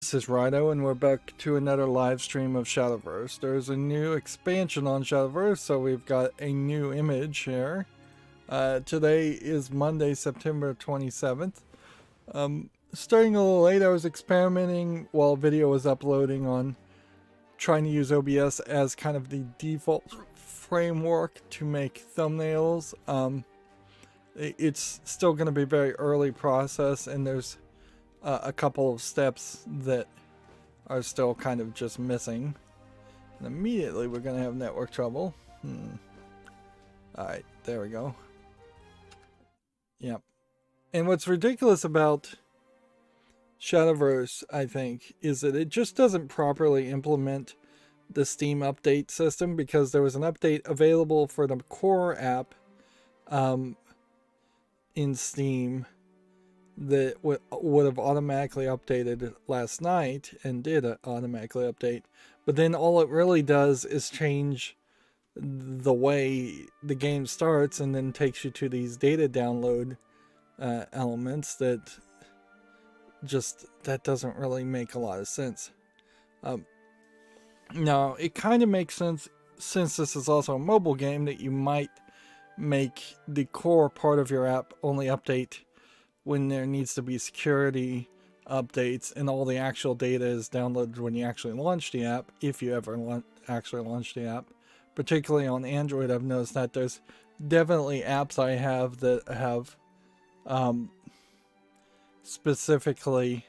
this is Rydo, and we're back to another live stream of Shadowverse. There's a new expansion on Shadowverse, so we've got a new image here. Today is Monday, September 27th. Starting a little late, I was experimenting while video was uploading on trying to use OBS as kind of the default framework to make thumbnails. It's still going to be a very early process, and there's a couple of steps that are still kind of just missing. And immediately we're going to have network trouble. Alright, there we go. Yep. And what's ridiculous about Shadowverse, I think, is that it just doesn't properly implement the Steam update system, because there was an update available for the core app in Steam that would have automatically updated last night, and did automatically update, but then all it really does is change the way the game starts, and then takes you to these data download elements that doesn't really make a lot of sense. Now it kind of makes sense, since this is also a mobile game, that you might make the core part of your app only update when there needs to be security updates, and all the actual data is downloaded when you actually launch the app, if you ever actually launch the app. Particularly on Android, I've noticed that there's definitely apps I have that have specifically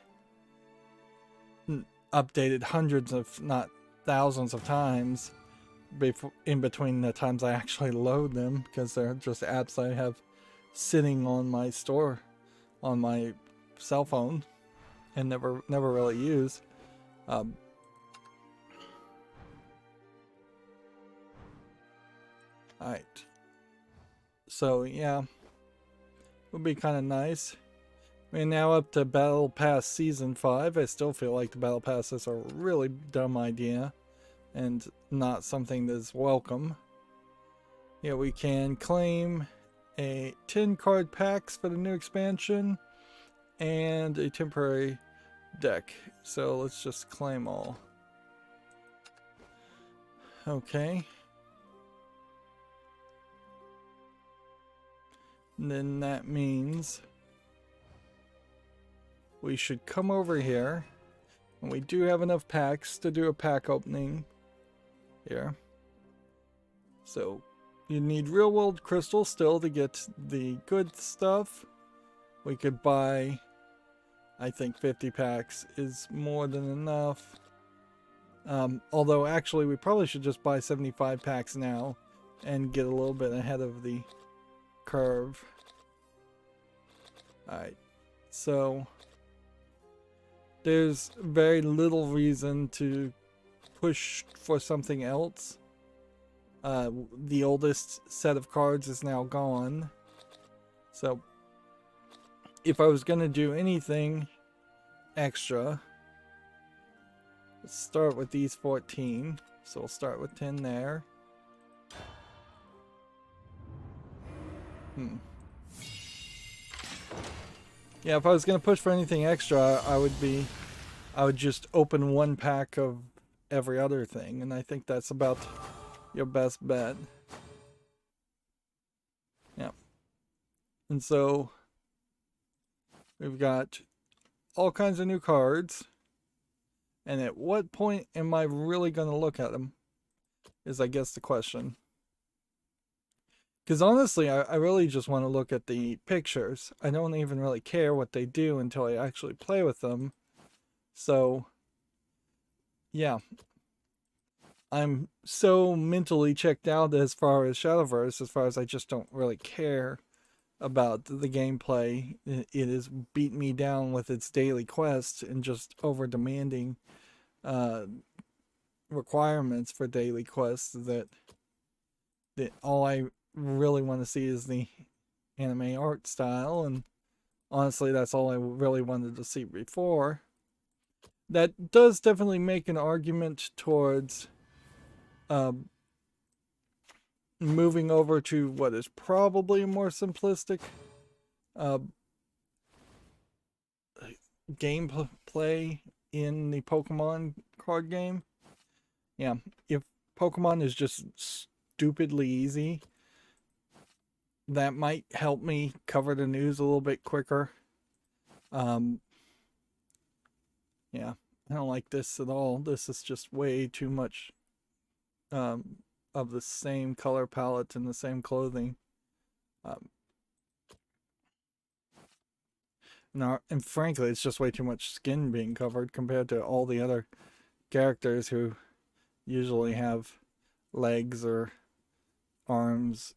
updated hundreds, if not thousands of times in between the times I actually load them, because they're just apps I have sitting on my store on my cell phone and never really use. Alright, so yeah, would be kind of nice. We're now up to Battle Pass Season 5. I still feel like the Battle Passes are a really dumb idea and not something that's welcome. Yeah, we can claim a 10 card packs for the new expansion and a temporary deck. So let's just claim all. Okay. And then that means we should come over here, and we do have enough packs to do a pack opening here. So you need real world crystals still to get the good stuff. We could buy, I think 50 packs is more than enough. Although actually we probably should just buy 75 packs now and get a little bit ahead of the curve. Alright, so there's very little reason to push for something else. The oldest set of cards is now gone. So if I was going to do anything extra, let's start with these 14. So we'll start with 10 there. Yeah, if I was going to push for anything extra, I would just open one pack of every other thing, and I think that's about your best bet. Yeah. And so we've got all kinds of new cards, and at what point am I really going to look at them is, I guess, the question. Because honestly, I really just want to look at the pictures. I don't even really care what they do until I actually play with them. So, yeah. I'm so mentally checked out as far as Shadowverse, as far as I just don't really care about the gameplay. It has beat me down with its daily quests and just over demanding requirements for daily quests that all I really want to see is the anime art style, and honestly that's all I really wanted to see before. That does definitely make an argument towards moving over to what is probably a more simplistic gameplay in the Pokemon card game. Yeah, if Pokemon is just stupidly easy, that might help me cover the news a little bit quicker. Yeah, I don't like this at all. This is just way too much of the same color palette and the same clothing. And frankly, it's just way too much skin being covered compared to all the other characters who usually have legs or arms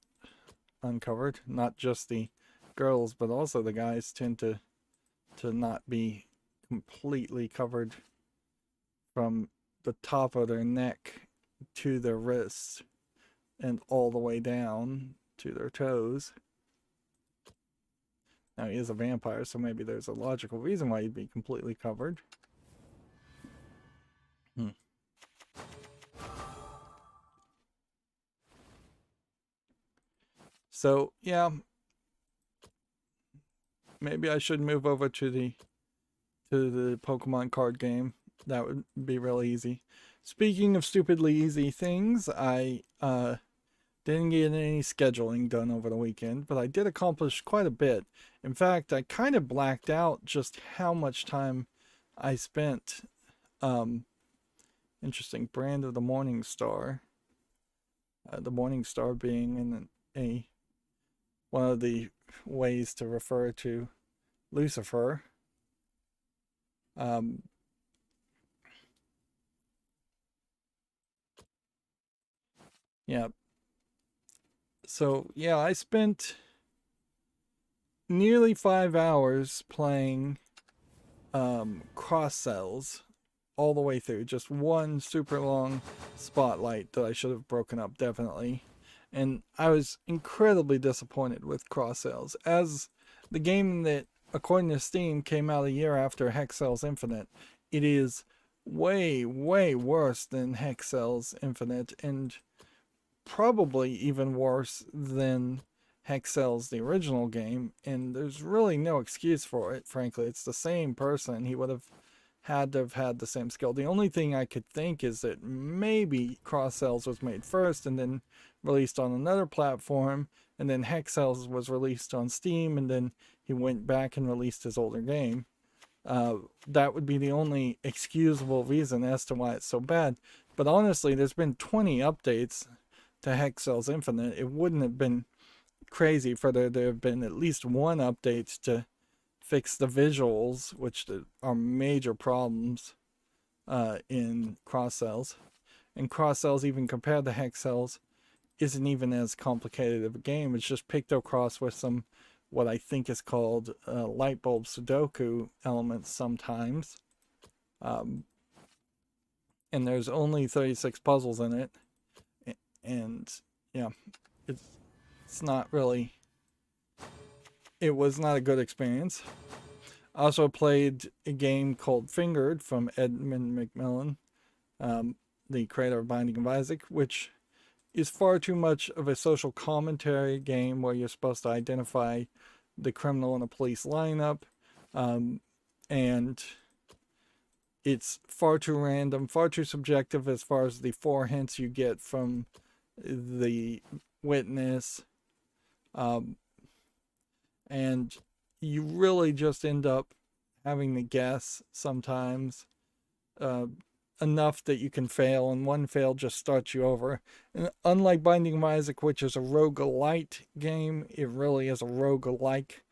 uncovered. Not just the girls, but also the guys tend to not be completely covered from the top of their neck to their wrists and all the way down to their toes. Now, he is a vampire, so maybe there's a logical reason why he'd be completely covered. So, yeah. Maybe I should move over to the Pokemon card game. That would be really easy. Speaking of stupidly easy things, I didn't get any scheduling done over the weekend, but I did accomplish quite a bit. In fact, I kind of blacked out just how much time I spent. Interesting. Brand of the Morning Star. The Morning Star being one of the ways to refer to Lucifer. Yeah. So, yeah, I spent nearly 5 hours playing cross cells all the way through. Just one super long spotlight that I should have broken up, definitely. And I was incredibly disappointed with cross cells. As the game that, according to Steam, came out a year after Hex Cells Infinite, it is way, way worse than Hex Cells Infinite, and probably even worse than Hex Cells, the original game, and there's really no excuse for it, frankly. It's the same person. He would have had to have had the same skill. The only thing I could think is that maybe Cross Cells was made first and then released on another platform, and then Hex Cells was released on Steam, and then he went back and released his older game. That would be the only excusable reason as to why it's so bad. But honestly, there's been 20 updates to Hex Cells Infinite. It wouldn't have been crazy for there to have been at least one update to fix the visuals, which are major problems in Cross Cells. And Cross Cells, even compared to Hex Cells, isn't even as complicated of a game. It's just Pictocross with some, what I think is called light bulb Sudoku elements sometimes. And there's only 36 puzzles in it. And yeah, it's not really, it was not a good experience. I also played a game called Fingered from Edmund McMillan, the creator of Binding of Isaac, which is far too much of a social commentary game where you're supposed to identify the criminal in a police lineup, and it's far too random, far too subjective as far as the 4 hints you get from the witness, and you really just end up having to guess sometimes, enough that you can fail, and one fail just starts you over. And unlike Binding of Isaac, which is a roguelite game, it really is a roguelike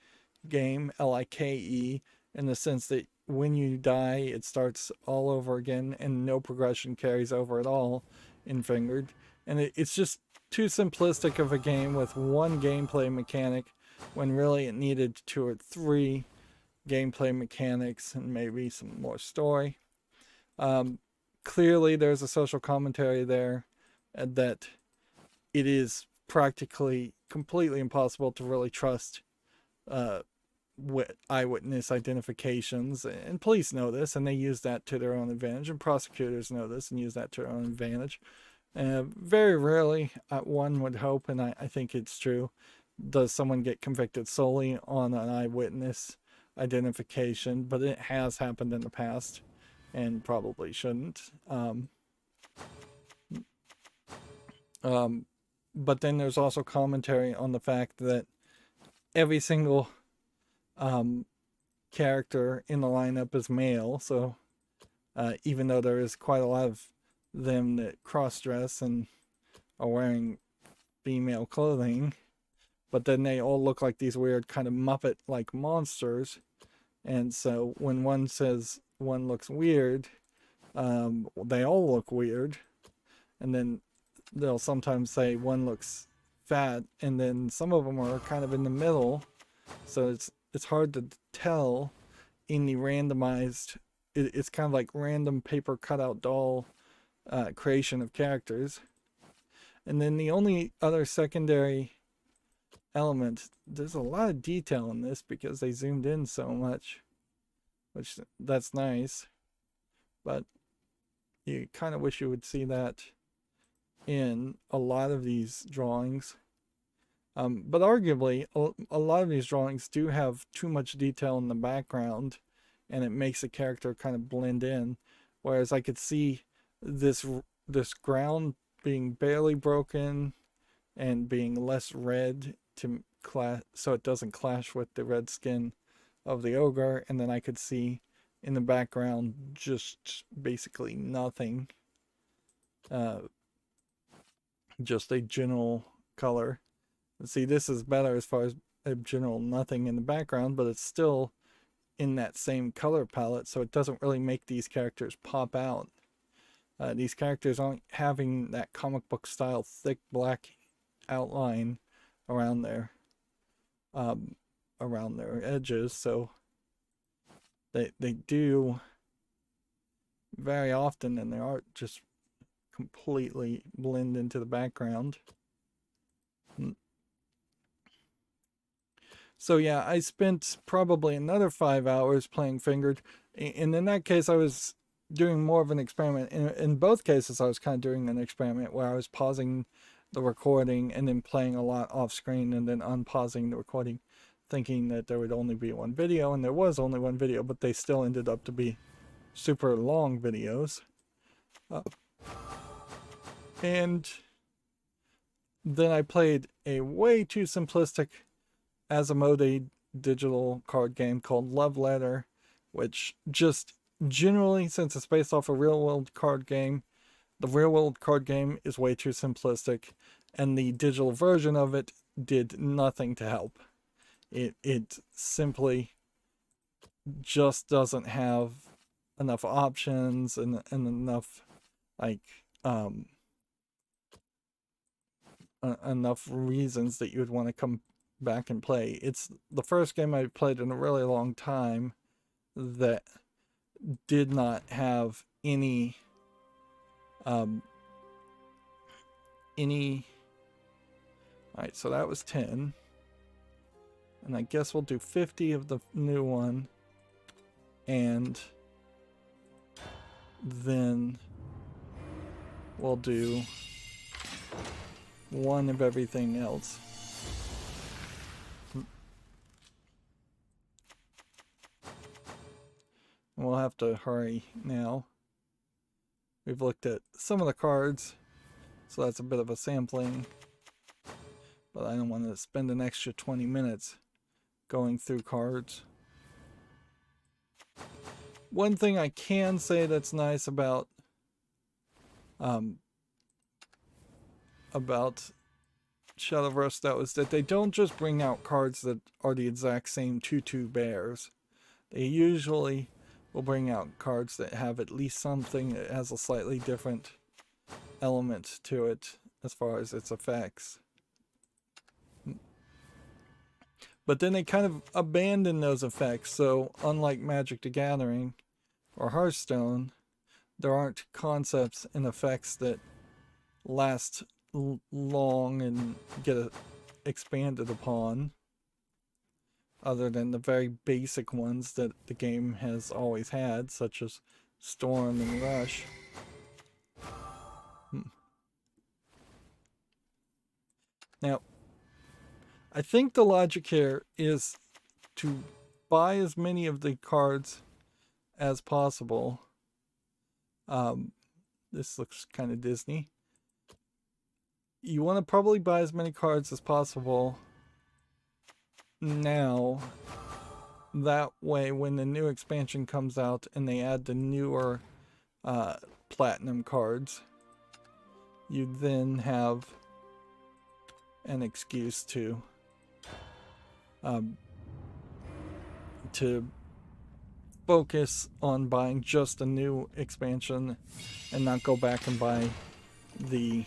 game, Like, in the sense that when you die, it starts all over again, and no progression carries over at all in Fingered. And it's just too simplistic of a game with one gameplay mechanic, when really it needed 2 or 3 gameplay mechanics and maybe some more story. Clearly there's a social commentary there, that it is practically completely impossible to really trust eyewitness identifications, and police know this and they use that to their own advantage, and prosecutors know this and use that to their own advantage. Very rarely, one would hope, and I think it's true, does someone get convicted solely on an eyewitness identification, but it has happened in the past. and probably shouldn't. But then there's also commentary on the fact that every single character in the lineup is male, so even though there is quite a lot of them that cross-dress and are wearing female clothing, but then they all look like these weird kind of Muppet-like monsters, and so when one says one looks weird, they all look weird, and then they'll sometimes say one looks fat, and then some of them are kind of in the middle, so it's hard to tell in the randomized. It's kind of like random paper cutout doll creation of characters. And then the only other secondary element, there's a lot of detail in this because they zoomed in so much, which that's nice, but you kind of wish you would see that in a lot of these drawings. But arguably, a lot of these drawings do have too much detail in the background, and it makes the character kind of blend in. Whereas I could see this ground being barely broken and being less red to so it doesn't clash with the red skin of the ogre, and then I could see in the background just basically nothing, just a general color. See, this is better as far as a general nothing in the background, but it's still in that same color palette, so it doesn't really make these characters pop out. These characters aren't having that comic book style thick black outline around their edges, so they do very often, and their art just completely blend into the background. So yeah, I spent probably another 5 hours playing Fingered, and in that case I was doing more of an experiment. In both cases I was kind of doing an experiment where I was pausing the recording and then playing a lot off screen and then unpausing the recording, thinking that there would only be one video, and there was only one video, but they still ended up to be super long videos. And then I played a way too simplistic Asmodee digital card game called Love Letter, which just generally, since it's based off a real world card game, the real world card game is way too simplistic, and the digital version of it did nothing to help. It simply just doesn't have enough options and enough enough reasons that you would want to come back and play. It's the first game I've played in a really long time that did not have any Alright, so that was 10. And I guess we'll do 50 of the new one. And then we'll do 1 of everything else. We'll have to hurry now. We've looked at some of the cards, so that's a bit of a sampling. But I don't want to spend an extra 20 minutes going through cards. One thing I can say that's nice about Shadowverse, though, is that they don't just bring out cards that are the exact same 2/2 bears. They usually will bring out cards that have at least something that has a slightly different element to it as far as its effects. But then they kind of abandon those effects, so unlike Magic the Gathering or Hearthstone, there aren't concepts and effects that last long and get expanded upon, other than the very basic ones that the game has always had, such as Storm and Rush. Now, I think the logic here is to buy as many of the cards as possible This looks kind of Disney. You want to probably buy as many cards as possible now. That way, when the new expansion comes out and they add the newer platinum cards, you then have an excuse to focus on buying just a new expansion and not go back and buy the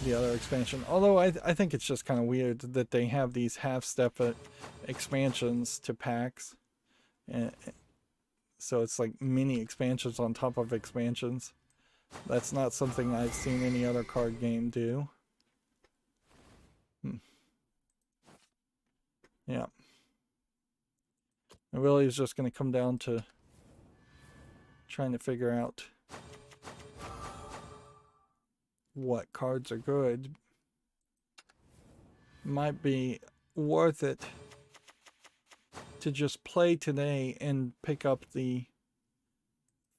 other expansion. Although I think it's just kind of weird that they have these half-step expansions to packs, and so it's like mini expansions on top of expansions. That's not something I've seen any other card game do. Yeah. It really is just going to come down to trying to figure out what cards are good. Might be worth it to just play today and pick up the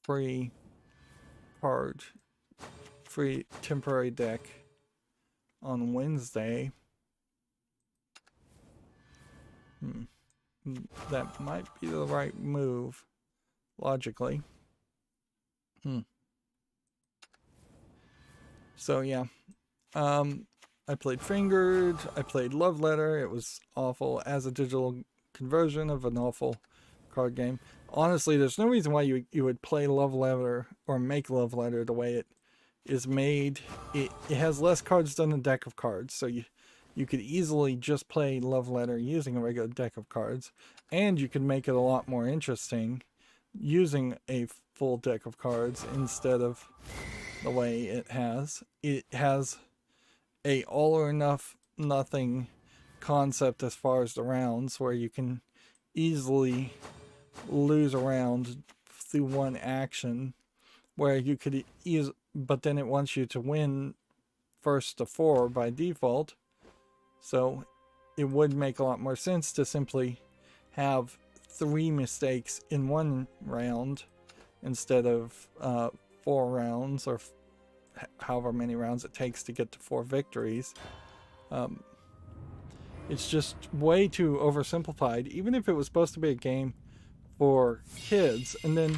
free temporary deck on Wednesday. That might be the right move, logically. So yeah, I played Fingered, I played Love Letter. It was awful as a digital conversion of an awful card game. Honestly, there's no reason why you would play Love Letter or make Love Letter the way it is made. It has less cards than a deck of cards, so you could easily just play Love Letter using a regular deck of cards, and you could make it a lot more interesting using a full deck of cards instead of the way it has. It has a all or nothing concept as far as the rounds, where you can easily lose a round through one action, where you could but then it wants you to win first to 4 by default. So it would make a lot more sense to simply have 3 mistakes in one round instead of 4 rounds, or however many rounds it takes to get to 4 victories. It's just way too oversimplified, even if it was supposed to be a game for kids. And then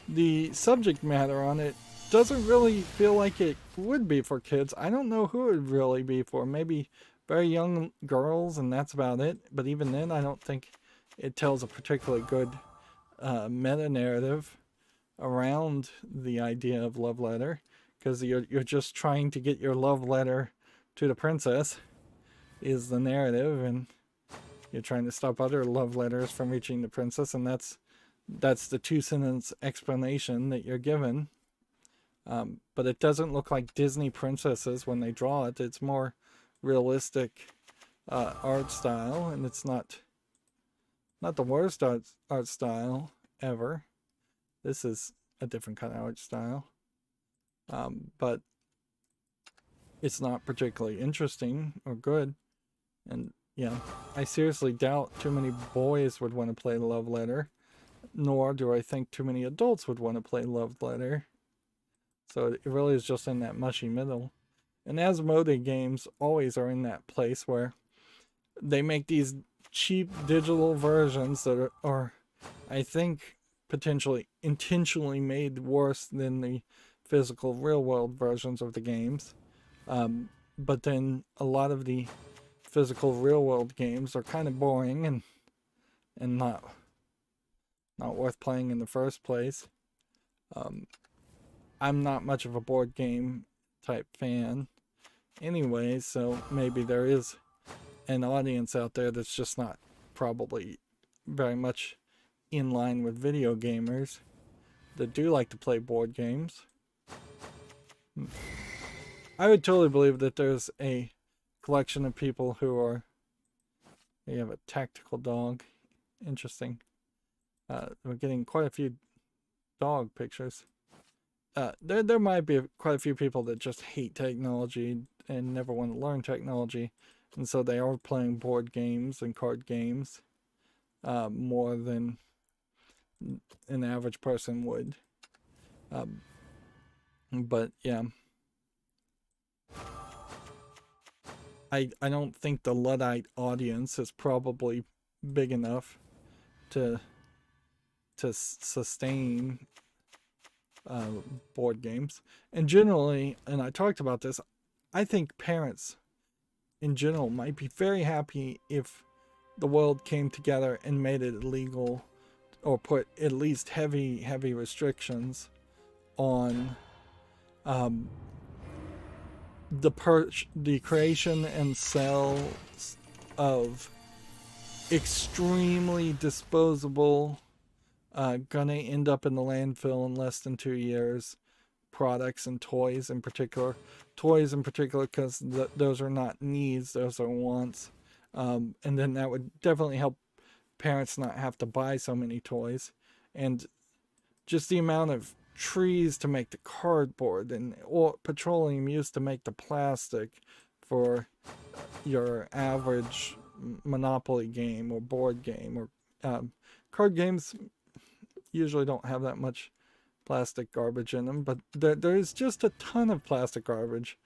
the subject matter on it doesn't really feel like it would be for kids. I don't know who it would really be for. Maybe very young girls, and that's about it. But even then, I don't think it tells a particularly good meta-narrative around the idea of Love Letter, because you're just trying to get your love letter to the princess is the narrative, and you're trying to stop other love letters from reaching the princess, and that's the 2-sentence explanation that you're given. But it doesn't look like Disney princesses when they draw it. It's more realistic art style, and it's not the worst art style ever. This is a different kind of art style, but it's not particularly interesting or good. And yeah, I seriously doubt too many boys would want to play Love Letter, nor do I think too many adults would want to play Love Letter. So it really is just in that mushy middle. And Asmodee games always are in that place where they make these cheap digital versions that are I think, potentially intentionally made worse than the physical real-world versions of the games. But then a lot of the physical real-world games are kind of boring and not worth playing in the first place. I'm not much of a board game type fan anyway, so maybe there is an audience out there that's just not probably very much in line with video gamers that do like to play board games. I would totally believe that there's a collection of people who are... They have a tactical dog. Interesting. We're getting quite a few dog pictures. There might be quite a few people that just hate technology and never want to learn technology, and so they are playing board games and card games more than an average person would. But yeah, I don't think the Luddite audience is probably big enough to sustain board games. And generally, and I talked about this, I think parents in general might be very happy if the world came together and made it illegal, or put at least heavy restrictions on the creation and sale of extremely disposable, gonna end up in the landfill in less than 2 years, products and toys in particular. Toys in particular, because those are not needs, those are wants. And then that would definitely help parents not have to buy so many toys. And just the amount of trees to make the cardboard and petroleum used to make the plastic for your average Monopoly game or board game, or card games usually don't have that much plastic garbage in them, but there's just a ton of plastic garbage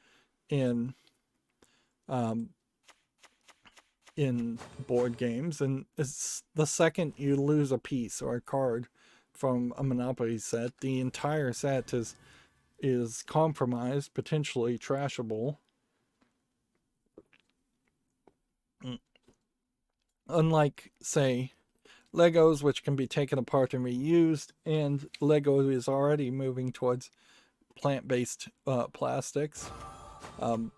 in board games. And it's the second you lose a piece or a card from a Monopoly set, the entire set is compromised, potentially trashable. Unlike, say, Legos, which can be taken apart and reused, and Lego is already moving towards plant-based plastics. And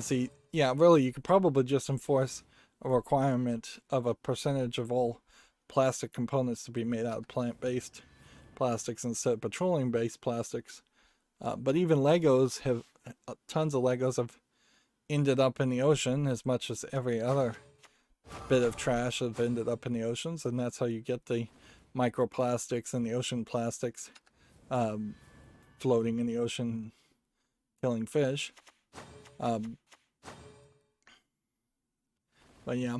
see, yeah, really, you could probably just enforce a requirement of a percentage of all plastic components to be made out of plant-based plastics instead of petroleum-based plastics. But even Legos have, tons of Legos have ended up in the ocean, as much as every other bit of trash have ended up in the oceans, and that's how you get the microplastics and the ocean plastics floating in the ocean, killing fish. But yeah,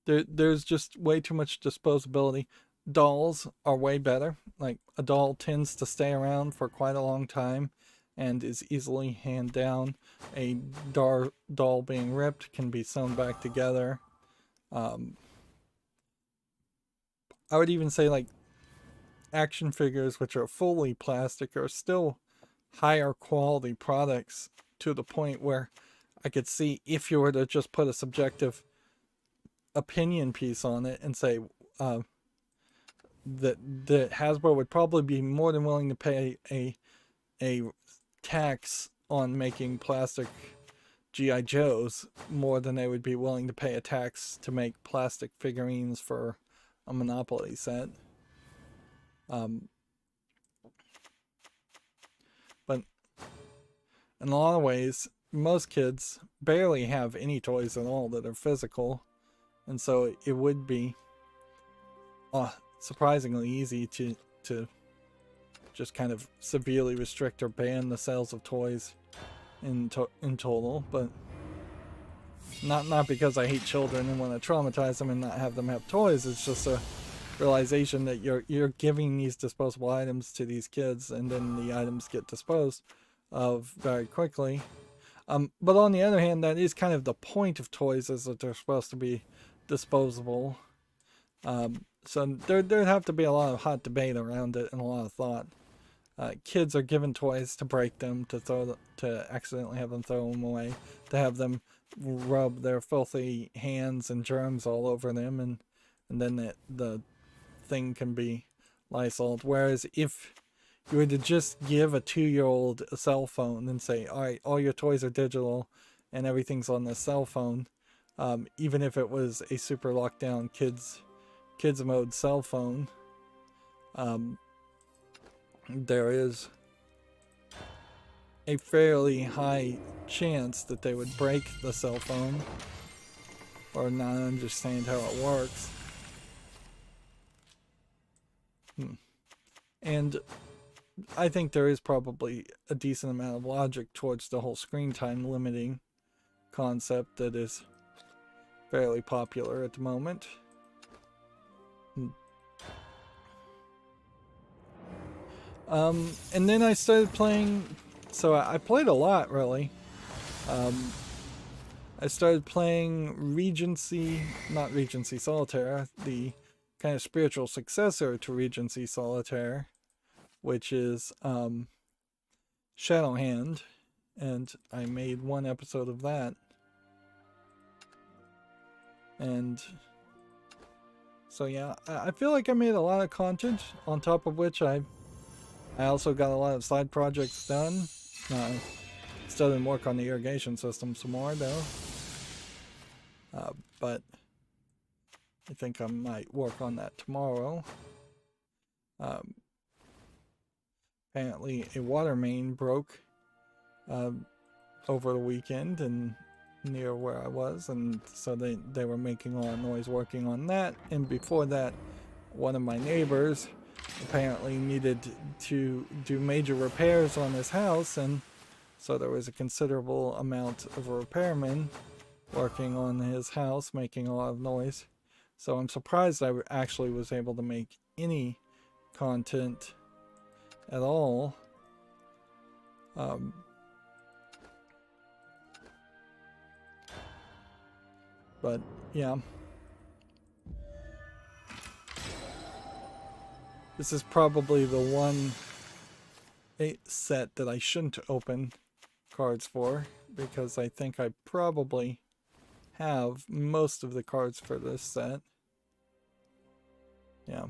there's just way too much disposability. Dolls are way better. Like, a doll tends to stay around for quite a long time and is easily hand down. A doll being ripped can be sewn back together. I would even say, like, action figures, which are fully plastic, are still higher quality products, to the point where I could see, if you were to just put a subjective opinion piece on it and say that Hasbro would probably be more than willing to pay a tax on making plastic G.I. Joes, more than they would be willing to pay a tax to make plastic figurines for a Monopoly set. But in a lot of ways, most kids barely have any toys at all that are physical, and so it would be surprisingly easy to just kind of severely restrict or ban the sales of toys in total. But not because I hate children and want to traumatize them and not have them have toys. It's just a realization that you're giving these disposable items to these kids, and then the items get disposed of very quickly. But on the other hand, that is kind of the point of toys, is that they're supposed to be disposable. So there'd have to be a lot of hot debate around it and a lot of thought. Kids are given toys to break them, to accidentally have them throw them away, to have them rub their filthy hands and germs all over them, and then the thing can be Lysoled. Whereas if you were to just give a 2-year-old a cell phone and say, all right, all your toys are digital and everything's on the cell phone, even if it was a super locked down kids mode cell phone, there is a fairly high chance that they would break the cell phone or not understand how it works. And I think there is probably a decent amount of logic towards the whole screen time limiting concept that is fairly popular at the moment. And then I started playing, so I played a lot, really. I started playing not Regency Solitaire, the kind of spiritual successor to Regency Solitaire, which is Shadowhand, and I made one episode of that. And so yeah, I feel like I made a lot of content, on top of which I also got a lot of side projects done. Still didn't work on the irrigation system some more though. But I think I might work on that tomorrow. Apparently a water main broke over the weekend and near where I was, and so they were making a lot of noise working on that. And before that, one of my neighbors apparently needed to do major repairs on his house, and so there was a considerable amount of repairmen working on his house, making a lot of noise. So I'm surprised I actually was able to make any content at all. But yeah, this is probably the one set that I shouldn't open cards for, because I think I probably have most of the cards for this set. Yeah.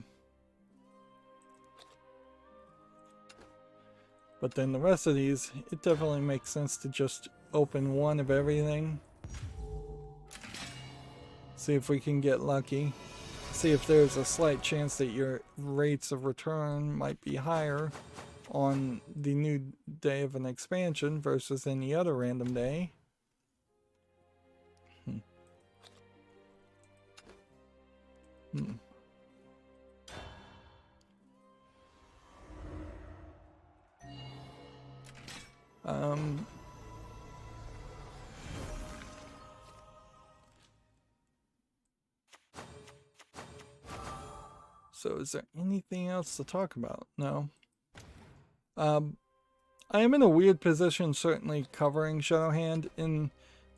But then the rest of these, it definitely makes sense to just open one of everything. See if we can get lucky. See if there's a slight chance that your rates of return might be higher on the new day of an expansion versus any other random day. So is there anything else to talk about? No. I am in a weird position, certainly covering Shadowhand, in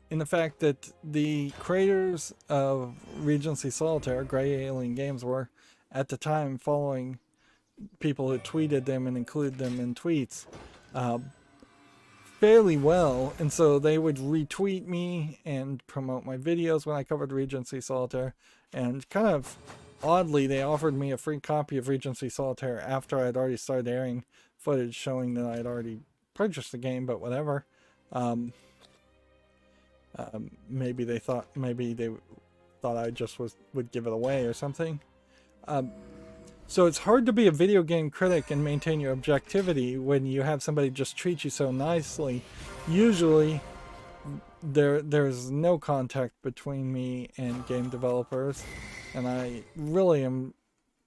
the fact that the creators of Regency Solitaire, Grey Alien Games, were at the time following people who tweeted them and included them in tweets fairly well, and so they would retweet me and promote my videos when I covered Regency Solitaire, and kind of oddly they offered me a free copy of Regency Solitaire after I'd already started airing footage showing that I'd already purchased the game, but whatever. Maybe they thought I just would give it away or something. So it's hard to be a video game critic and maintain your objectivity when you have somebody just treat you so nicely. Usually there's no contact between me and game developers, and I really am,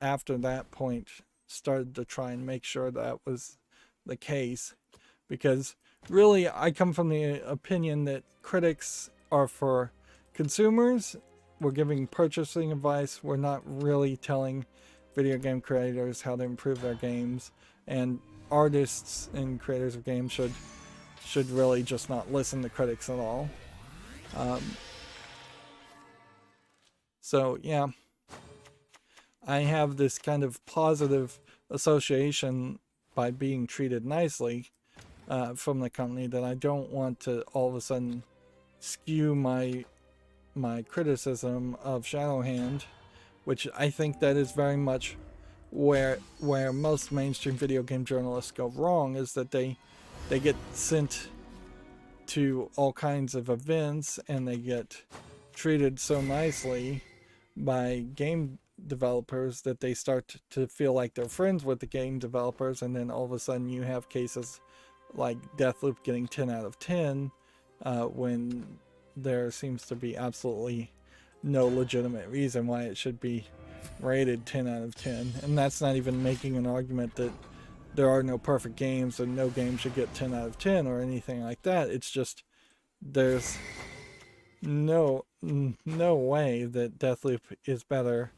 after that point, started to try and make sure that was the case, because really I come from the opinion that critics are for consumers. We're giving purchasing advice. We're not really telling video game creators how to improve their games, and artists and creators of games should really just not listen to critics at all. So yeah, I have this kind of positive association by being treated nicely from the company, that I don't want to all of a sudden skew my criticism of Shadowhand, which I think that is very much where most mainstream video game journalists go wrong, is that they get sent to all kinds of events and they get treated so nicely by game developers that they start to feel like they're friends with the game developers, and then all of a sudden you have cases like Deathloop getting 10 out of 10 when there seems to be absolutely no legitimate reason why it should be rated 10 out of 10. And that's not even making an argument that there are no perfect games and no game should get 10 out of 10 or anything like that. It's just there's no way that Deathloop is better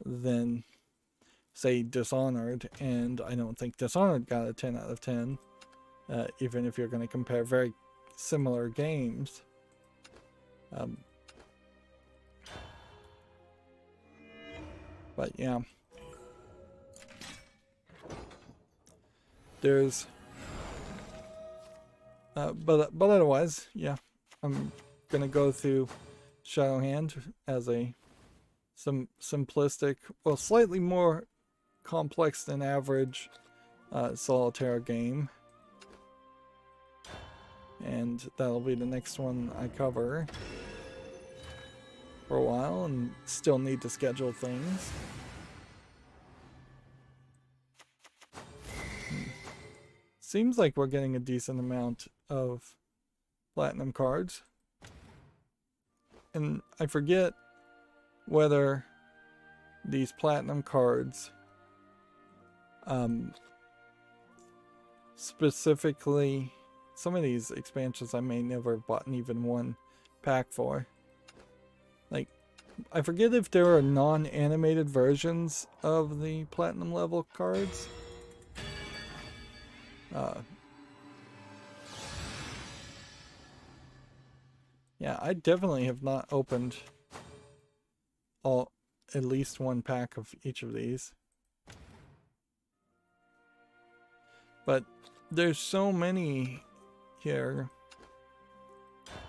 than say Dishonored, and I don't think Dishonored got a 10 out of 10, even if you're going to compare very similar games. But yeah, there's but otherwise, yeah, I'm gonna go through Shadowhand as a simplistic, well, slightly more complex than average solitaire game, and that'll be the next one I cover for a while, and still need to schedule things. Seems like we're getting a decent amount of platinum cards, and I forget whether these platinum cards specifically, some of these expansions I may never have bought even one pack for. Like, I forget if there are non-animated versions of the platinum level cards. Yeah, I definitely have not opened at least one pack of each of these. But there's so many here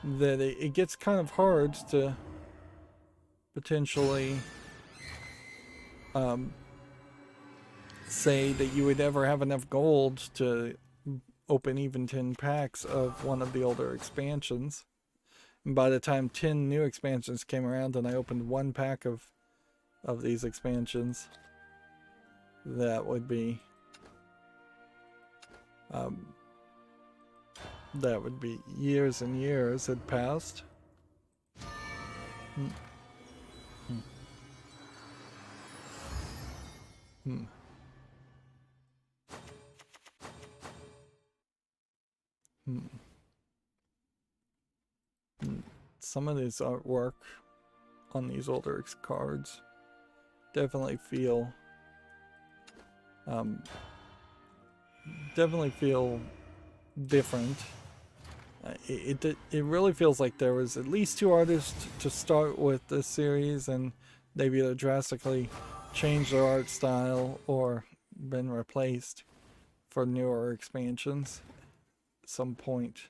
that it gets kind of hard to potentially say that you would ever have enough gold to open even 10 packs of one of the older expansions. And by the time 10 new expansions came around and I opened one pack of these expansions, that would be years and years had passed. Some of this artwork on these older cards definitely feel different. It really feels like there was at least two artists to start with this series, and they've either drastically changed their art style or been replaced for newer expansions at some point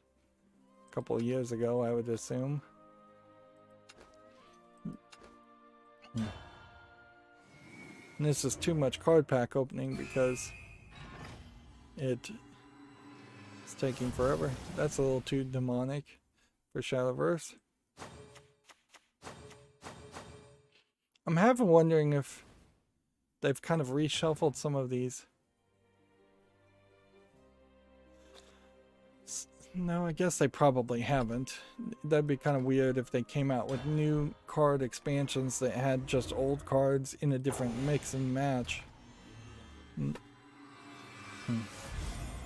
a couple of years ago, I would assume. And this is too much card pack opening because it's taking forever. That's a little too demonic for Shadowverse. I'm half wondering if they've kind of reshuffled some of these. No, I guess they probably haven't. That'd be kind of weird if they came out with new card expansions that had just old cards in a different mix and match. It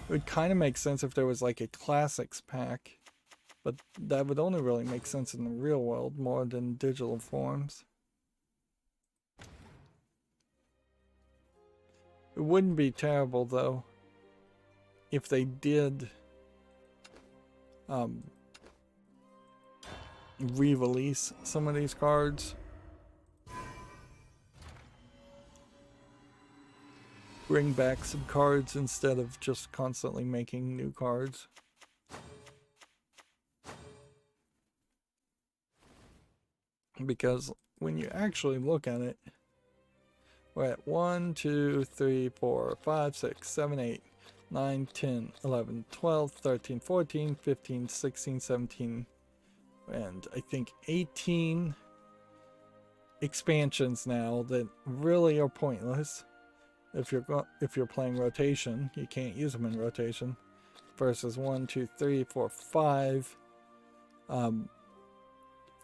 would kind of make sense if there was like a classics pack, but that would only really make sense in the real world more than digital forms. It wouldn't be terrible though if they did re-release some of these cards. Bring back some cards instead of just constantly making new cards. Because when you actually look at it, we're at 1, 2, 3, 4, 5, 6, 7, 8, 9, 10, 11, 12, 13, 14, 15, 16, 17, and I think 18 expansions now that really are pointless. If you're playing rotation, you can't use them in rotation. Versus 1, 2, 3, 4, 5,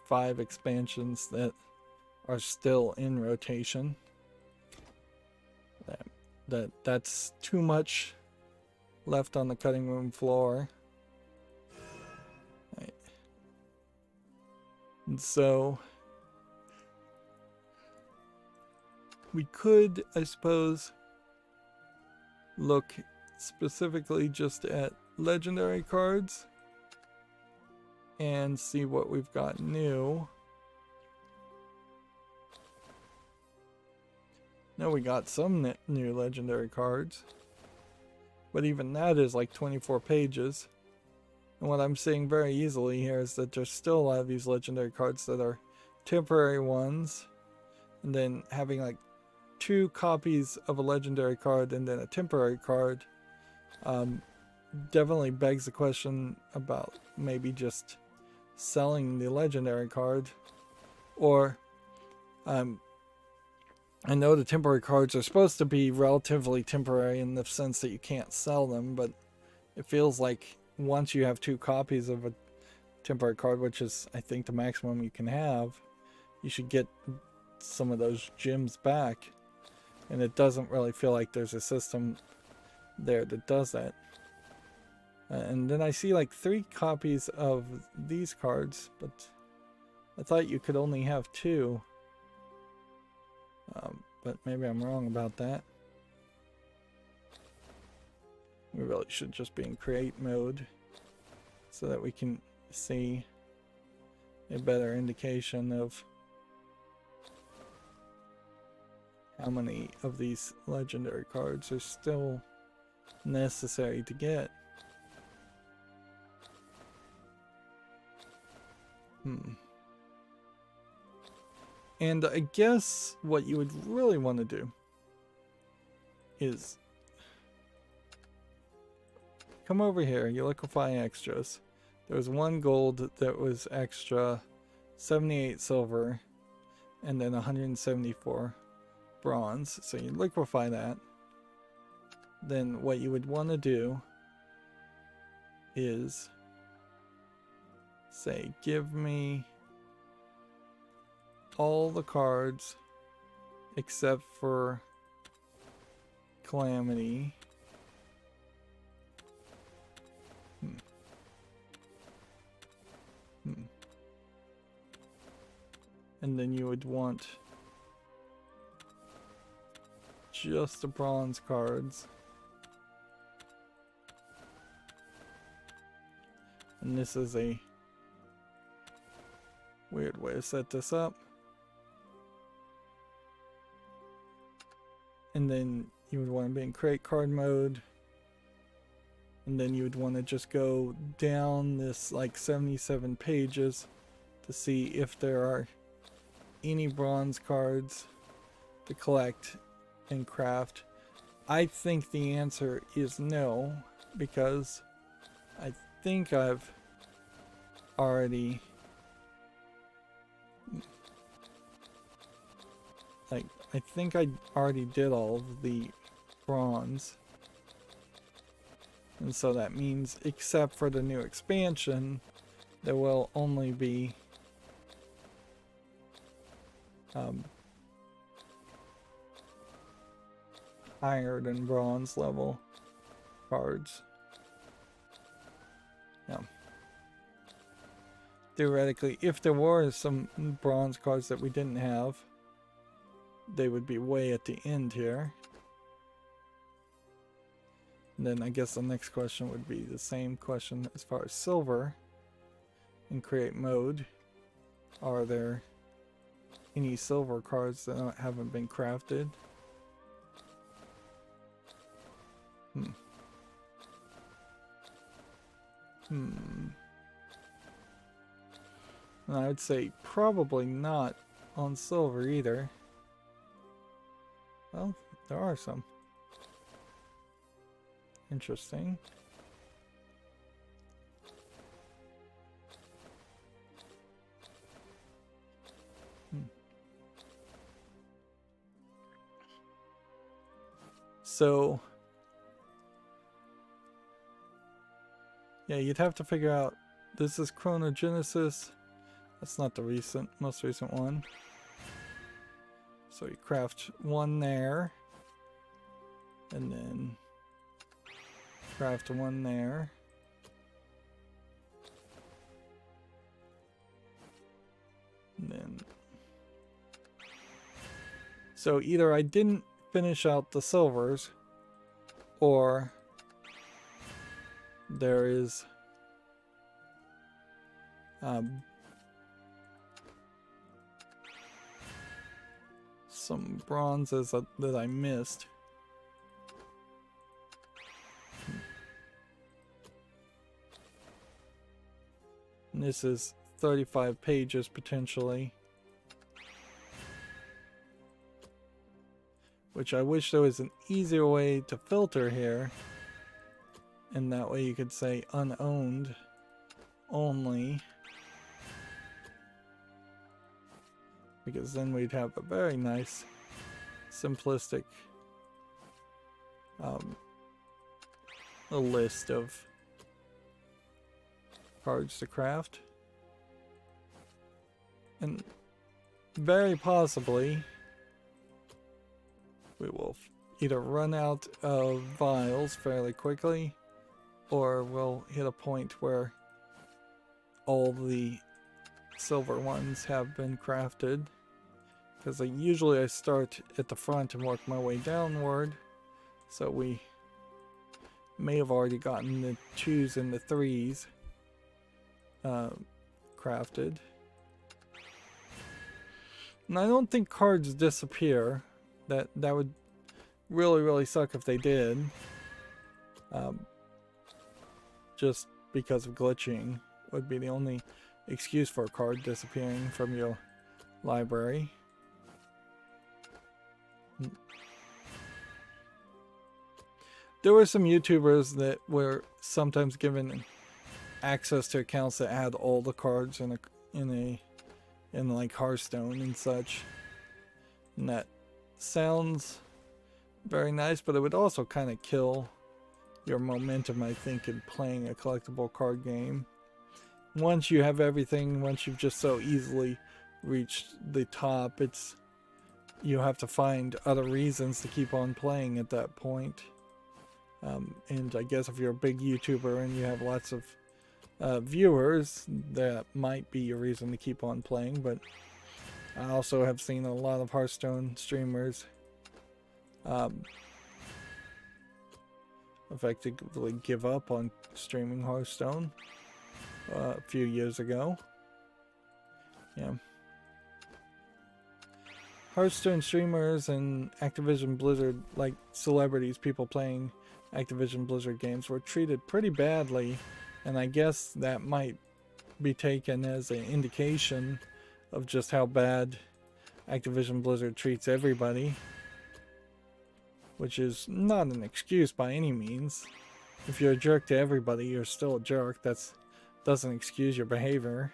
5 expansions that are still in rotation. That's too much left on the cutting room floor. Right. And so We could, I suppose, look specifically just at legendary cards and see what we've got new. Now we got some new legendary cards, but even that is like 24 pages. And what I'm seeing very easily here is that there's still a lot of these legendary cards that are temporary ones, and then having like 2 copies of a legendary card and then a temporary card definitely begs the question about maybe just selling the legendary card. Or I know the temporary cards are supposed to be relatively temporary in the sense that you can't sell them, but it feels like once you have 2 copies of a temporary card, which is I think the maximum you can have, you should get some of those gems back. And it doesn't really feel like there's a system there that does that. And then I see like 3 copies of these cards, but I thought you could only have 2. But maybe I'm wrong about that. We really should just be in create mode so that we can see a better indication of how many of these legendary cards are still necessary to get. And I guess what you would really want to do is come over here, you liquefy extras. There was 1 gold that was extra, 78 silver, and then 174 bronze. So you liquefy that. Then what you would want to do is say, give me all the cards except for Calamity. And then you would want just the bronze cards. And this is a weird way to set this up. And then you would want to be in create card mode. And then you would want to just go down this like 77 pages to see if there are any bronze cards to collect and craft. I think the answer is no, because I think I've already I think I already did all of the bronze. And so that means, except for the new expansion, there will only be higher than bronze level cards. Yeah. Theoretically, if there were some bronze cards that we didn't have, they would be way at the end here. And then I guess the next question would be the same question as far as silver. In create mode, are there any silver cards that haven't been crafted? And I would say probably not on silver either. Well, there are some. Interesting. So, yeah, you'd have to figure out, this is Chronogenesis. That's not the most recent one. So you craft 1 there, and then craft 1 there. And then So either I didn't finish out the silvers, or there is some bronzes that I missed. And this is 35 pages potentially. Which I wish there was an easier way to filter here. And that way you could say unowned only. Because then we'd have a very nice, simplistic a list of cards to craft. And very possibly we will either run out of vials fairly quickly, or we'll hit a point where all the silver ones have been crafted. Because usually I start at the front and work my way downward, so we may have already gotten the 2s and the 3s crafted. And I don't think cards disappear. That would really suck if they did. Just because of glitching would be the only excuse for a card disappearing from your library. There were some YouTubers that were sometimes given access to accounts that had all the cards in like Hearthstone and such. And that sounds very nice, but it would also kind of kill your momentum, I think, in playing a collectible card game. Once you have everything, once you've just so easily reached the top, you have to find other reasons to keep on playing at that point. And I guess if you're a big YouTuber and you have lots of viewers, that might be your reason to keep on playing. But I also have seen a lot of Hearthstone streamers effectively give up on streaming Hearthstone a few years ago. Yeah. Hearthstone streamers and Activision Blizzard, like celebrities, people playing Activision Blizzard games, were treated pretty badly, and I guess that might be taken as an indication of just how bad Activision Blizzard treats everybody, which is not an excuse by any means. If you're a jerk to everybody, you're still a jerk. That doesn't excuse your behavior.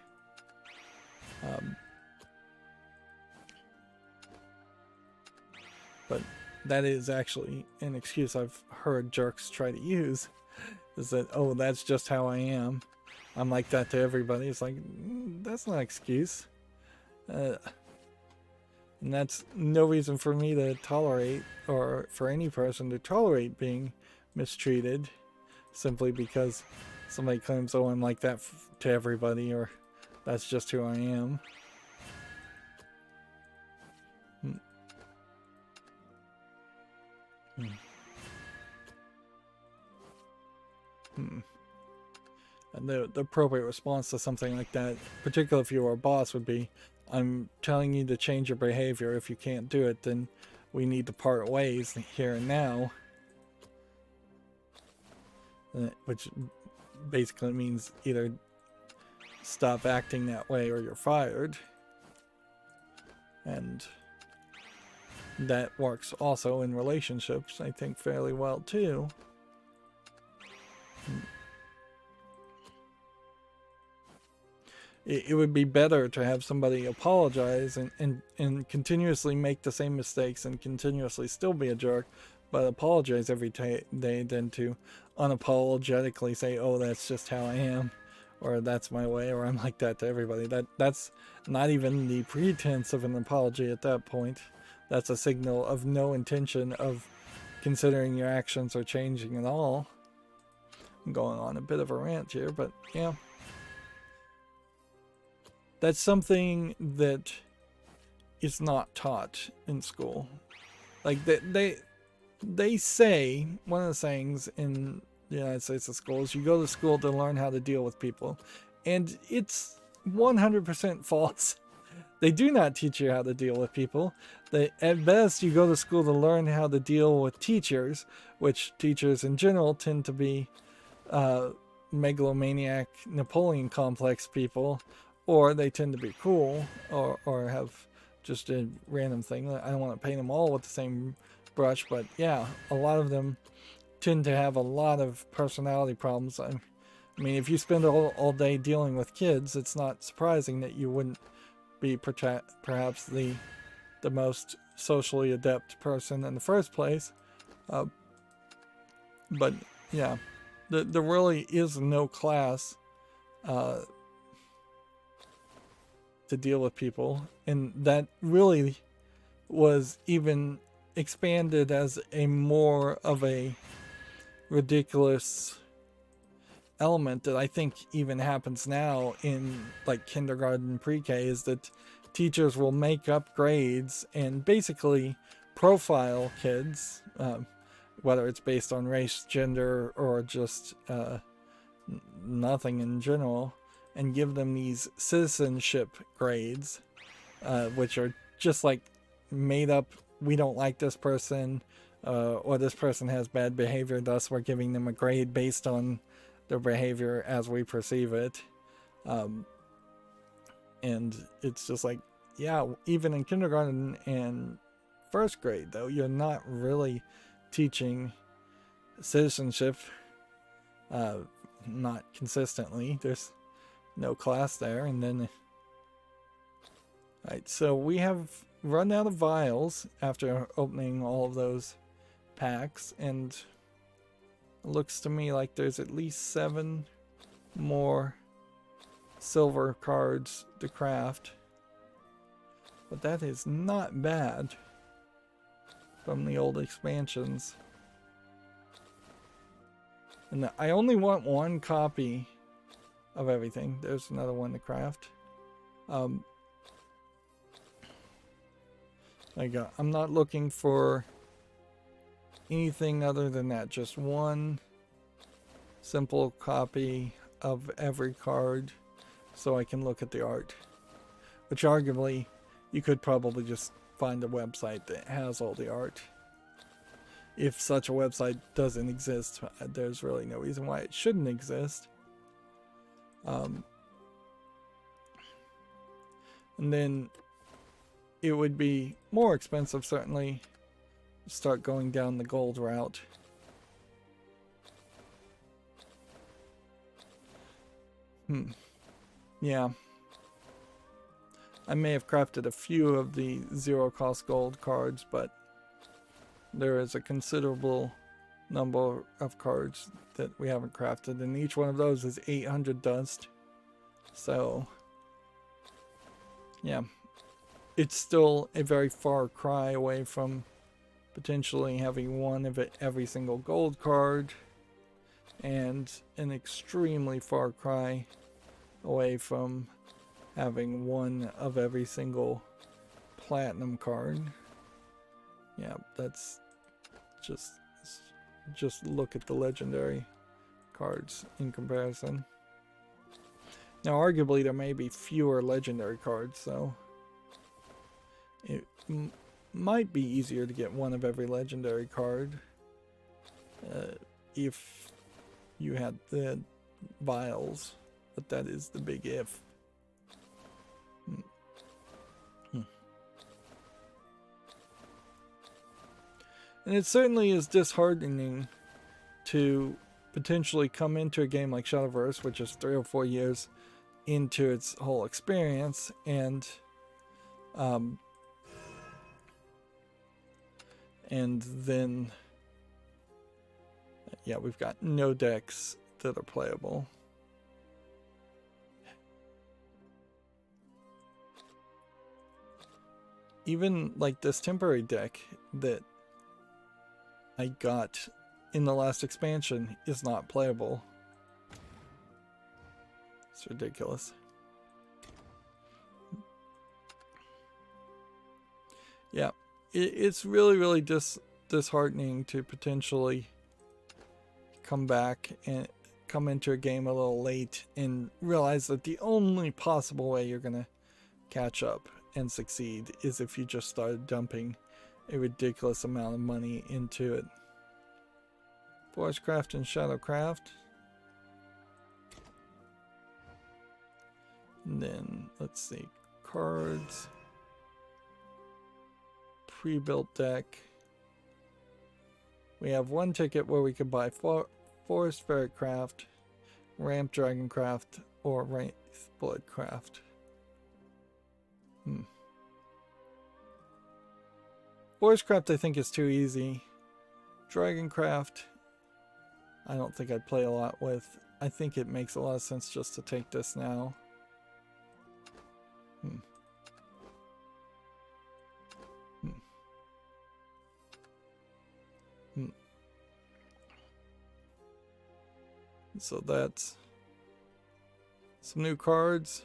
But that is actually an excuse I've heard jerks try to use, is that, oh, that's just how I am. I'm like that to everybody. It's like, that's not an excuse. And that's no reason for me to tolerate, or for any person to tolerate being mistreated, simply because somebody claims, oh, I'm like that to everybody, or that's just who I am. And the appropriate response to something like that, particularly if you were a boss, would be, I'm telling you to change your behavior. If you can't do it, then we need to part ways here and now. Which basically means either stop acting that way or you're fired. And that works also in relationships, I think, fairly well too. It would be better to have somebody apologize and continuously make the same mistakes and continuously still be a jerk, but apologize every day than to unapologetically say, oh, that's just how I am, or that's my way, or I'm like that to everybody. That's not even the pretense of an apology at that point. That's a signal of no intention of considering your actions or changing at all. I'm going on a bit of a rant here, but yeah. That's something that is not taught in school. Like they say, one of the sayings in the United States of schools, you go to school to learn how to deal with people. And it's 100% false. They do not teach you how to deal with people. At best, you go to school to learn how to deal with teachers, which teachers in general tend to be megalomaniac, Napoleon complex people, or they tend to be cool, or have just a random thing. I don't want to paint them all with the same brush, but yeah, a lot of them tend to have a lot of personality problems. I mean, if you spend all day dealing with kids, it's not surprising that you wouldn't be perhaps the most socially adept person in the first place. But yeah, there really is no class to deal with people, and that really was even expanded as a more of a ridiculous element that I think even happens now in like kindergarten, pre-K, is that teachers will make up grades and basically profile kids, whether it's based on race, gender, or just nothing in general, and give them these citizenship grades, which are just like made up. We don't like this person, or this person has bad behavior, thus we're giving them a grade based on their behavior as we perceive it. And it's just like, yeah, even in kindergarten and first grade, though, you're not really teaching citizenship, not consistently. There's no class there. And then, right, so we have run out of vials after opening all of those packs, and it looks to me like there's at least 7 more silver cards to craft. But that is not bad from the old expansions. And I only want 1 copy of everything. There's another one to craft. I'm not looking for anything other than that. Just 1 simple copy of every card so I can look at the art. Which arguably, you could probably just find a website that has all the art. If such a website doesn't exist, there's really no reason why it shouldn't exist. And then it would be more expensive, certainly, to start going down the gold route. Yeah. I may have crafted a few of the 0 cost gold cards, but there is a considerable number of cards that we haven't crafted, and each one of those is 800 dust. So, yeah, it's still a very far cry away from potentially having one of every single gold card, and an extremely far cry away from having one of every single platinum card. Yeah, that's just look at the legendary cards in comparison. Now, arguably, there may be fewer legendary cards, so it might be easier to get one of every legendary card if you had the vials, but that is the big if. And it certainly is disheartening to potentially come into a game like Shadowverse, which is 3 or 4 years into its whole experience, and then, yeah, we've got no decks that are playable. Even like this temporary deck that I got in the last expansion is not playable. It's ridiculous. Yeah, it's really disheartening to potentially come back and come into a game a little late and realize that the only possible way you're gonna catch up and succeed is if you just started dumping a ridiculous amount of money into it. Forestcraft and Shadowcraft. And then, let's see, cards. Pre-built deck. We have one ticket where we could buy Forest Ferretcraft, Ramp Dragoncraft, or Wraith Bloodcraft. Forestcraft I think is too easy. Dragoncraft, I don't think I'd play a lot with. I think it makes a lot of sense just to take this now. So that's some new cards,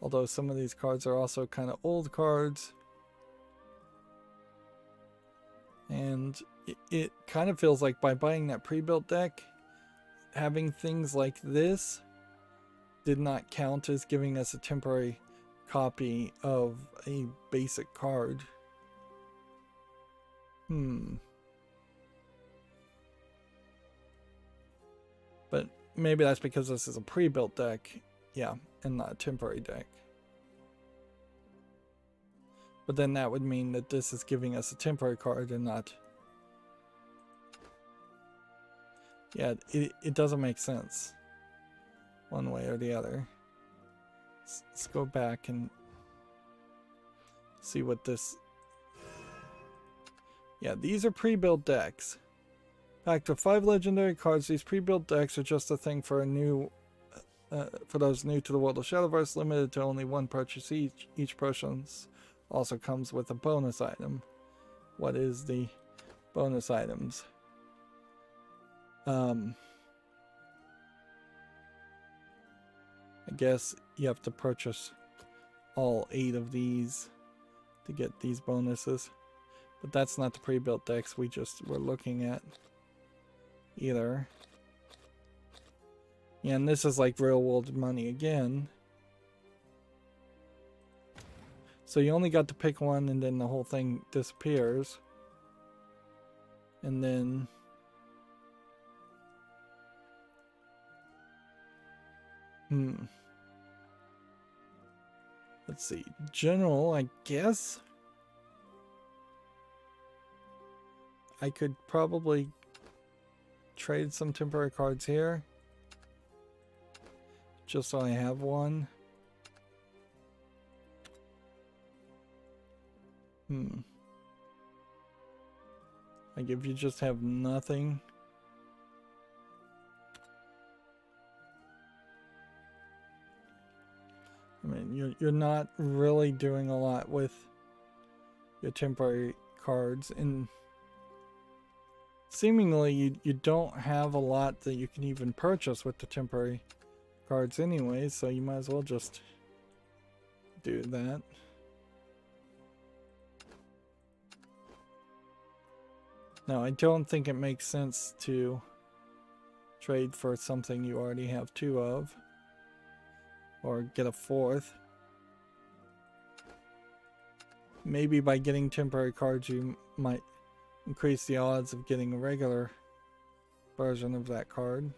although some of these cards are also kind of old cards. And it kind of feels like by buying that pre-built deck, having things like this did not count as giving us a temporary copy of a basic card. But maybe that's because this is a pre-built deck, yeah, and not a temporary deck. But then that would mean that this is giving us a temporary card and not... Yeah, it doesn't make sense one way or the other. Let's go back and see what this... Yeah, these are pre-built decks. Packed with 5 legendary cards, these pre-built decks are just a thing for for those new to the world of Shadowverse, limited to only one purchase each. Each purchase also comes with a bonus item. What is the bonus items? I guess you have to purchase all 8 of these to get these bonuses. But that's not the pre-built decks we just were looking at either. Yeah, and this is like real world money again. So you only got to pick one and then the whole thing disappears. And then... Let's see. General, I guess. I could probably trade some temporary cards here. Just so I have one. Like if you just have nothing. I mean, you're not really doing a lot with your temporary cards, and seemingly you don't have a lot that you can even purchase with the temporary cards anyway, so you might as well just do that. No, I don't think it makes sense to trade for something you already have 2 of. Or get a 4th. Maybe by getting temporary cards you might increase the odds of getting a regular version of that card.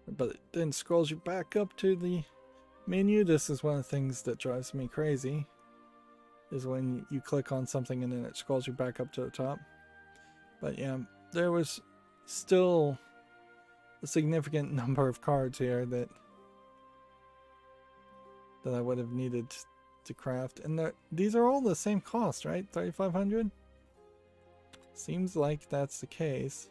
But it then scrolls you back up to the menu. This is one of the things that drives me crazy, is when you click on something and then it scrolls you back up to the top. But yeah, there was still a significant number of cards here that I would have needed to craft. And these are all the same cost, right? 3,500? Seems like that's the case.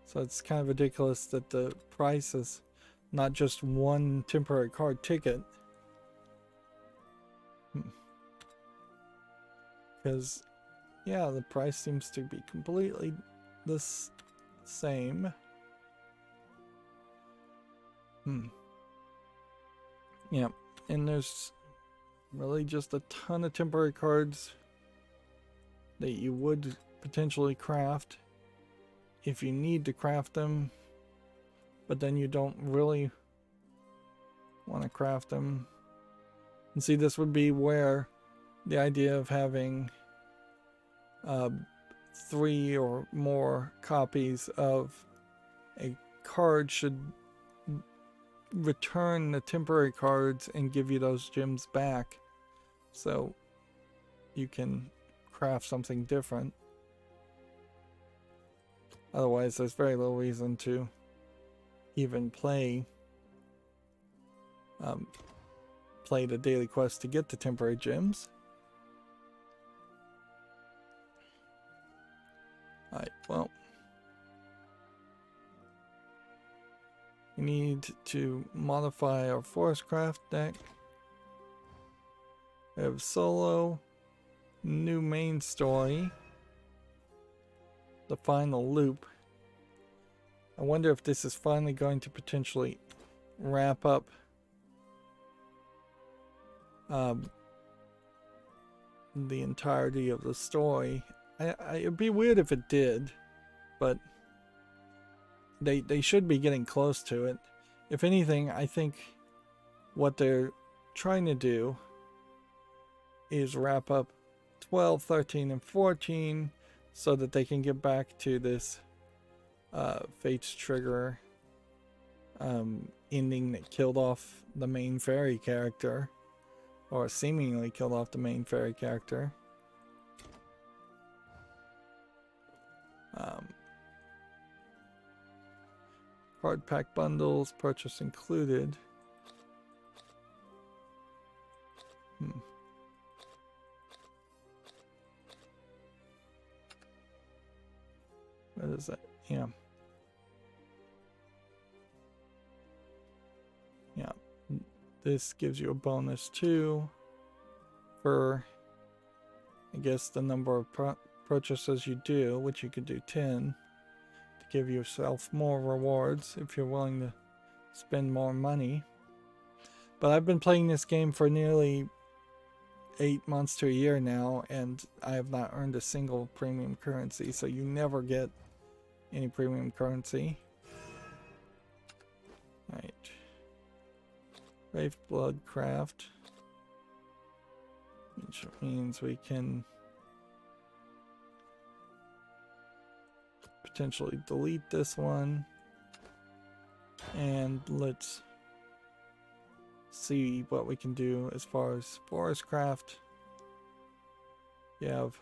So it's kind of ridiculous that the price is not just one temporary card ticket. Because, yeah, the price seems to be completely the same. Yeah, and there's really just a ton of temporary cards that you would potentially craft if you need to craft them, but then you don't really want to craft them. And see, this would be where the idea of having 3 or more copies of a card should return the temporary cards and give you those gems back, so you can craft something different. Otherwise, there's very little reason to even play the daily quest to get the temporary gems. Alright, well, we need to modify our forest craft deck. We have solo, new main story, the final loop. I wonder if this is finally going to potentially wrap up the entirety of the story. It'd be weird if it did, but they should be getting close to it. If anything, I think what they're trying to do is wrap up 12, 13, and 14 so that they can get back to this Fate's Trigger ending that killed off the main fairy character, or seemingly killed off the main fairy character. Card pack bundles, purchase included. What is that? Yeah. Yeah. This gives you a bonus too for, I guess, the number of purchases you do, which you could do 10 to give yourself more rewards if you're willing to spend more money. But I've been playing this game for nearly 8 months to a year now, and I have not earned a single premium currency, so you never get any premium currency. Right. Brave Blood Craft, which means we can potentially delete this one, and let's see what we can do as far as Forest Craft. You have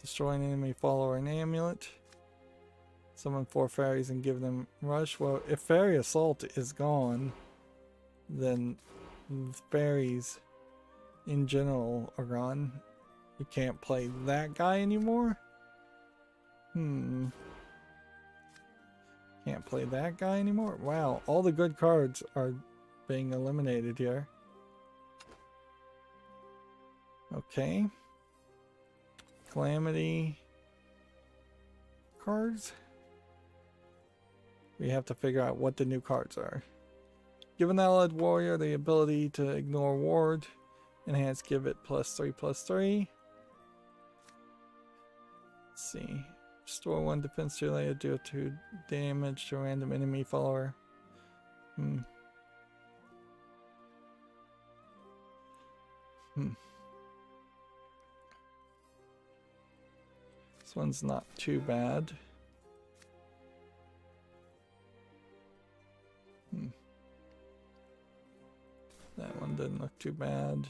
destroy an enemy follower an amulet, summon 4 fairies and give them rush. Well, if Fairy Assault is gone, then fairies in general are gone. You can't play that guy anymore? Can't play that guy anymore? Wow, all the good cards are being eliminated here. Okay. Calamity Cards. We have to figure out what the new cards are. Give an allied warrior the ability to ignore ward. Enhance, give it +3/+3. Let's see. Restore 1 defense to later, do 2 damage to a random enemy follower. This one's not too bad. That one didn't look too bad.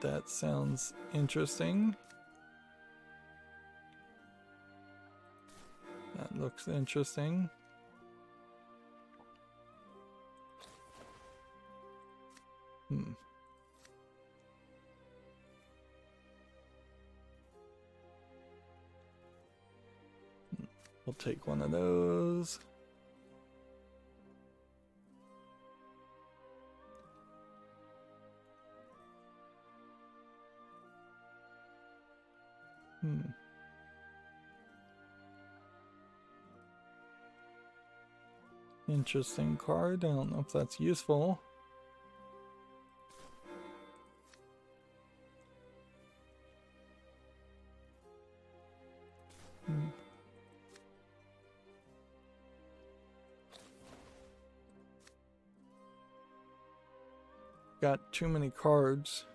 That sounds interesting. That looks interesting. We'll take one of those. Interesting card. I don't know if that's useful. Got too many cards.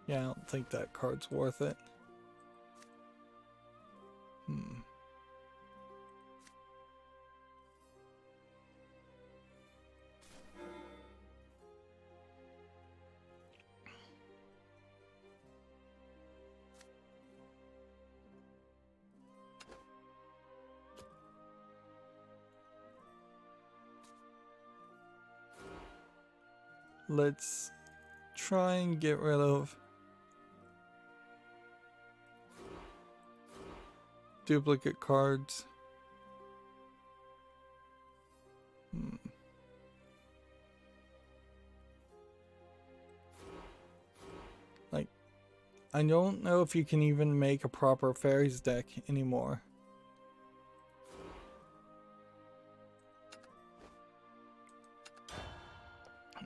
Yeah, I don't think that card's worth it. Let's try and get rid of duplicate cards. Like, I don't know if you can even make a proper fairies deck anymore.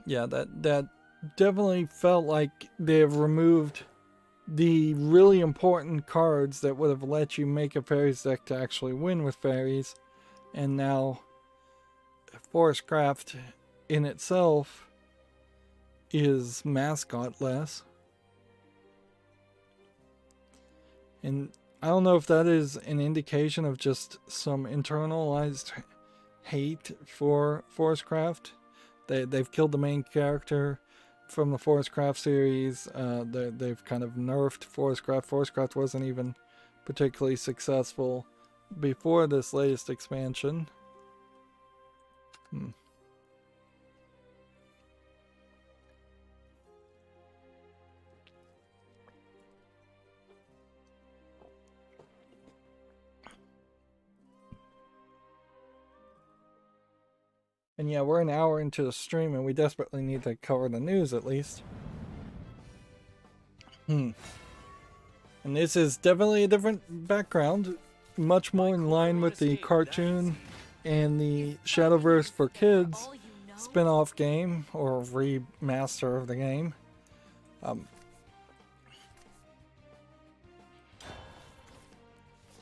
Yeah, that definitely felt like they have removed the really important cards that would have let you make a fairies deck to actually win with fairies, and now Forestcraft in itself is mascotless. And I don't know if that is an indication of just some internalized hate for Forestcraft. They've killed the main character from the Forestcraft series. They've kind of nerfed Forestcraft. Forestcraft wasn't even particularly successful before this latest expansion. And yeah, we're an hour into the stream and we desperately need to cover the news at least. And this is definitely a different background, much more in line with the cartoon and the Shadowverse for Kids spin-off game, or remaster of the game.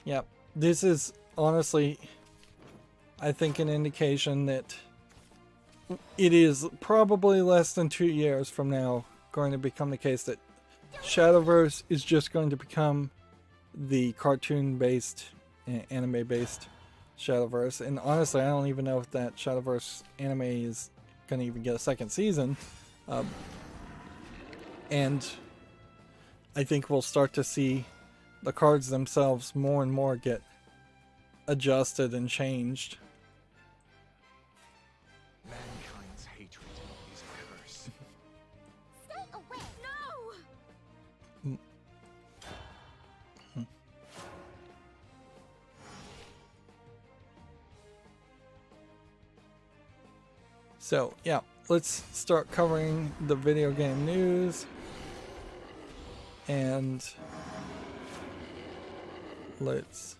Yeah, this is honestly, I think, an indication that it is probably less than 2 years from now going to become the case that Shadowverse is just going to become the cartoon-based, anime-based Shadowverse. And honestly, I don't even know if that Shadowverse anime is going to even get a second season. And I think we'll start to see the cards themselves more and more get adjusted and changed. Mankind's hatred is a curse. Stay away! No! So, yeah, let's start covering the video game news. And let's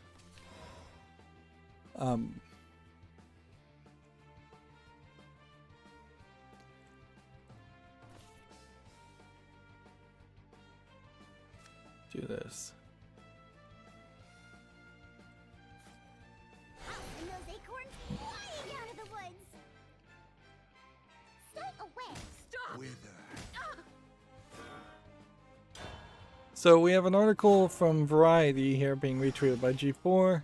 do this. And those acorns flying out of the woods! Stay away! Stop! Wither. So we have an article from Variety here being retweeted by G4.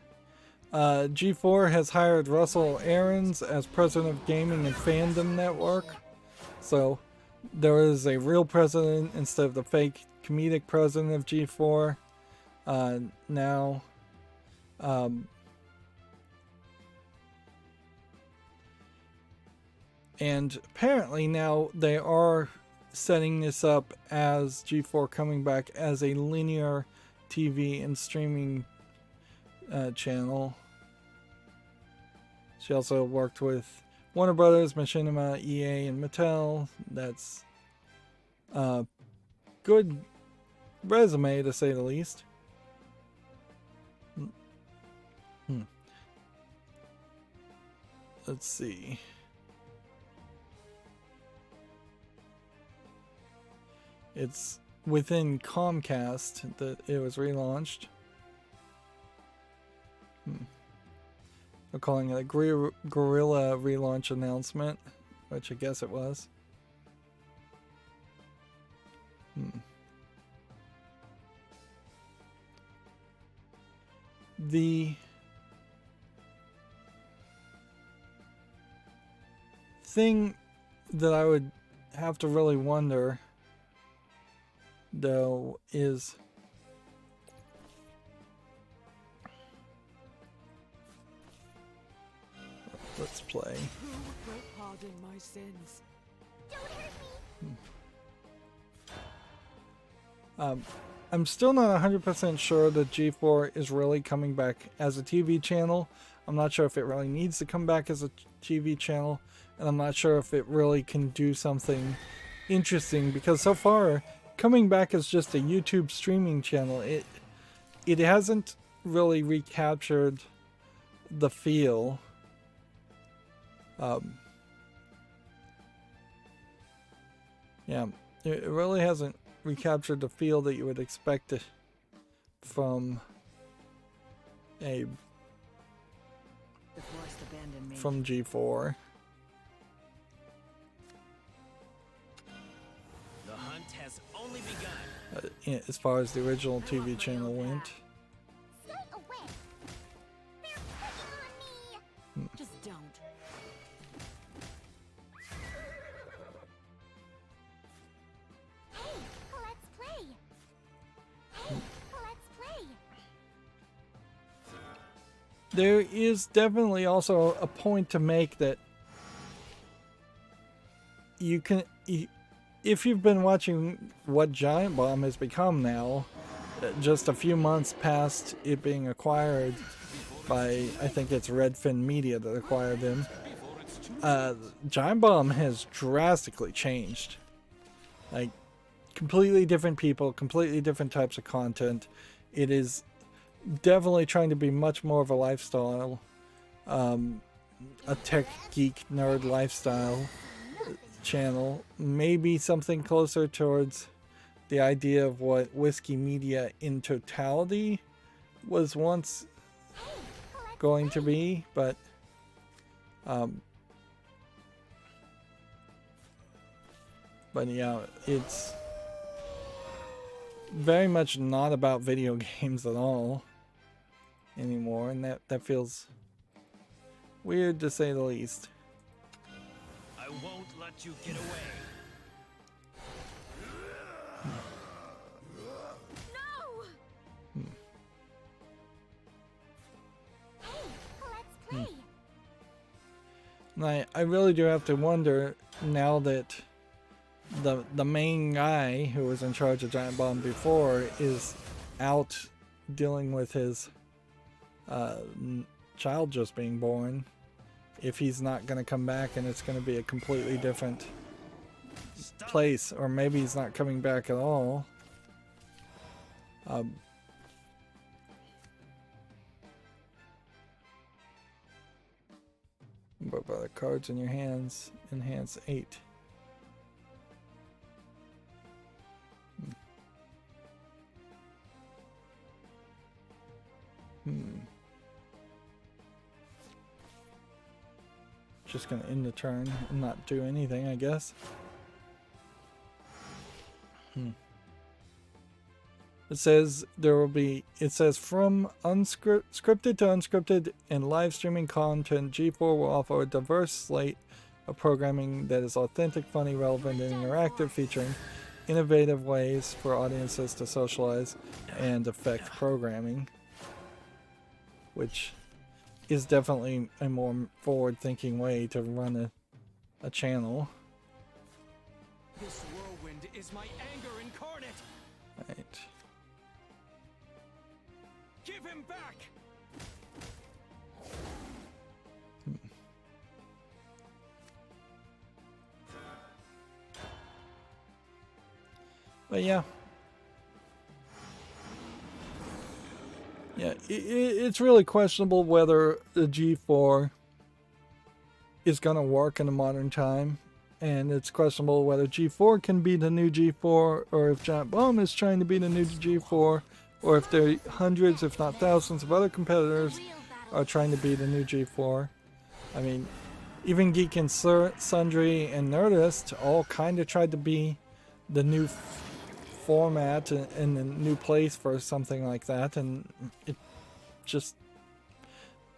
G4 has hired Russell Aarons as president of Gaming and Fandom Network. So there is a real president instead of the fake comedic president of G4 now. And apparently now they are setting this up as G4 coming back as a linear TV and streaming channel. She also worked with Warner Brothers, Machinima, EA, and Mattel. That's a good resume, to say the least. Let's see. It's within Comcast that it was relaunched. They're calling it a guerrilla relaunch announcement, which I guess it was. The thing that I would have to really wonder, though, is let's play. Pardon my sins. Don't hurt me. I'm still not 100% sure that G4 is really coming back as a TV channel. I'm not sure if it really needs to come back as a TV channel, and I'm not sure if it really can do something interesting, because so far coming back as just a YouTube streaming channel, it hasn't really recaptured the feel. Yeah, it really hasn't recaptured the feel that you would expect it from G4. The hunt has only begun. As far as the original TV channel went. Stay away. They're picking on me. Just don't. Hey, let's play. Hey, let's play. There is definitely also a point to make that you can, if you've been watching what Giant Bomb has become now, just a few months past it being acquired by, I think it's Redfin Media that acquired them, Giant Bomb has drastically changed. Like, completely different people, completely different types of content. It is definitely trying to be much more of a lifestyle, a tech geek nerd lifestyle channel. Maybe something closer towards the idea of what Whiskey Media in totality was once going to be, but yeah, it's very much not about video games at all anymore, and that feels weird, to say the least. I won't let you get away. No. Hey, let's play. And I really do have to wonder, now that the main guy who was in charge of Giant Bomb before is out dealing with his child just being born, if he's not going to come back and it's going to be a completely different place, or maybe he's not coming back at all. But by the cards in your hands, enhance 8. Just gonna end the turn and not do anything, I guess. It says there will be, it says from scripted to unscripted and live streaming content, G4 will offer a diverse slate of programming that is authentic, funny, relevant, and interactive, featuring innovative ways for audiences to socialize and affect programming, which is definitely a more forward-thinking way to run a channel. This whirlwind is my anger incarnate. Right. Give him back. But yeah. Yeah, it's really questionable whether the G4 is going to work in a modern time. And it's questionable whether G4 can be the new G4, or if Giant Bomb is trying to be the new G4, or if there are hundreds, if not thousands, of other competitors are trying to be the new G4. I mean, even Geek and Sundry and Nerdist all kind of tried to be the new format and a new place for something like that, and it just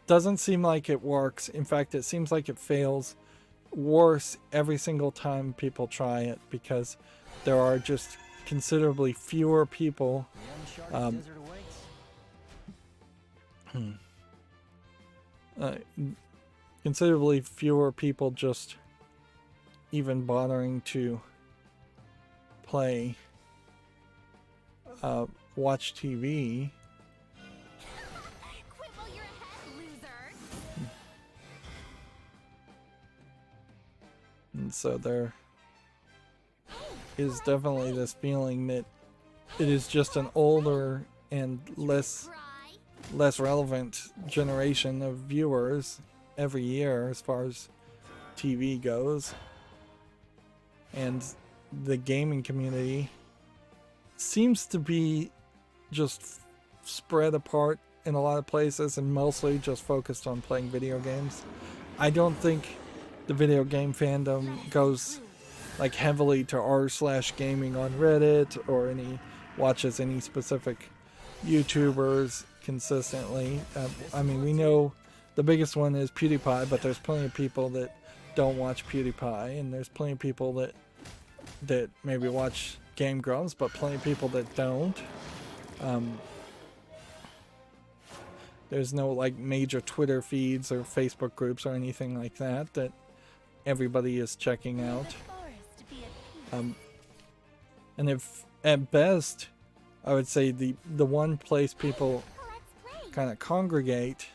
doesn't seem like it works. In fact, it seems like it fails worse every single time people try it, because there are just considerably fewer people considerably fewer people just even bothering to play watch TV. Quit while you're ahead, loser. And so there is definitely this feeling that it is just an older and less relevant generation of viewers every year as far as TV goes. And the gaming community seems to be just spread apart in a lot of places and mostly just focused on playing video games. I don't think the video game fandom goes like heavily to r/gaming on Reddit or watches any specific YouTubers consistently. I mean, we know the biggest one is PewDiePie, but there's plenty of people that don't watch PewDiePie, and there's plenty of people that maybe watch Game Grumps, but plenty of people that don't. There's no like major Twitter feeds or Facebook groups or anything like that that everybody is checking out. And if at best, I would say the one place people kind of congregate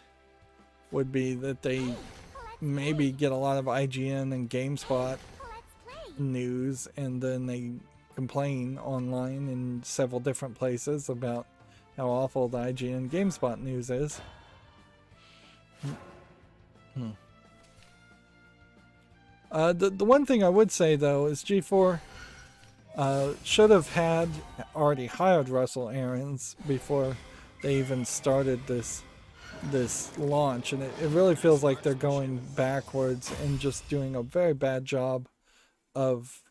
would be that they maybe get a lot of IGN and GameSpot news, and then they complain online in several different places about how awful the IGN GameSpot news is. The one thing I would say though is G4 should have already hired Russell Aarons before they even started this launch, and it really feels like they're going backwards and just doing a very bad job of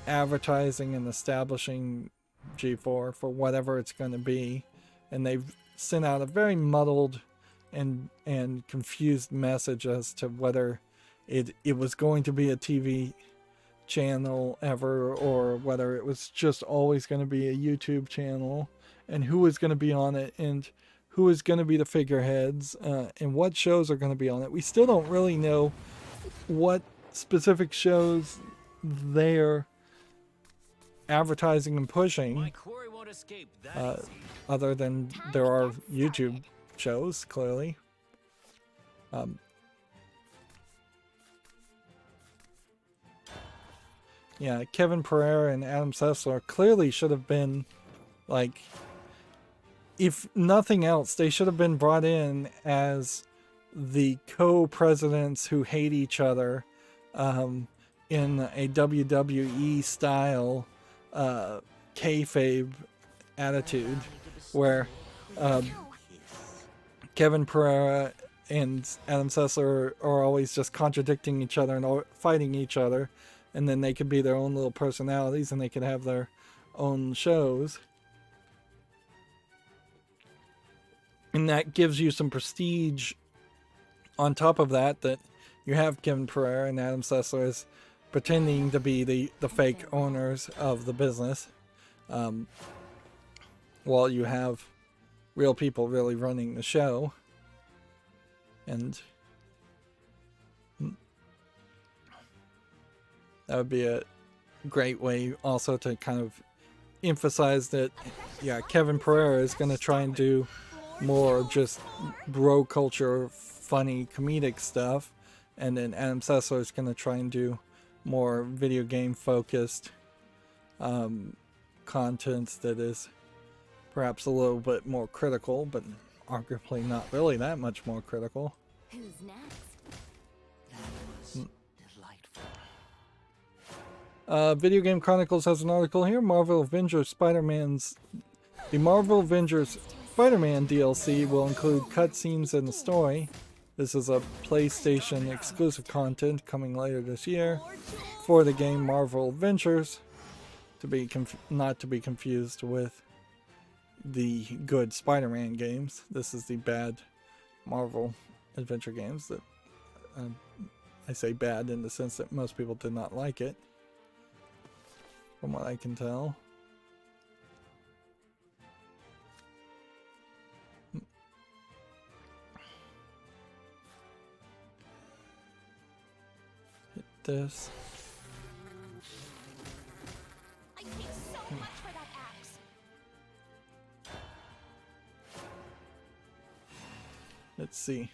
advertising and establishing G4 for whatever it's going to be. And they've sent out a very muddled and confused message as to whether it was going to be a TV channel ever, or whether it was just always going to be a YouTube channel, and who was going to be on it, and who is going to be the figureheads, and what shows are going to be on it. We still don't really know what specific shows they're advertising and pushing, My quarry won't escape that easy. other than there are YouTube shows, clearly. Yeah, Kevin Pereira and Adam Sessler clearly should have been, like, if nothing else, they should have been brought in as the co-presidents who hate each other in a WWE style kayfabe attitude, where Kevin Pereira and Adam Sessler are always just contradicting each other and fighting each other, and then they could be their own little personalities and they could have their own shows. And that gives you some prestige on top of that you have Kevin Pereira and Adam Sessler as pretending to be the fake owners of the business, while you have real people really running the show. And that would be a great way also to kind of emphasize that, yeah, Kevin Pereira is going to try and do more just bro culture, funny, comedic stuff, and then Adam Sessler is going to try and do more video game focused content that is perhaps a little bit more critical, but arguably not really that much more critical. Who's next? Video Game Chronicles has an article here. Marvel Avengers The Marvel Avengers Spider-Man DLC will include cutscenes and a story. This is a PlayStation exclusive content coming later this year for the game Marvel Avengers, not to be confused with the good Spider-Man games. This is the bad Marvel adventure games that I say bad in the sense that most people did not like it, from what I can tell. Hit this. I paid so much for that axe. Let's see.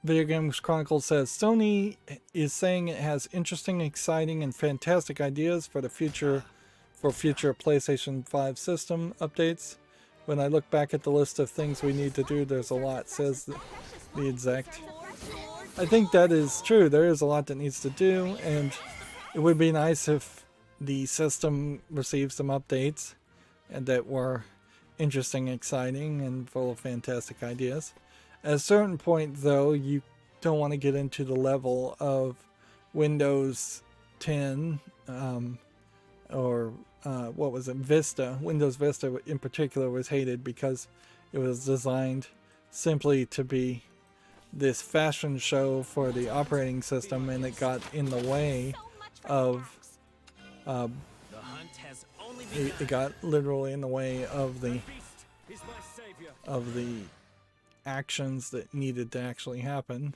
Video Games Chronicle says Sony is saying it has interesting, exciting, and fantastic ideas for future PlayStation 5 system updates. When I look back at the list of things we need to do, there's a lot, says the exec. I think that is true. There is a lot that needs to do, and it would be nice if the system received some updates and that were interesting, exciting, and full of fantastic ideas. At a certain point, though, you don't want to get into the level of Windows 10 or what was it, Vista. Windows Vista in particular was hated because it was designed simply to be this fashion show for the operating system, and it got in the way of it got literally in the way of the actions that needed to actually happen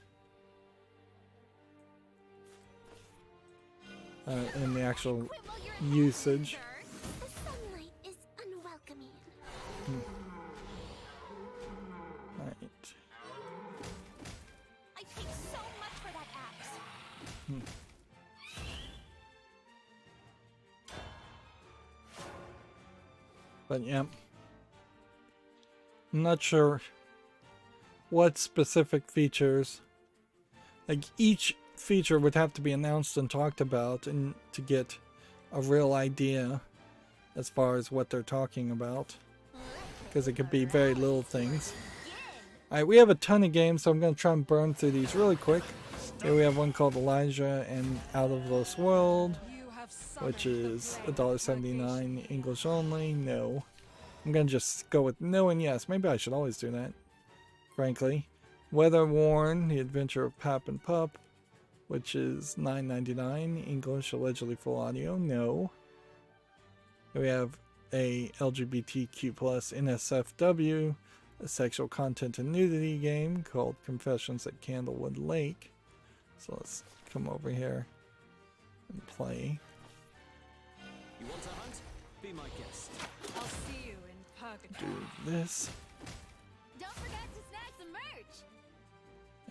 in the actual usage. The sunlight is unwelcoming. Right. I paid so much for that axe. But yeah, I'm not sure what specific features, like each feature would have to be announced and talked about and to get a real idea as far as what they're talking about, because it could be very little things. Alright, we have a ton of games, so I'm going to try and burn through these really quick. Here we have one called Elijah and Out of This World, which is $1.79 English only. No. I'm going to just go with no and yes. Maybe I should always do that, frankly. Weather Worn, The Adventure of Pap and Pup, which is $9.99 English, allegedly full audio. No. We have a LGBTQ plus NSFW, a sexual content and nudity game called Confessions at Candlewood Lake. So let's come over here and play. You want to hunt? Be my guest. I'll see you in purgatory. Do this. Don't forget to snag some merch.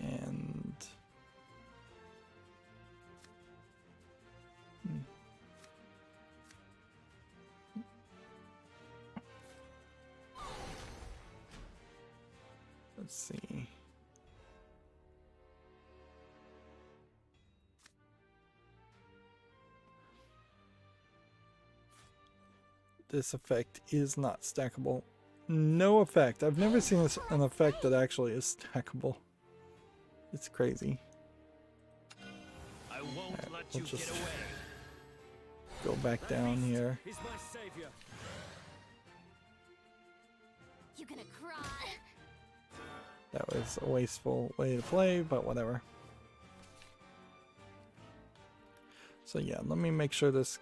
And let's see. This effect is not stackable. No effect. I've never seen an effect that actually is stackable. It's crazy. I won't Alright, let we'll you just get away. go back down here. He's my savior. You gonna cry? That was a wasteful way to play, but whatever. So yeah, let me make sure this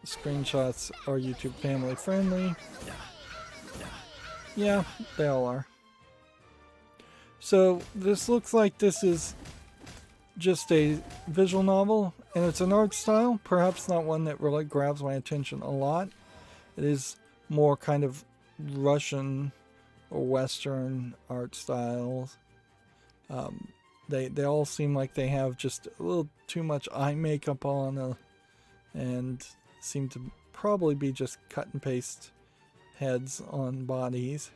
screenshots are YouTube family friendly. Yeah, they all are. So this looks like this is just a visual novel, and it's an art style, perhaps not one that really grabs my attention a lot. It is more kind of Russian or Western art styles. They all seem like they have just a little too much eye makeup on, and seem to probably be just cut and paste heads on bodies.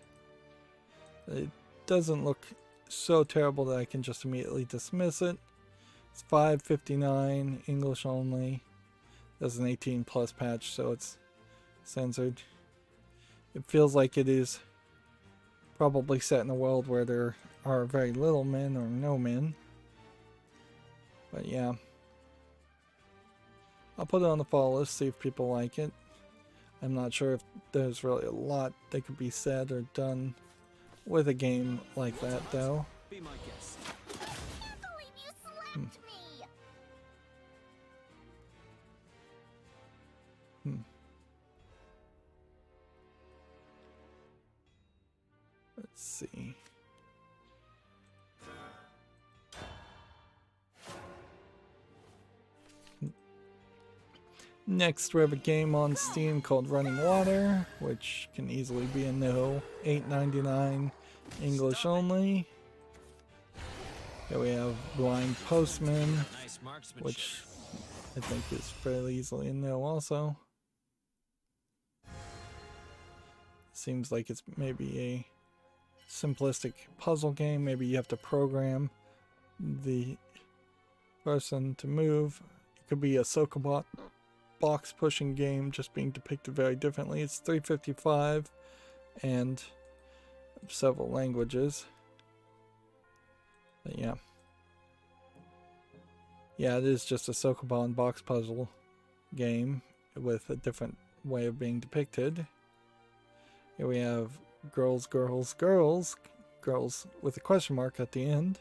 It doesn't look so terrible that I can just immediately dismiss it. It's $5.59, English only. There's an 18+ patch, so it's censored. It feels like it is probably set in a world where there are very little men or no men. But yeah. I'll put it on the follow list, see if people like it. I'm not sure if there's really a lot that could be said or done with a game like that, though. Be my guest. I can't believe you slapped me. Let's see. Next, we have a game on Steam called Running Water, which can easily be a no. $8.99, English only. Here we have Blind Postman, Nice marksmanship. which I think is fairly easily a no also. Seems like it's maybe a simplistic puzzle game. Maybe you have to program the person to move. It could be a Sokobot box pushing game just being depicted very differently. It's $3.55 and several languages. But yeah. Yeah, it is just a Sokobon box puzzle game with a different way of being depicted. Here we have girls, girls, girls. Girls with a question mark at the end.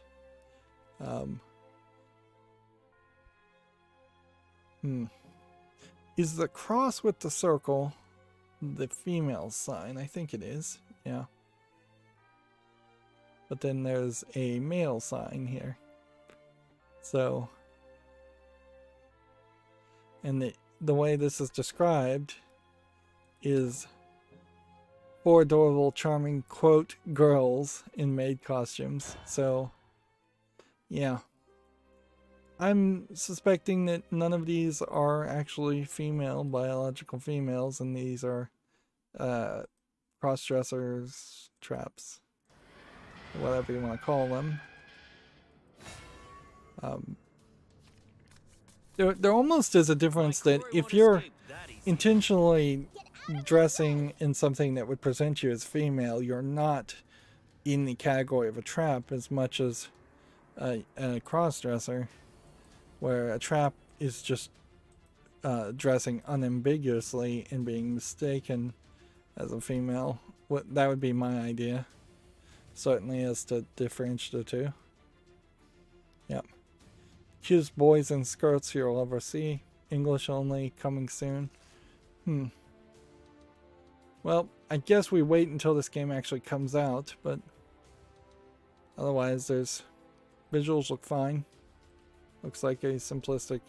Is the cross with the circle the female sign? I think it is. Yeah. But then there's a male sign here. So, and the way this is described is 4 adorable, charming, quote, girls in maid costumes. So, yeah. I'm suspecting that none of these are actually female, biological females, and these are cross-dressers, traps, whatever you want to call them. There almost is a difference that if you're intentionally dressing in something that would present you as female, you're not in the category of a trap as much as a cross-dresser, where a trap is just dressing unambiguously and being mistaken as a female. That would be my idea, certainly, as to differentiate the two. Yep. Cutest boys in skirts you'll ever see. English only, coming soon. Well, I guess we wait until this game actually comes out, but otherwise there's visuals look fine. Looks like a simplistic,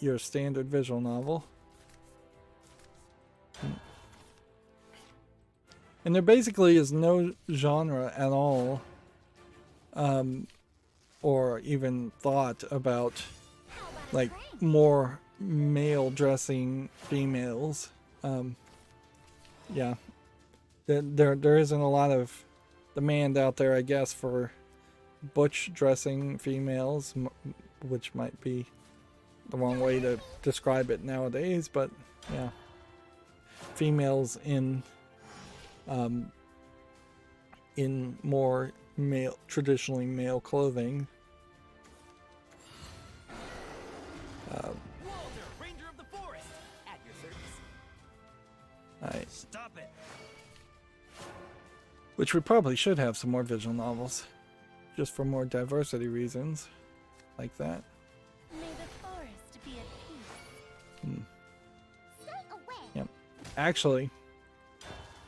your standard visual novel. And there basically is no genre at all, or even thought about like more male dressing females. Yeah, there isn't a lot of demand out there, I guess, for butch dressing females, which might be the wrong way to describe it nowadays, but yeah, females in more male, traditionally male clothing. Walter, Ranger of the Forest, at your service. Stop it. Which we probably should have some more visual novels, just for more diversity reasons, like that. May the forest be actually,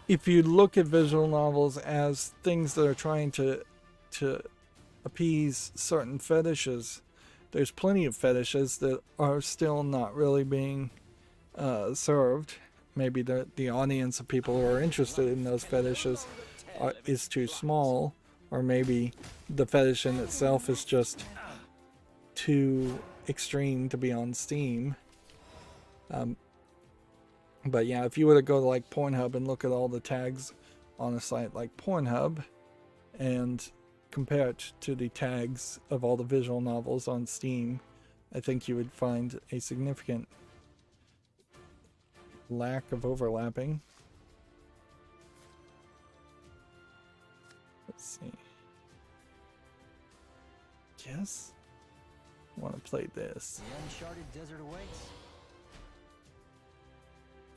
if you look at visual novels as things that are trying to appease certain fetishes, there's plenty of fetishes that are still not really being served. Maybe the audience of people who are interested in those fetishes is too small, or maybe the fetish in itself is just too extreme to be on Steam. But yeah, if you were to go to like Pornhub and look at all the tags on a site like Pornhub and compare it to the tags of all the visual novels on Steam, I think you would find a significant lack of overlapping. Let's see. Yes? I want to play this. The uncharted desert awaits.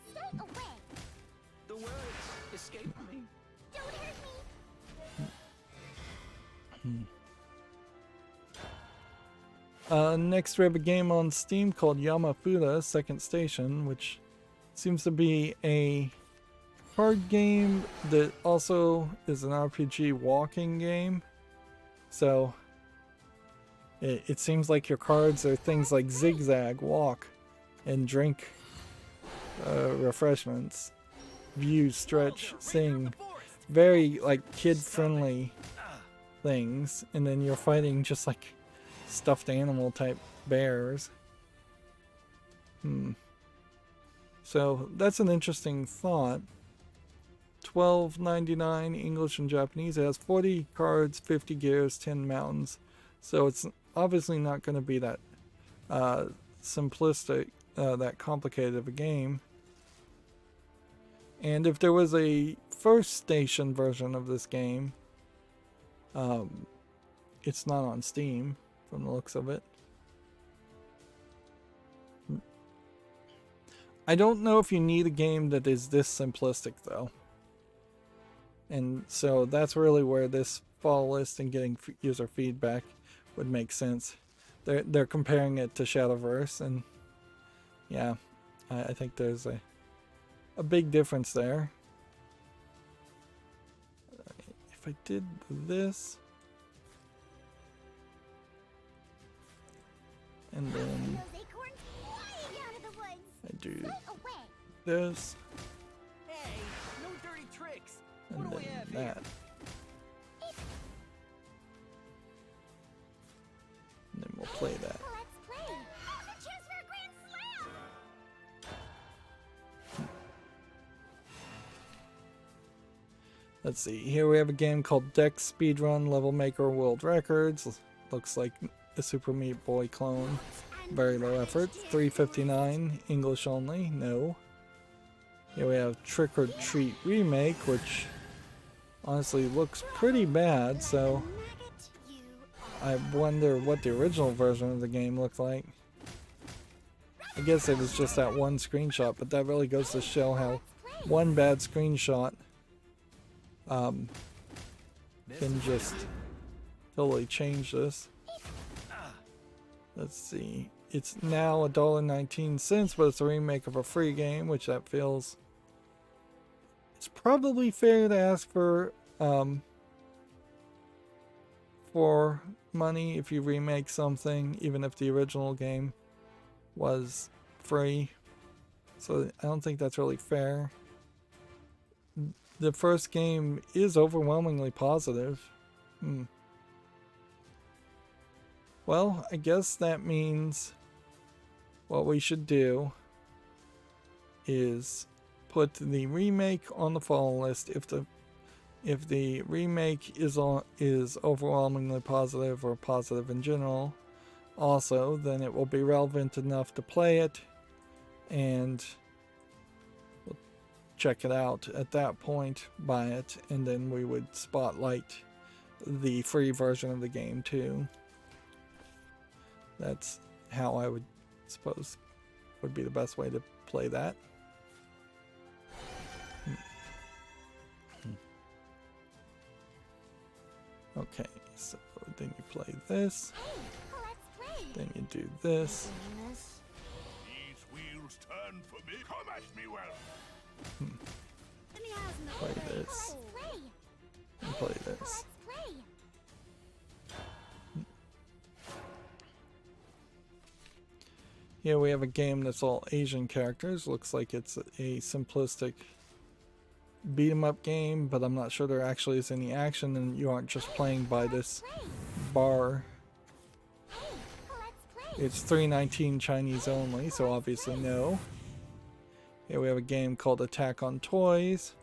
Stay away. The words escape me. Don't hurt me. Next we have a game on Steam called Yamafuda Second Station, which seems to be a card game that also is an RPG walking game. So it seems like your cards are things like zigzag, walk, and drink refreshments, view, stretch, sing. Very like kid-friendly things, and then you're fighting just like stuffed animal type bears. So that's an interesting thought. $12.99 English and Japanese. It has 40 cards, 50 gears, 10 mountains. So it's obviously not going to be that simplistic, that complicated of a game. And if there was a first station version of this game, it's not on Steam from the looks of it. I don't know if you need a game that is this simplistic though. And so that's really where this fall list and getting user feedback would make sense. They're comparing it to Shadowverse, and yeah, I think there's a big difference there. If I did this, and then Those acorns flying out of the woods. I do Stay away. this, Hey, no dirty tricks. and What do we then have here? that. And then we'll play that. Let's play. Now's a chance for a grand slam. Let's see. Here we have a game called Dex Speedrun Level Maker World Records. Looks like a Super Meat Boy clone. Very low effort. $3.59 English only. No. Here we have Trick or Treat Remake, which honestly looks pretty bad, so Maggot, you I wonder what the original version of the game looked like. I guess it was just that one screenshot, but that really goes to show how one bad screenshot can just totally change this. Let's see. It's now $1.19, but it's a remake of a free game, which that feels... It's probably fair to ask for money if you remake something, even if the original game was free. So I don't think that's really fair. The first game is overwhelmingly positive. Well, I guess that means what we should do is put the remake on the fall list. If the remake is overwhelmingly positive or positive in general, also, then it will be relevant enough to play it, and we'll check it out at that point, buy it, and then we would spotlight the free version of the game too. That's how I would suppose would be the best way to play that. Okay, so then you play this, let's play. then you do this. Venus. These wheels turn for me. Come at me well. this. Play. And play this. Let's play. Here we have a game that's all Asian characters. Looks like it's a simplistic beat 'em up game, but I'm not sure there actually is any action and you aren't just playing by this bar. Let's play. It's $3.19 Chinese only, so obviously no. Here we have a game called Attack on Toys,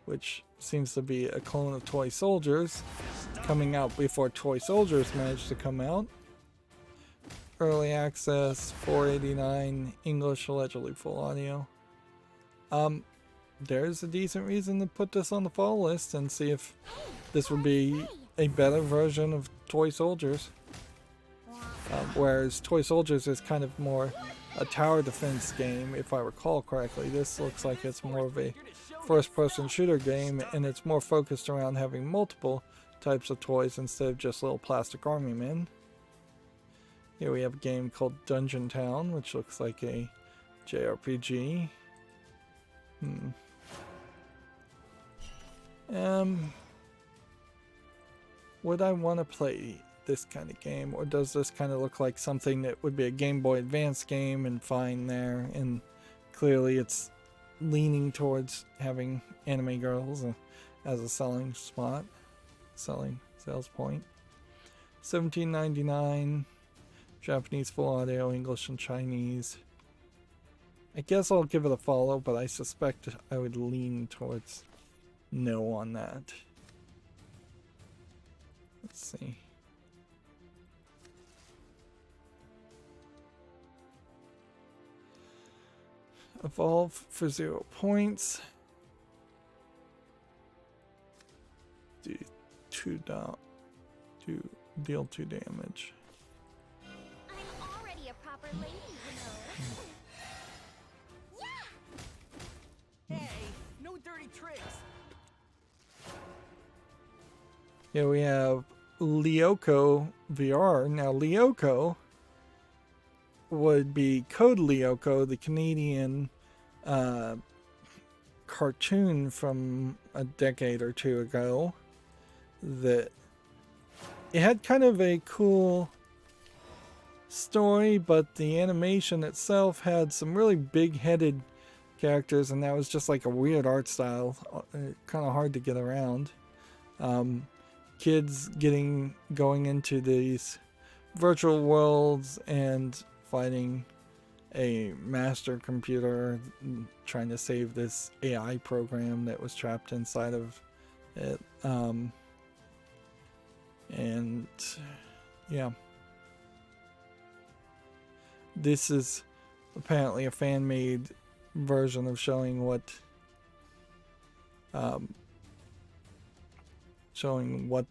which seems to be a clone of Toy Soldiers, coming out before Toy Soldiers managed to come out. Early access, $4.89, English, allegedly full audio. There's a decent reason to put this on the fall list and see if this would be a better version of Toy Soldiers. Whereas Toy Soldiers is kind of more a tower defense game, if I recall correctly. This looks like it's more of a first-person shooter game, and it's more focused around having multiple types of toys instead of just little plastic army men. Here we have a game called Dungeon Town, which looks like a JRPG. Would I want to play this kind of game, or does this kind of look like something that would be a Game Boy Advance game and fine there? And clearly it's leaning towards having anime girls as a selling spot, sales point. $17.99, Japanese full audio, English and Chinese. I guess I'll give it a follow, but I suspect I would lean towards no on that. Let's see. Evolve for 0 points. Do deal 2 damage. I'm already a proper lady, you know. Yeah. Hey, no dirty tricks. Here we have Lyoko Vr. Now Lyoko would be Code Lyoko, the Canadian cartoon from a decade or two ago. That it had kind of a cool story, but the animation itself had some really big-headed characters, and that was just like a weird art style, kind of hard to get around. Kids going into these virtual worlds and fighting a master computer, trying to save this AI program that was trapped inside of it. And yeah, this is apparently a fan-made version of showing what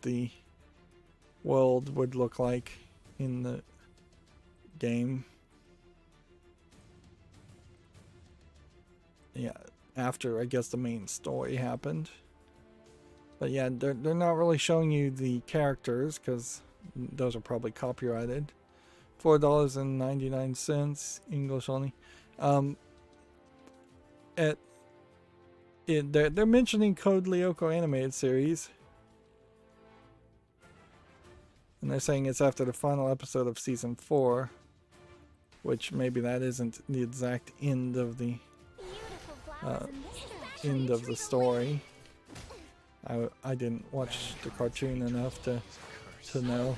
the world would look like in the game. Yeah, after I guess the main story happened. But yeah, they're not really showing you the characters because those are probably copyrighted. $4.99 English only. They're mentioning Code Lyoko animated series, and they're saying it's after the final episode of season 4, which maybe that isn't the exact end of the story. I didn't watch the cartoon enough to know.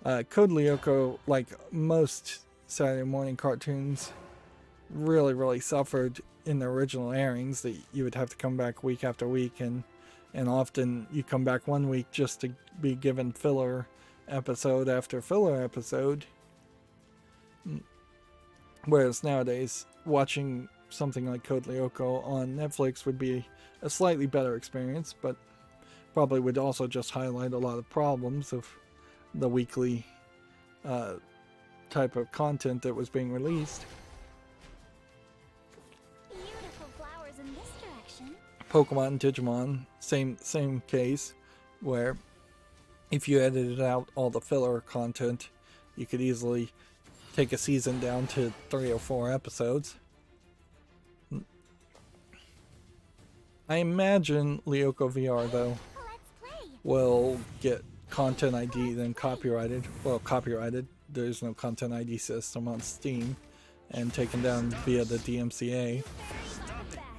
Code Lyoko, like most Saturday morning cartoons, really suffered in the original airings, that you would have to come back week after week, and often you come back one week just to be given filler episode after filler episode. Whereas nowadays, watching something like Code Lyoko on Netflix would be a slightly better experience, but probably would also just highlight a lot of problems of the weekly type of content that was being released. Beautiful flowers in this direction. Pokemon and Digimon, same case, where if you edited out all the filler content, you could easily take a season down to 3 or 4 episodes. I imagine Lyoko VR though Let's play. will get content ID then copyrighted. Well, copyrighted. There's no content ID system on Steam and taken down via the DMCA.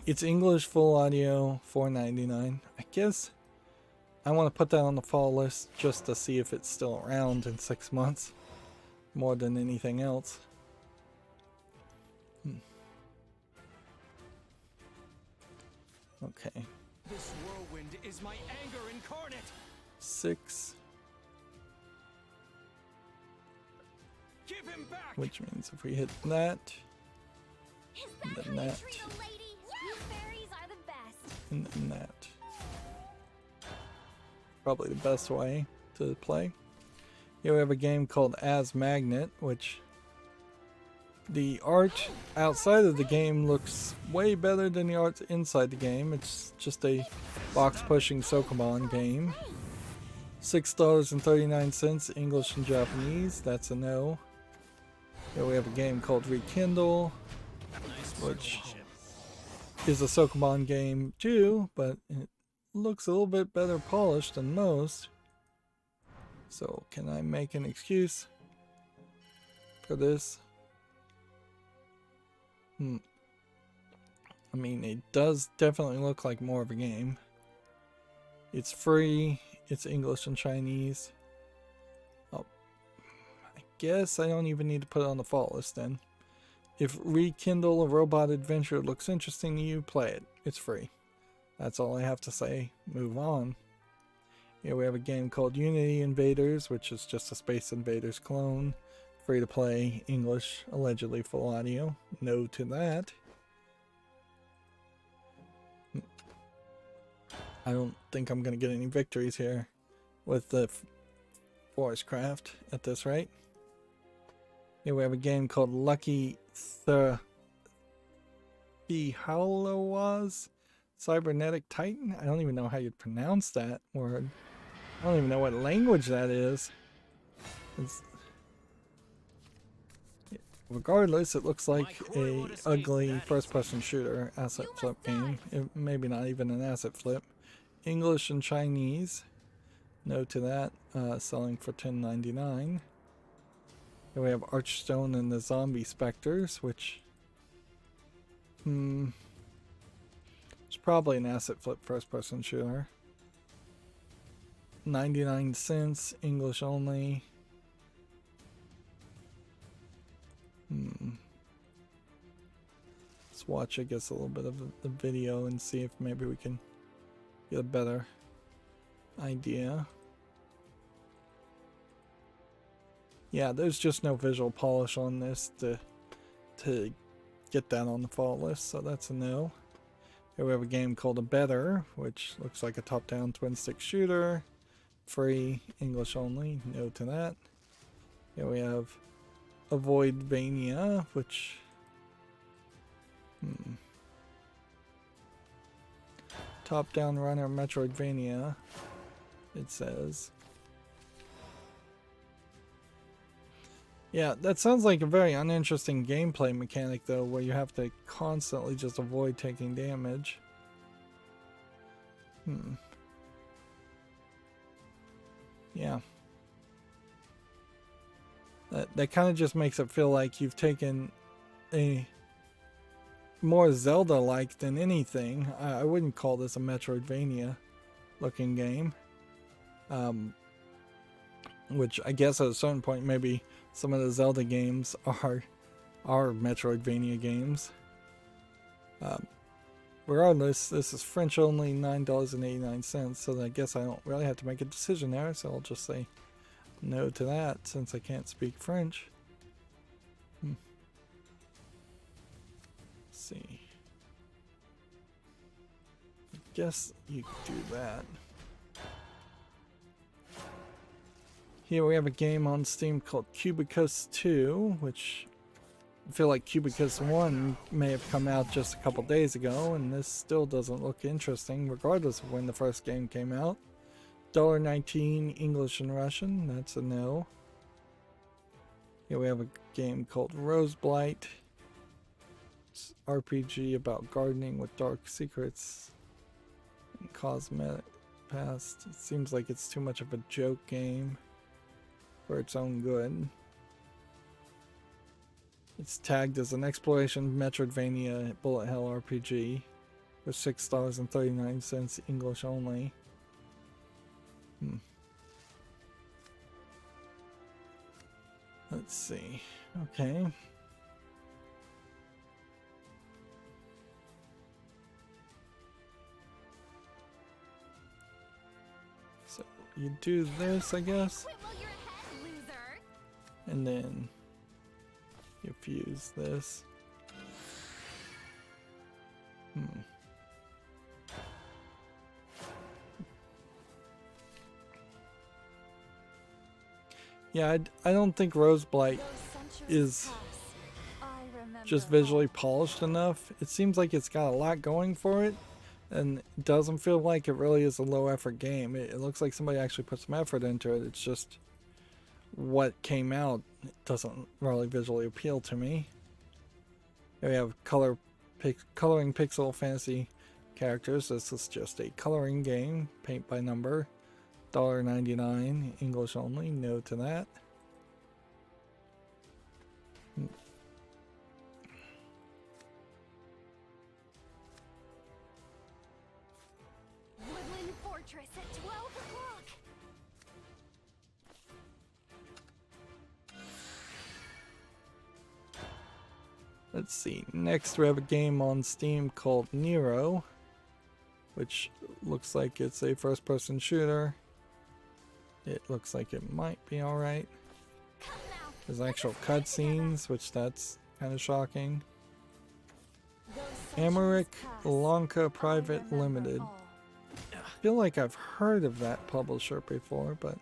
It's English full audio, $4.99. I guess I want to put that on the fall list just to see if it's still around in 6 months, more than anything else. Okay. This whirlwind is my anger incarnate. 6, Give him back. which means if we hit that, Is and that then how you that, treat a lady? You fairies are the best. and then that. Probably the best way to play. Here we have a game called As Magnet, which the art outside of the game looks way better than the art inside the game. It's just a box pushing Sokomon game. $6.39, English and Japanese. That's a no. Here we have a game called Rekindle, which is a Sokomon game too, but it looks a little bit better polished than most. So can I make an excuse for this? I mean, it does definitely look like more of a game. It's free, it's English and Chinese. Oh, I guess I don't even need to put it on the fall list then. If Rekindle a Robot Adventure looks interesting to you, play it. It's free. That's all I have to say. Move on. Here we have a game called Unity Invaders, which is just a Space Invaders clone. Free to play, English, allegedly full audio. No to that. I don't think I'm going to get any victories here with the Forest Craft at this rate. Here we have a game called Lucky Thehalowas Cybernetic Titan. I don't even know how you'd pronounce that word. I don't even know what language that is. Regardless, it looks like a ugly first-person shooter asset flip game. Maybe not even an asset flip. English and Chinese. No to that. Selling for $10.99. Here we have Archstone and the Zombie Specters, which it's probably an asset flip first-person shooter. 99 cents, English only. Let's watch, I guess, a little bit of the video and see if maybe we can get a better idea. Yeah, there's just no visual polish on this to get that on the fall list, so that's a no. Here we have a game called A Better, which looks like a top-down twin-stick shooter. Free, English only, no to that. Here we have Avoidvania, which top-down runner Metroidvania, it says. Yeah, that sounds like a very uninteresting gameplay mechanic though, where you have to constantly just avoid taking damage. Yeah. That kind of just makes it feel like you've taken a more Zelda-like than anything. I wouldn't call this a Metroidvania looking game. Which I guess at a certain point maybe some of the Zelda games are Metroidvania games. Regardless, this is French only, $9.89, so I guess I don't really have to make a decision there, so I'll just say no to that since I can't speak French. Let's see. I guess you could do that. Here we have a game on Steam called Cubicus 2, which I feel like Cubicus 1 may have come out just a couple days ago, and this still doesn't look interesting, regardless of when the first game came out. $1.19 English and Russian, that's a no. Here we have a game called Rose Blight. It's RPG about gardening with dark secrets. Cosmetic past. It seems like it's too much of a joke game for its own good. It's tagged as an exploration Metroidvania bullet hell RPG for $6.39 English only. Let's see. Okay. So you do this, I guess, Quit while you're ahead, loser. and then you fuse this. Yeah, I don't think Roseblight is just visually polished enough. It seems like it's got a lot going for it, and it doesn't feel like it really is a low effort game. It looks like somebody actually put some effort into it. It's just what came out doesn't really visually appeal to me. Here we have coloring pixel fantasy characters. This is just a coloring game, paint by number. $1.99 English only, no to that. Woodland Fortress at 12 o'clock. Let's see, next we have a game on Steam called Nero, which looks like it's a first-person shooter. It looks like it might be alright. There's actual cutscenes, which that's kind of shocking. Amaric Lanka Private Limited. I feel like I've heard of that publisher before, but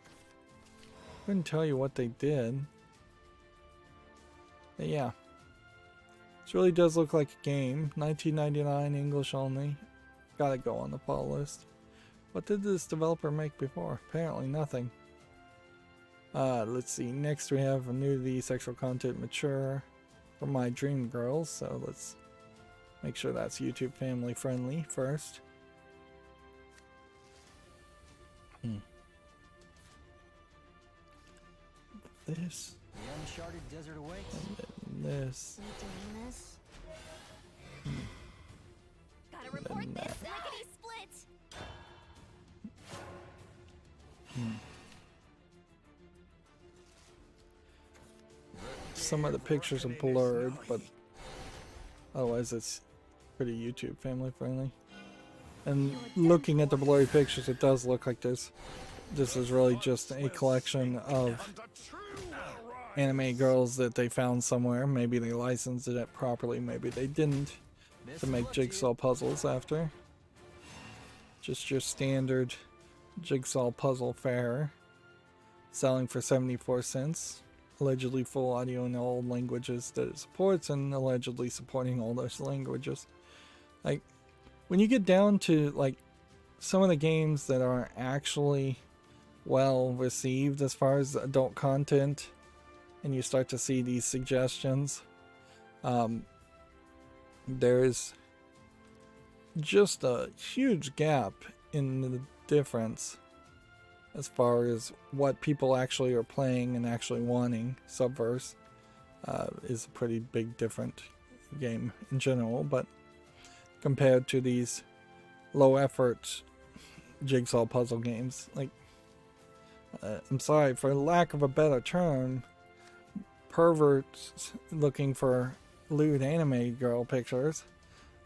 couldn't tell you what they did. But yeah. This really does look like a game. $19.99 English only. Gotta go on the pull list. What did this developer make before? Apparently nothing. Let's see. Next we have nudity, sexual content, mature for My Dream Girls. So let's make sure that's YouTube family friendly first. This. The uncharted desert awaits. And then this. You doing this? Gotta And report then this that. lickety split. Some of the pictures are blurred, but otherwise it's pretty YouTube family friendly. And looking at the blurry pictures, it does look like this is really just a collection of anime girls that they found somewhere. Maybe they licensed it properly, maybe they didn't, to make jigsaw puzzles after. Just your standard jigsaw puzzle fare, selling for 74 cents. Allegedly full audio in all languages that it supports, and allegedly supporting all those languages. Like, when you get down to like some of the games that are actually well received as far as adult content, and you start to see these suggestions, there's just a huge gap in the difference as far as what people actually are playing and actually wanting. Subverse is a pretty big different game in general, but compared to these low effort jigsaw puzzle games, like I'm sorry, for lack of a better term, perverts looking for lewd anime girl pictures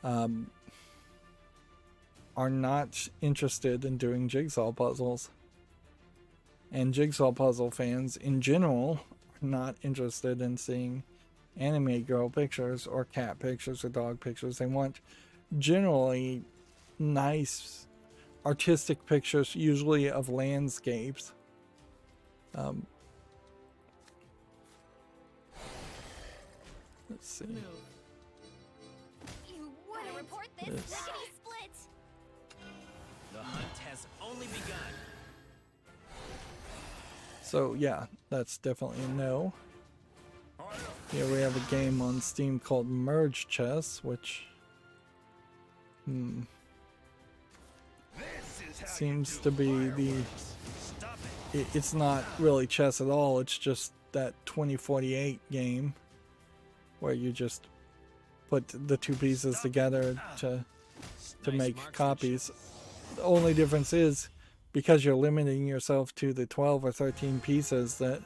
are not interested in doing jigsaw puzzles. And jigsaw puzzle fans in general are not interested in seeing anime girl pictures or cat pictures or dog pictures. They want generally nice artistic pictures, usually of landscapes. Let's see. You wouldn't report this This. lickety split. The hunt has only begun. So yeah, that's definitely a no. Here we have a game on Steam called Merge Chess, which seems to be it's not really chess at all. It's just that 2048 game where you just put the two pieces together to make copies. The only difference is because you're limiting yourself to the 12 or 13 pieces that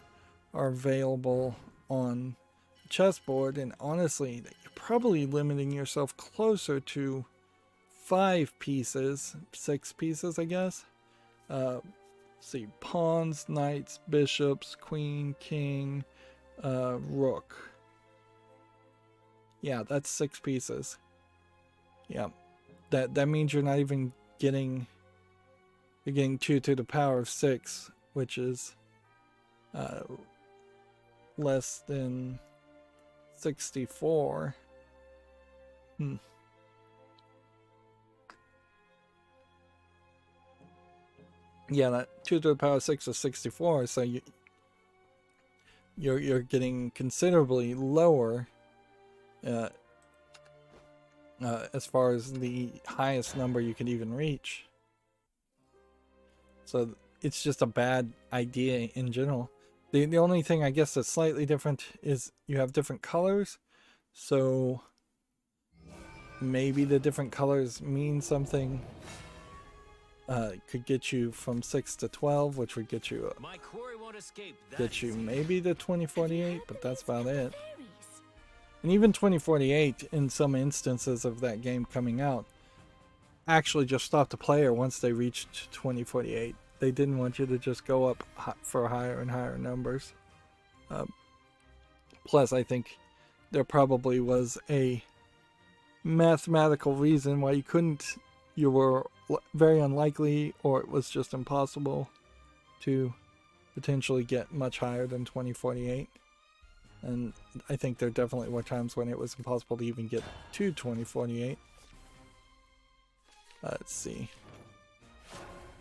are available on the chessboard, and honestly, you're probably limiting yourself closer to 5 pieces, 6 pieces, I guess. See, pawns, knights, bishops, queen, king, rook. Yeah, that's 6 pieces. Yeah, that means you're not even getting. You're getting 2 to the power of 6, which is less than 64. Yeah, that 2 to the power of 6 is 64, so you're getting considerably lower as far as the highest number you can even reach. So it's just a bad idea in general. The only thing I guess that's slightly different is you have different colors, so maybe the different colors mean something. Could get you from 6 to 12, which would get you My quarry won't escape that get you easy. maybe the 2048, but that's about it. Fairies. And even 2048, in some instances of that game coming out, actually just stopped the player once they reached 2048. They didn't want you to just go up for higher and higher numbers. Plus, I think there probably was a mathematical reason why you couldn't. You were very unlikely, or it was just impossible to potentially get much higher than 2048. And I think there definitely were times when it was impossible to even get to 2048. Let's see.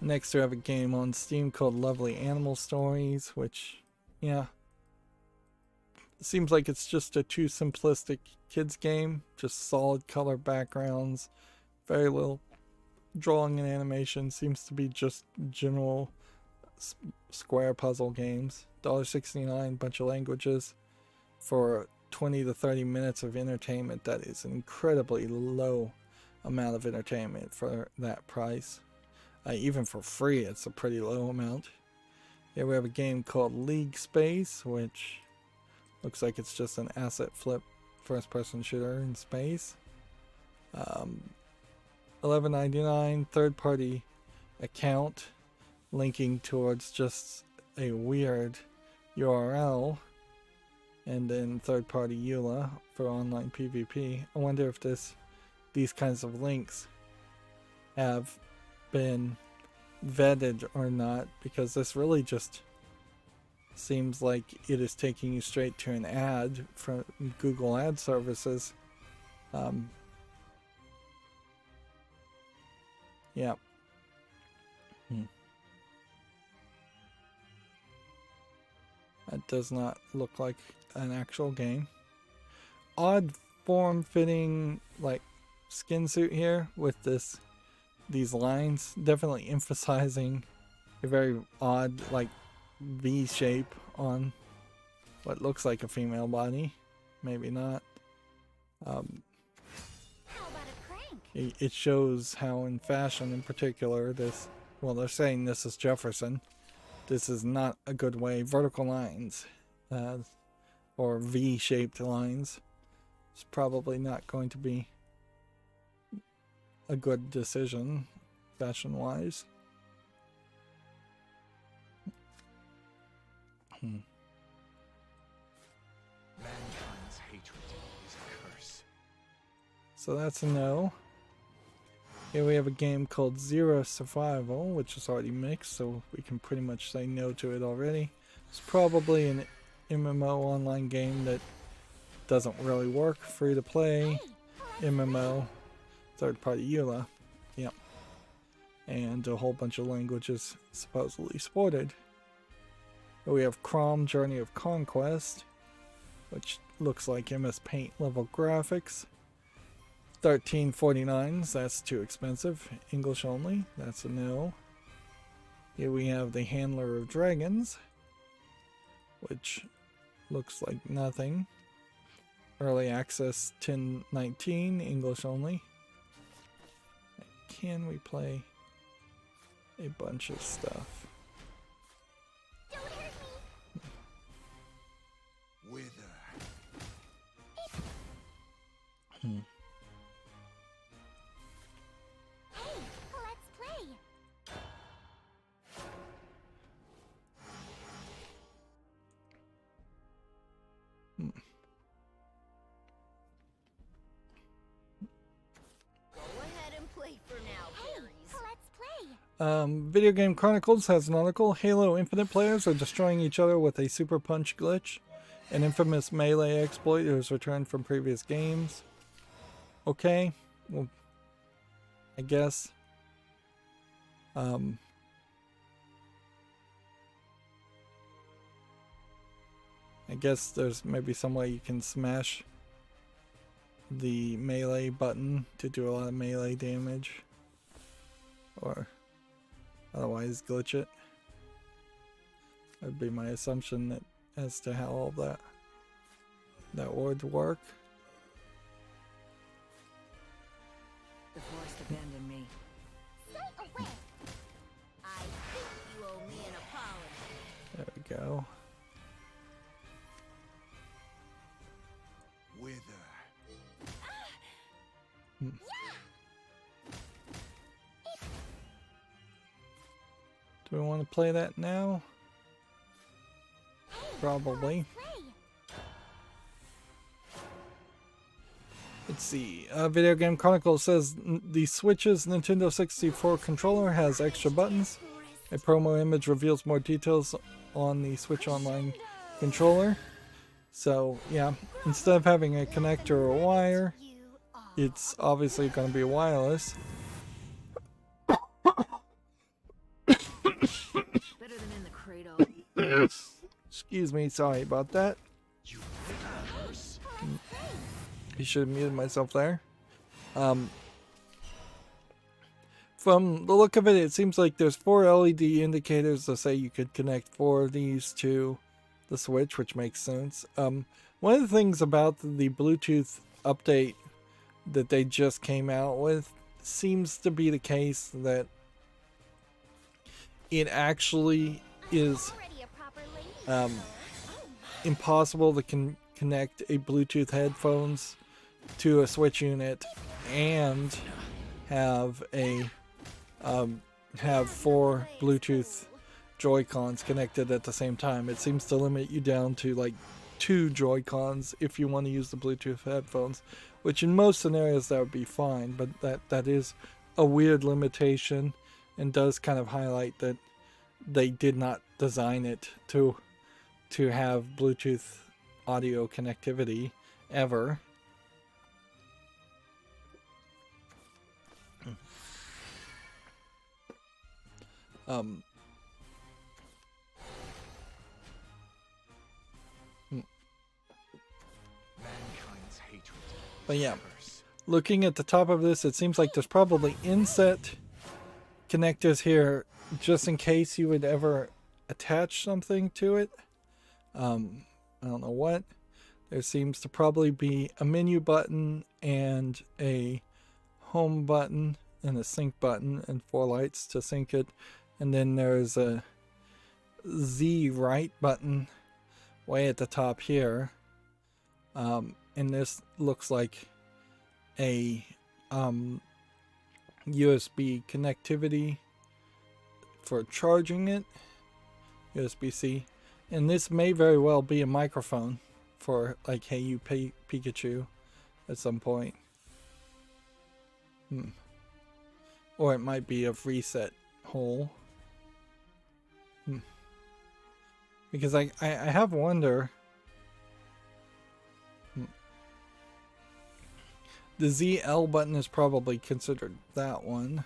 Next we have a game on Steam called Lovely Animal Stories, which, yeah, seems like it's just a too simplistic kids game. Just solid color backgrounds, very little drawing and animation. Seems to be just general square puzzle games. $1.69, bunch of languages for 20 to 30 minutes of entertainment. That is an incredibly low amount of entertainment for that price. Even for free, it's a pretty low amount. Here we have a game called League Space, which looks like it's just an asset flip first-person shooter in space. $11.99 third-party account linking towards just a weird URL, and then third-party EULA for online PvP. I wonder if these kinds of links have been vetted or not, because this really just seems like it is taking you straight to an ad from Google Ad Services. Yeah. That does not look like an actual game. Odd form-fitting, like, skin suit here with these lines, definitely emphasizing a very odd, like, V shape on what looks like a female body. Maybe not. How about a prank? It shows how in fashion in particular this, well, they're saying this is Jefferson. This is not a good way. Vertical lines or V-shaped lines. It's probably not going to be a good decision fashion-wise. Mankind's hatred is a curse. So that's a no. Here we have a game called Zero Survival, which is already mixed, so we can pretty much say no to it already. It's probably an MMO online game that doesn't really work. Free to play, MMO, third party EULA. Yep. And a whole bunch of languages supposedly supported. Here we have Crom Journey of Conquest, which looks like MS Paint level graphics. $13.49, that's too expensive. English only, that's a no. Here we have the Handler of Dragons, which looks like nothing. Early access 1019, English only. Can we play a bunch of stuff? Don't hurt me. Wither. Hey, let's play. Go ahead and play for now, Hey, fairies. let's play. Video Game Chronicles has an article. Halo Infinite players are destroying each other with a Super Punch glitch. An infamous melee exploit that was returned from previous games. Okay, well, I guess. I guess there's maybe some way you can smash the melee button to do a lot of melee damage. Or otherwise glitch it. That'd be my assumption that as to how all that would work. The forest abandoned me. Stay away. I think you owe me an apology. There we go. Wither. Do we want to play that now? Probably. Play. Let's see. Video Game Chronicle says the Switch's Nintendo 64 controller has extra buttons. A promo image reveals more details on the Switch Online controller. So, yeah, instead of having a connector or a wire, You are. it's obviously going to be wireless. Better than in the cradle. Excuse me, sorry about that. You curse. I should have muted myself there. From the look of it, it seems like there's 4 LED indicators that say you could connect 4 of these to the Switch, which makes sense. One of the things about the Bluetooth update that they just came out with seems to be the case that it actually is Already a proper lady. impossible to connect a Bluetooth headphones to a Switch unit and have a have 4 Bluetooth Joy-Cons connected at the same time. It seems to limit you down to like 2 Joy-Cons if you want to use the Bluetooth headphones, which in most scenarios that would be fine, but that is a weird limitation and does kind of highlight that they did not design it to have Bluetooth audio connectivity ever. Mankind's hatred But is a yeah, curse. looking at the top of this, it seems like there's probably inset connectors here just in case you would ever attach something to it. I don't know what. There seems to probably be a menu button and a home button and a sync button and 4 lights to sync it. And then there's a Z right button way at the top here. And this looks like a USB connectivity for charging it, USB-C, and this may very well be a microphone for like Hey You Pikachu at some point. Or it might be a reset hole. Because I have wonder. The ZL button is probably considered that one.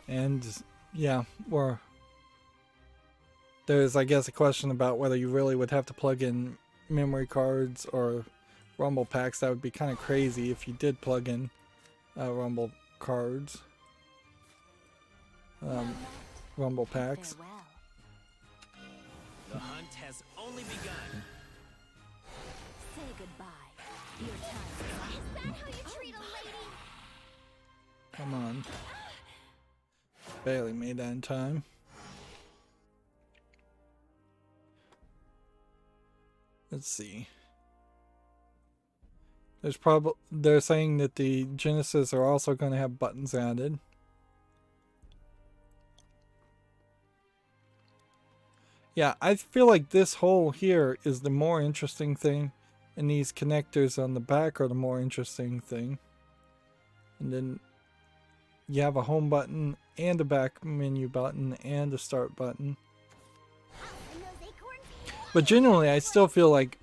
And yeah, or there's, I guess, a question about whether you really would have to plug in memory cards or rumble packs. That would be kind of crazy if you did plug in rumble cards. Rumble packs. Farewell. The hunt has only begun. Say goodbye. Your time is up. Is that how you treat a lady? Come on. Barely made that in time. Let's see. They're saying that the Genesis are also going to have buttons added. Yeah, I feel like this hole here is the more interesting thing, and these connectors on the back are the more interesting thing. And then you have a home button and a back menu button and a start button. And those acorns? But genuinely, I still feel like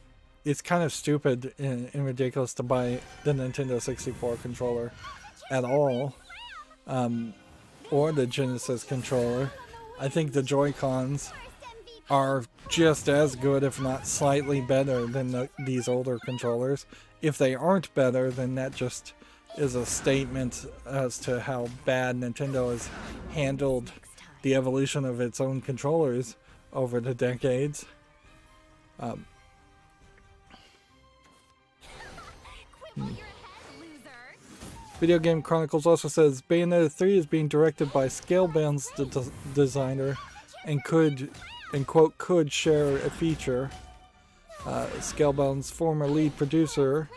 it's kind of stupid and ridiculous to buy the Nintendo 64 controller at all. Or the Genesis controller. I think the Joy-Cons are just as good, if not slightly better, than these older controllers. If they aren't better, then that just is a statement as to how bad Nintendo has handled the evolution of its own controllers over the decades. Quit while you're ahead, loser. Video Game Chronicles also says Bayonetta 3 is being directed by Scalebound's designer and could, and quote, could share a feature. Scalebound's former lead producer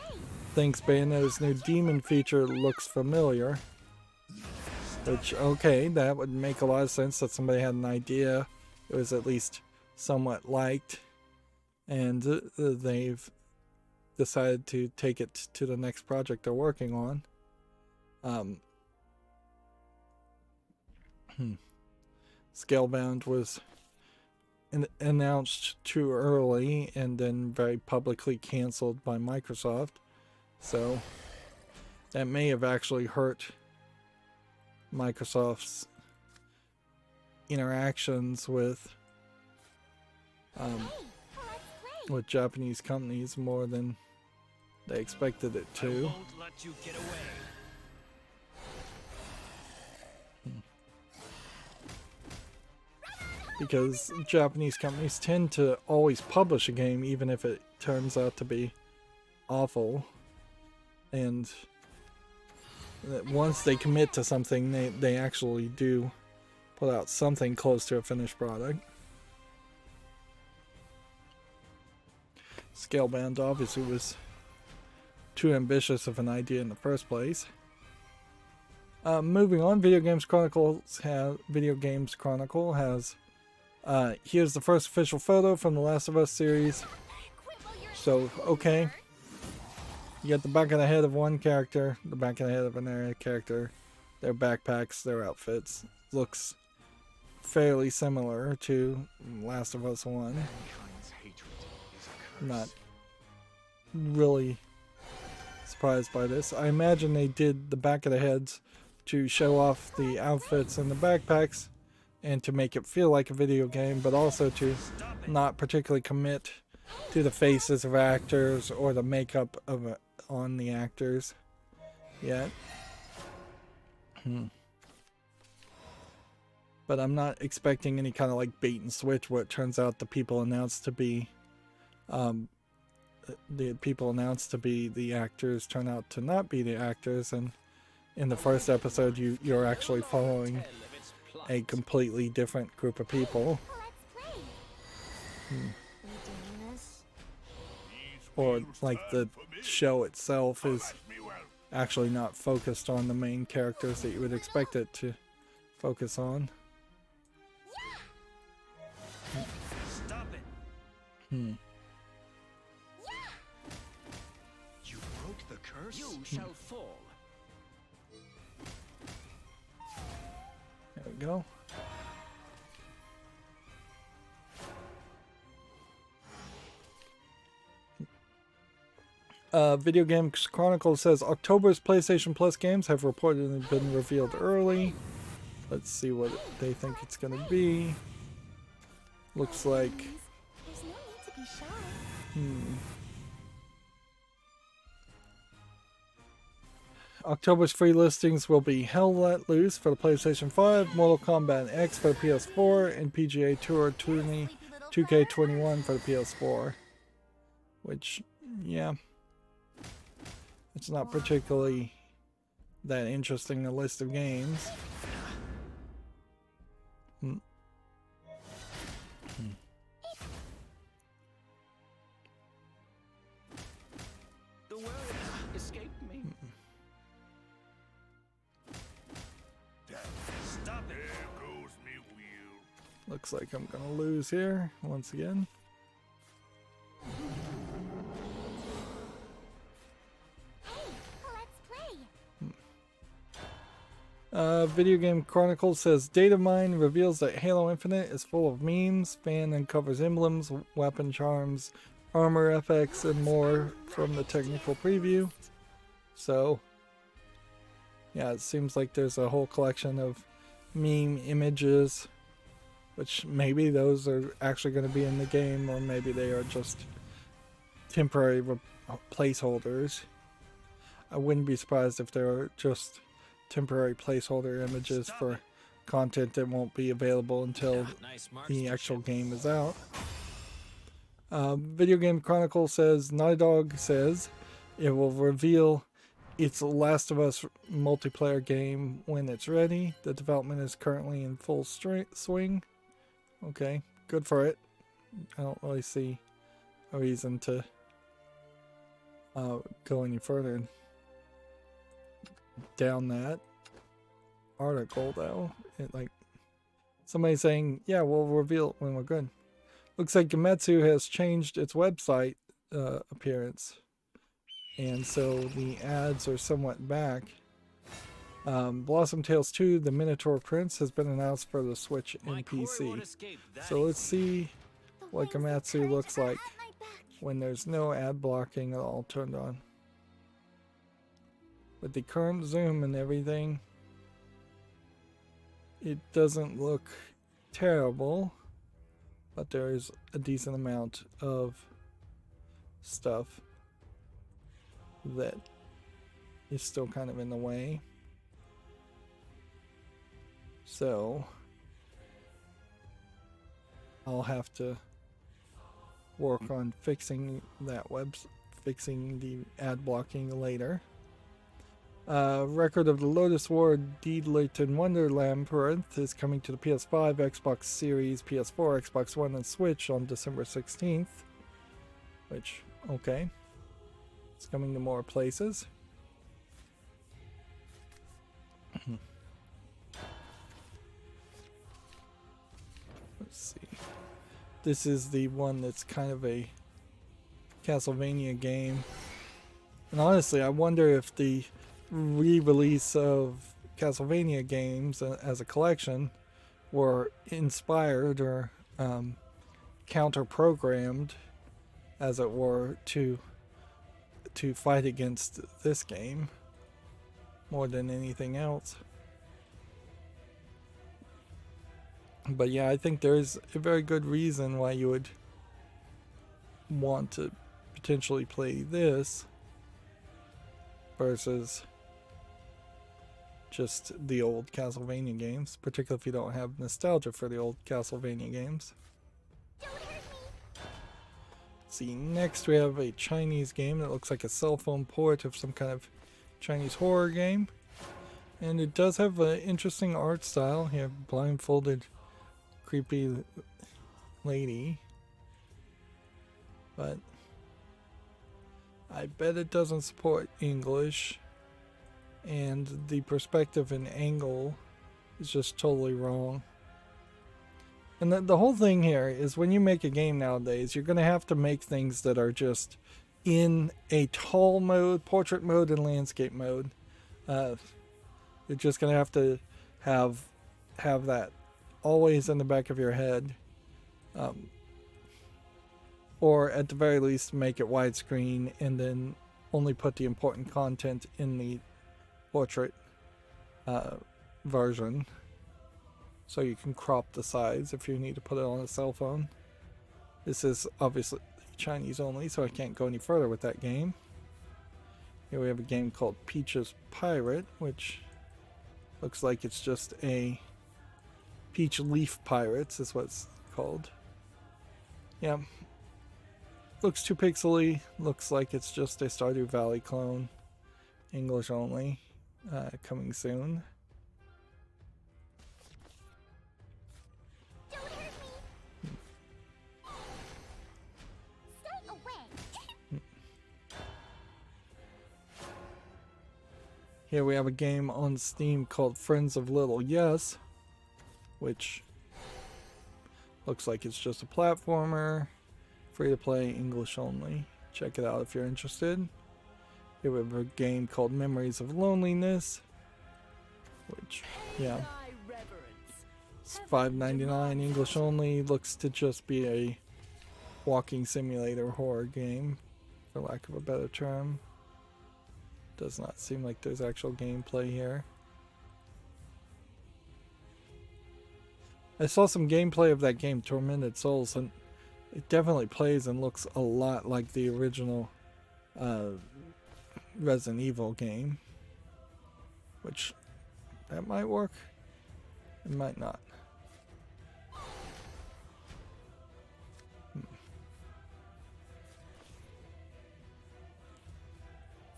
thinks Bayonetta's new demon feature looks familiar. Which, okay, that would make a lot of sense that somebody had an idea. It was at least somewhat liked. And they've decided to take it to the next project they're working on. Scalebound was announced too early and then very publicly canceled by Microsoft. So that may have actually hurt Microsoft's interactions with Japanese companies more than they expected it I to. won't let you get away. Because Japanese companies tend to always publish a game even if it turns out to be awful. And once they commit to something, they actually do put out something close to a finished product. Scalebound obviously was too ambitious of an idea in the first place. Moving on, Video Games Chronicle has here's the first official photo from the Last of Us series. So, okay. You got the back of the head of one character, the back of the head of another character, their backpacks, their outfits. Looks fairly similar to Last of Us 1. Mankind's hatred is a curse. Not really surprised by this. I imagine they did the back of the heads to show off the outfits and the backpacks and to make it feel like a video game, but also to not particularly commit to the faces of actors or the makeup on the actors yet. But I'm not expecting any kind of like bait and switch where it turns out the people announced to be the actors turn out to not be the actors, and in the first episode you're actually following a completely different group of people. Or like the show itself is actually not focused on the main characters that you would expect it to focus on. Stop it. You broke the curse? You shall fall. There we go. Video Games Chronicle says October's PlayStation Plus games have reportedly been revealed early. Let's see what they think it's going to be. Looks like There's no need to be shy. October's free listings will be Hell Let Loose for the PlayStation 5, Mortal Kombat X for the PS4, and PGA Tour 2K21 for the PS4. Which, yeah, it's not particularly that interesting, a list of games. The word escaped me. Stop it. There goes me wheel. Looks like I'm gonna lose here once again. Hey, let's play. Video Game Chronicle says data mine reveals that Halo Infinite is full of memes. Fan uncovers emblems, weapon charms, armor FX, and more from the technical preview. So, yeah, it seems like there's a whole collection of meme images, which maybe those are actually going to be in the game, or maybe they are just temporary placeholders. I wouldn't be surprised if they were just temporary placeholder images for content that won't be available until the actual game is out. Video Game Chronicle says Naughty Dog says it will reveal its Last of Us multiplayer game when it's ready. The development is currently in full swing. Okay, good for it. I don't really see a reason to go any further down that article, though. It, like, somebody saying, yeah, we'll reveal it when we're good. Looks like Gematsu has changed its website appearance, and so the ads are somewhat back. Blossom Tales 2, The Minotaur Prince, has been announced for the Switch and PC. So let's see what Gematsu looks like when there's no ad blocking at all turned on. With the current zoom and everything, it doesn't look terrible, but there is a decent amount of stuff that is still kind of in the way. So I'll have to work on fixing that fixing the ad blocking later. Record of the Lotus War Deedlit in Wonderland Labyrinth is coming to the PS5, Xbox Series, PS4, Xbox One, and Switch on December 16th. Which, okay. It's coming to more places. Let's see. This is the one that's kind of a Castlevania game. And honestly, I wonder if the re-release of Castlevania games as a collection were inspired or counter-programmed, as it were, to fight against this game more than anything else. But yeah, I think there's a very good reason why you would want to potentially play this versus just the old Castlevania games, particularly if you don't have nostalgia for the old Castlevania games. See, next we have a Chinese game that looks like a cell phone port of some kind of Chinese horror game. And it does have an interesting art style. You have blindfolded, creepy lady. But I bet it doesn't support English. And the perspective and angle is just totally wrong. And the whole thing here is when you make a game nowadays, you're going to have to make things that are just in a tall mode, portrait mode, and landscape mode. You're just going to have that always in the back of your head. Or at the very least, make it widescreen and then only put the important content in the portrait version. So you can crop the size if you need to put it on a cell phone. This is obviously Chinese only, so I can't go any further with that game. Here we have a game called Peach's Pirate, which looks like it's just a Peach Leaf Pirates is what it's called. Yeah. Looks too pixely. Looks like it's just a Stardew Valley clone. English only. Coming soon. Don't hurt me. Stay away. Here we have a game on Steam called Friends of Little Yes, which looks like it's just a platformer, free to play, English only. Check it out if you're interested. Here we have a game called Memories of Loneliness, which, yeah, it's $5.99, English only. Looks to just be a walking simulator horror game, for lack of a better term. Does not seem like there's actual gameplay here. I saw some gameplay of that game, Tormented Souls, and it definitely plays and looks a lot like the original Resident Evil game. Which, that might work. It might not.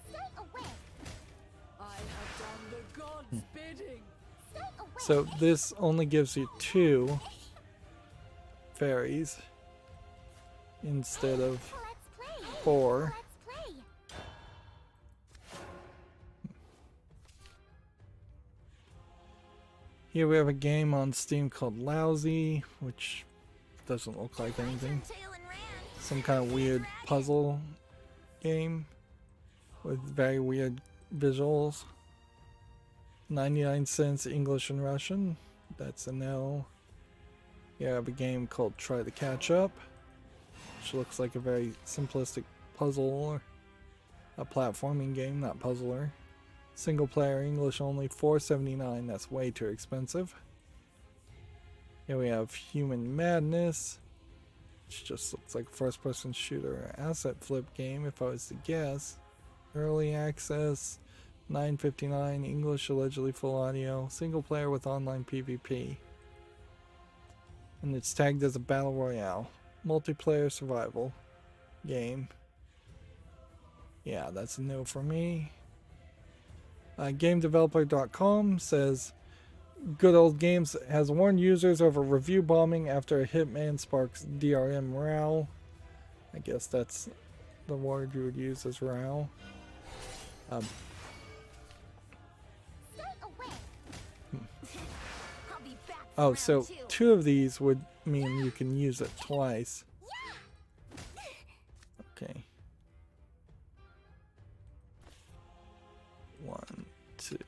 Stay away. I have done the gods' bidding. Stay away. So this only gives you 2 fairies instead of Let's play. 4. Let's play. Here we have a game on Steam called Lousy, which doesn't look like anything. Tail and ran. Some kind of weird puzzle game with very weird visuals. 99 cents English and Russian. That's a no. Here I have a game called Try to Catch Up, which looks like a very simplistic puzzle, a platforming game, not puzzler. Single player, English only, $4.79. That's way too expensive. Here we have Human Madness, which just looks like a first-person shooter asset flip game, if I was to guess. Early access, $9.59. English, allegedly full audio. Single player with online PvP. And it's tagged as a battle royale. Multiplayer survival game. Yeah, that's a no for me. GameDeveloper.com says Good Old Games has warned users over review bombing after a Hitman sparks DRM morale. I guess that's the word you would use as row. Stay away. I'll be back for Oh, round so 2. 2 of these would mean you can use it twice. Okay. 1, 2.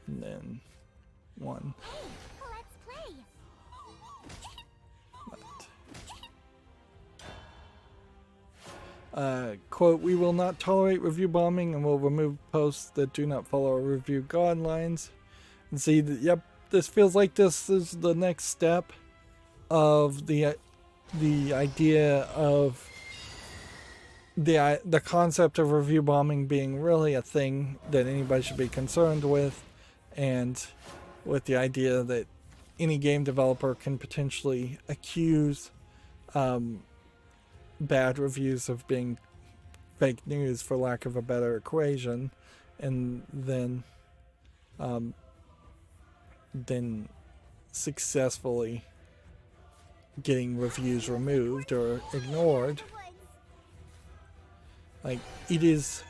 And then 1. Let's play. Quote, we will not tolerate review bombing and will remove posts that do not follow our review guidelines. And see, yep, this feels like this is the next step of the idea of the concept of review bombing being really a thing that anybody should be concerned with, and with the idea that any game developer can potentially accuse bad reviews of being fake news, for lack of a better equation, and then successfully getting reviews removed or ignored. Like, it is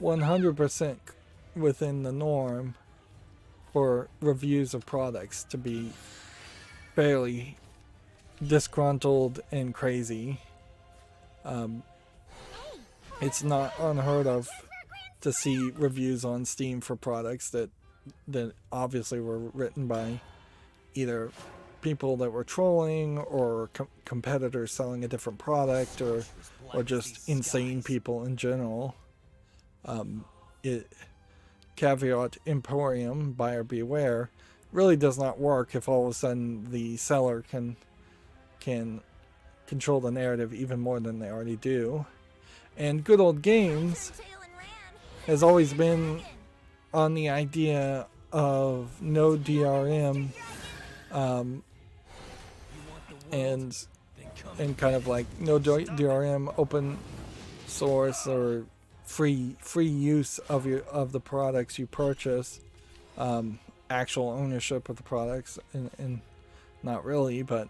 100% within the norm for reviews of products to be fairly disgruntled and crazy. It's not unheard of to see reviews on Steam for products that obviously were written by either people that were trolling or competitors selling a different product, or just insane people in general. Caveat emporium, buyer beware, really does not work if all of a sudden the seller can can control the narrative even more than they already do. And Good Old Games Tail and ran. has always been on the idea of no DRM, and kind of like no DRM, open source or free use of the products you purchase, actual ownership of the products, and not really, but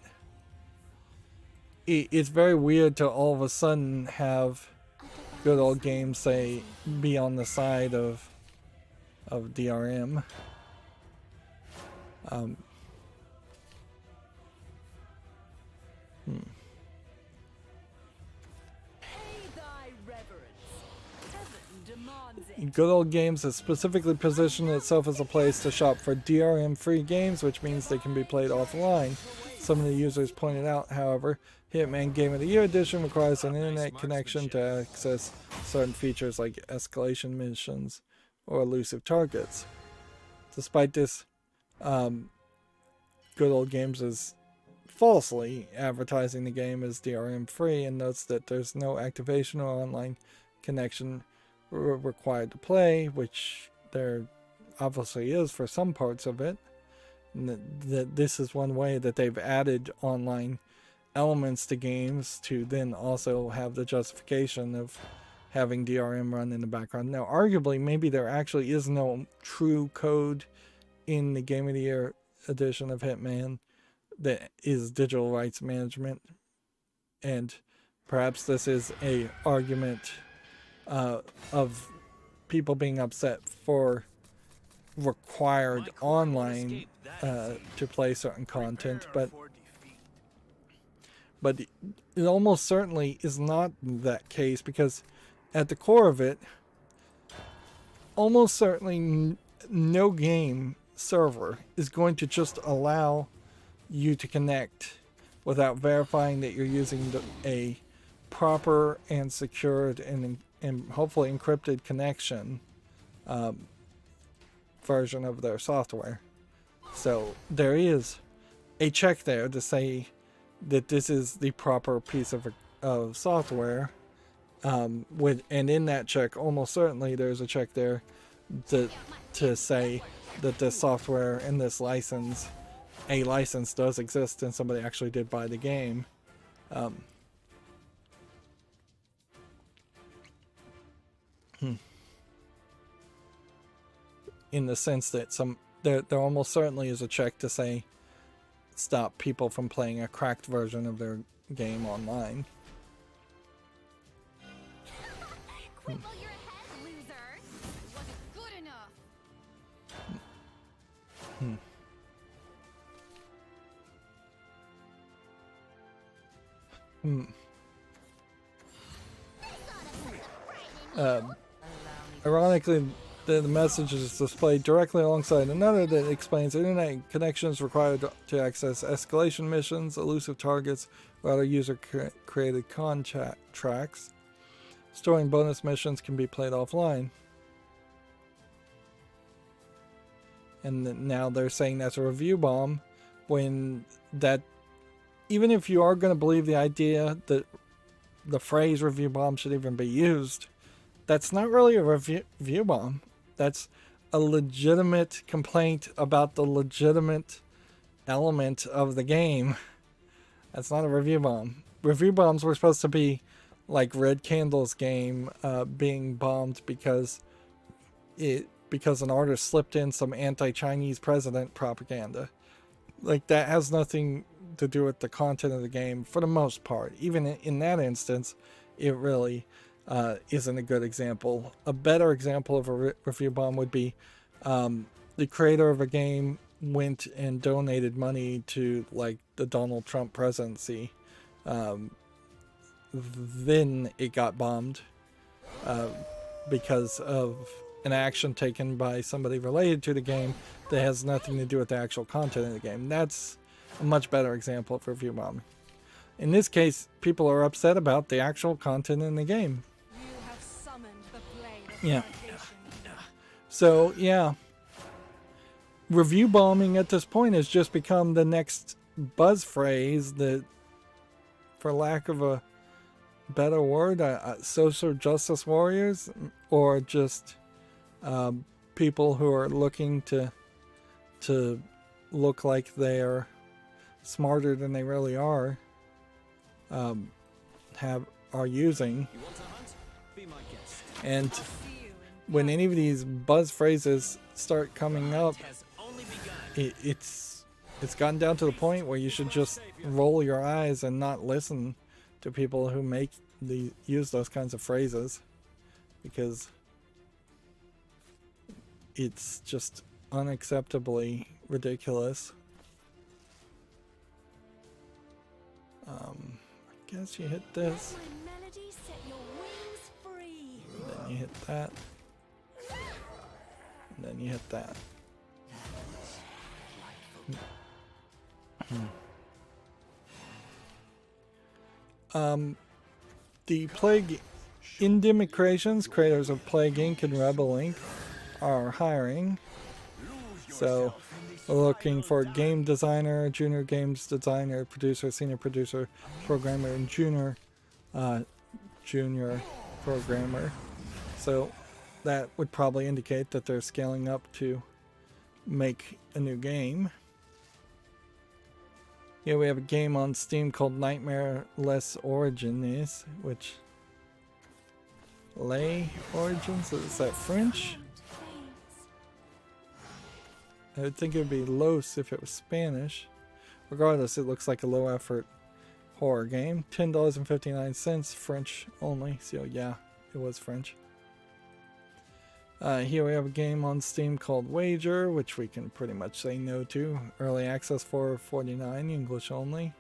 it's very weird to all of a sudden have Good Old Games say be on the side of DRM. Good Old Games has specifically positioned itself as a place to shop for DRM-free games, which means they can be played offline. Some of the users pointed out, however, Hitman Game of the Year Edition requires an internet connection to access certain features like escalation missions or elusive targets. Despite this, Good Old Games is falsely advertising the game as DRM-free and notes that there's no activation or online connection required to play, which there obviously is for some parts of it. And that this is one way that they've added online elements to games to then also have the justification of having DRM run in the background. Now, arguably, maybe there actually is no true code in the Game of the Year edition of Hitman that is digital rights management, and perhaps this is a argument of people being upset for required online to play certain content, but it almost certainly is not that case, because at the core of it, almost certainly no game server is going to just allow you to connect without verifying that you're using a proper and secured and hopefully encrypted connection version of their software. So there is a check there to say that this is the proper piece of software, and in that check almost certainly there's a check there to say that this software and this license, a license, does exist and somebody actually did buy the game. In the sense that there almost certainly is a check to say stop people from playing a cracked version of their game online. Quibble your head, loser. It wasn't good enough. Ironically, the message is displayed directly alongside another that explains internet connections required to access escalation missions, elusive targets, or other user-created tracks. Storing bonus missions can be played offline. And now they're saying that's a review bomb, when that, even if you are going to believe the idea that the phrase review bomb should even be used, that's not really a review bomb. That's a legitimate complaint about the legitimate element of the game. That's not a review bomb. Review bombs were supposed to be like Red Candle's game being bombed because an artist slipped in some anti-Chinese president propaganda. Like, that has nothing to do with the content of the game for the most part. Even in that instance, it really isn't a good example. A better example of a review bomb would be the creator of a game went and donated money to, like, the Donald Trump presidency. Then it got bombed because of an action taken by somebody related to the game that has nothing to do with the actual content of the game. That's a much better example of review bombing. In this case, people are upset about the actual content in the game. You have summoned the blade of Yeah. foundation. So, yeah. Review bombing at this point has just become the next buzz phrase that for lack of a better word, social justice warriors, or just people who are looking to look like they're smarter than they really are, are using. You want to hunt? Be my guest. And See you in when any of these buzz phrases start coming up, It has only begun. it's gotten down to the point where you should just roll your eyes and not listen to people who use those kinds of phrases, because it's just unacceptably ridiculous. I guess you hit this, My melody set your wings free. then you hit that, and then you hit that. The Plague Indie Creations, creators of Plague Inc. and Rebel Inc., are hiring. So we're looking for game designer, junior games designer, producer, senior producer, programmer, and junior programmer. So that would probably indicate that they're scaling up to make a new game. Here we have a game on Steam called Nightmare Less Origins, which... Lay Origins? Is that French? I would think it would be Los if it was Spanish. Regardless, it looks like a low effort horror game. $10.59, French only. So yeah, it was French. Here we have a game on Steam called Wager, which we can pretty much say no to. Early access for $4.49, English only.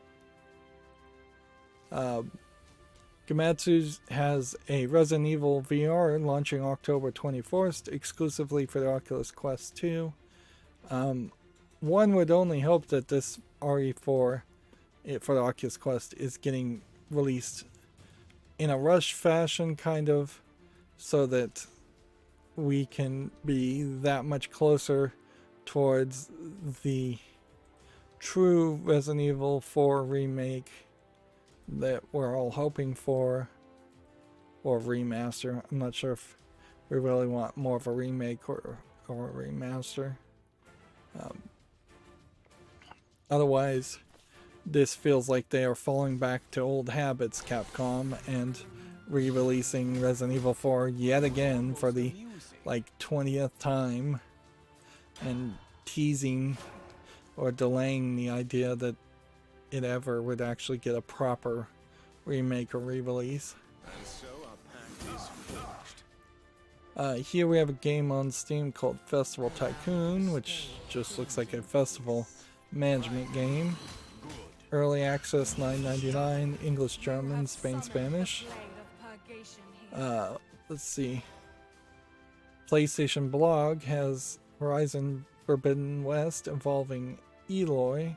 Gamatsu has a Resident Evil VR launching October 24th, exclusively for the Oculus Quest 2. One would only hope that this RE4 for the Oculus Quest is getting released in a rush fashion, kind of, so that we can be that much closer towards the true Resident Evil 4 remake that we're all hoping for, or remaster. I'm not sure if we really want more of a remake or a remaster. Otherwise, this feels like they are falling back to old habits, Capcom, and re-releasing Resident Evil 4 yet again for the 20th time, and teasing or delaying the idea that it ever would actually get a proper remake or re-release. And so our pact is forged. Here we have a game on Steam called Festival Tycoon, which just looks like a festival management game. Early access $9.99, English, German, Spain, Spanish. Let's see. PlayStation Blog has Horizon Forbidden West involving Alloy.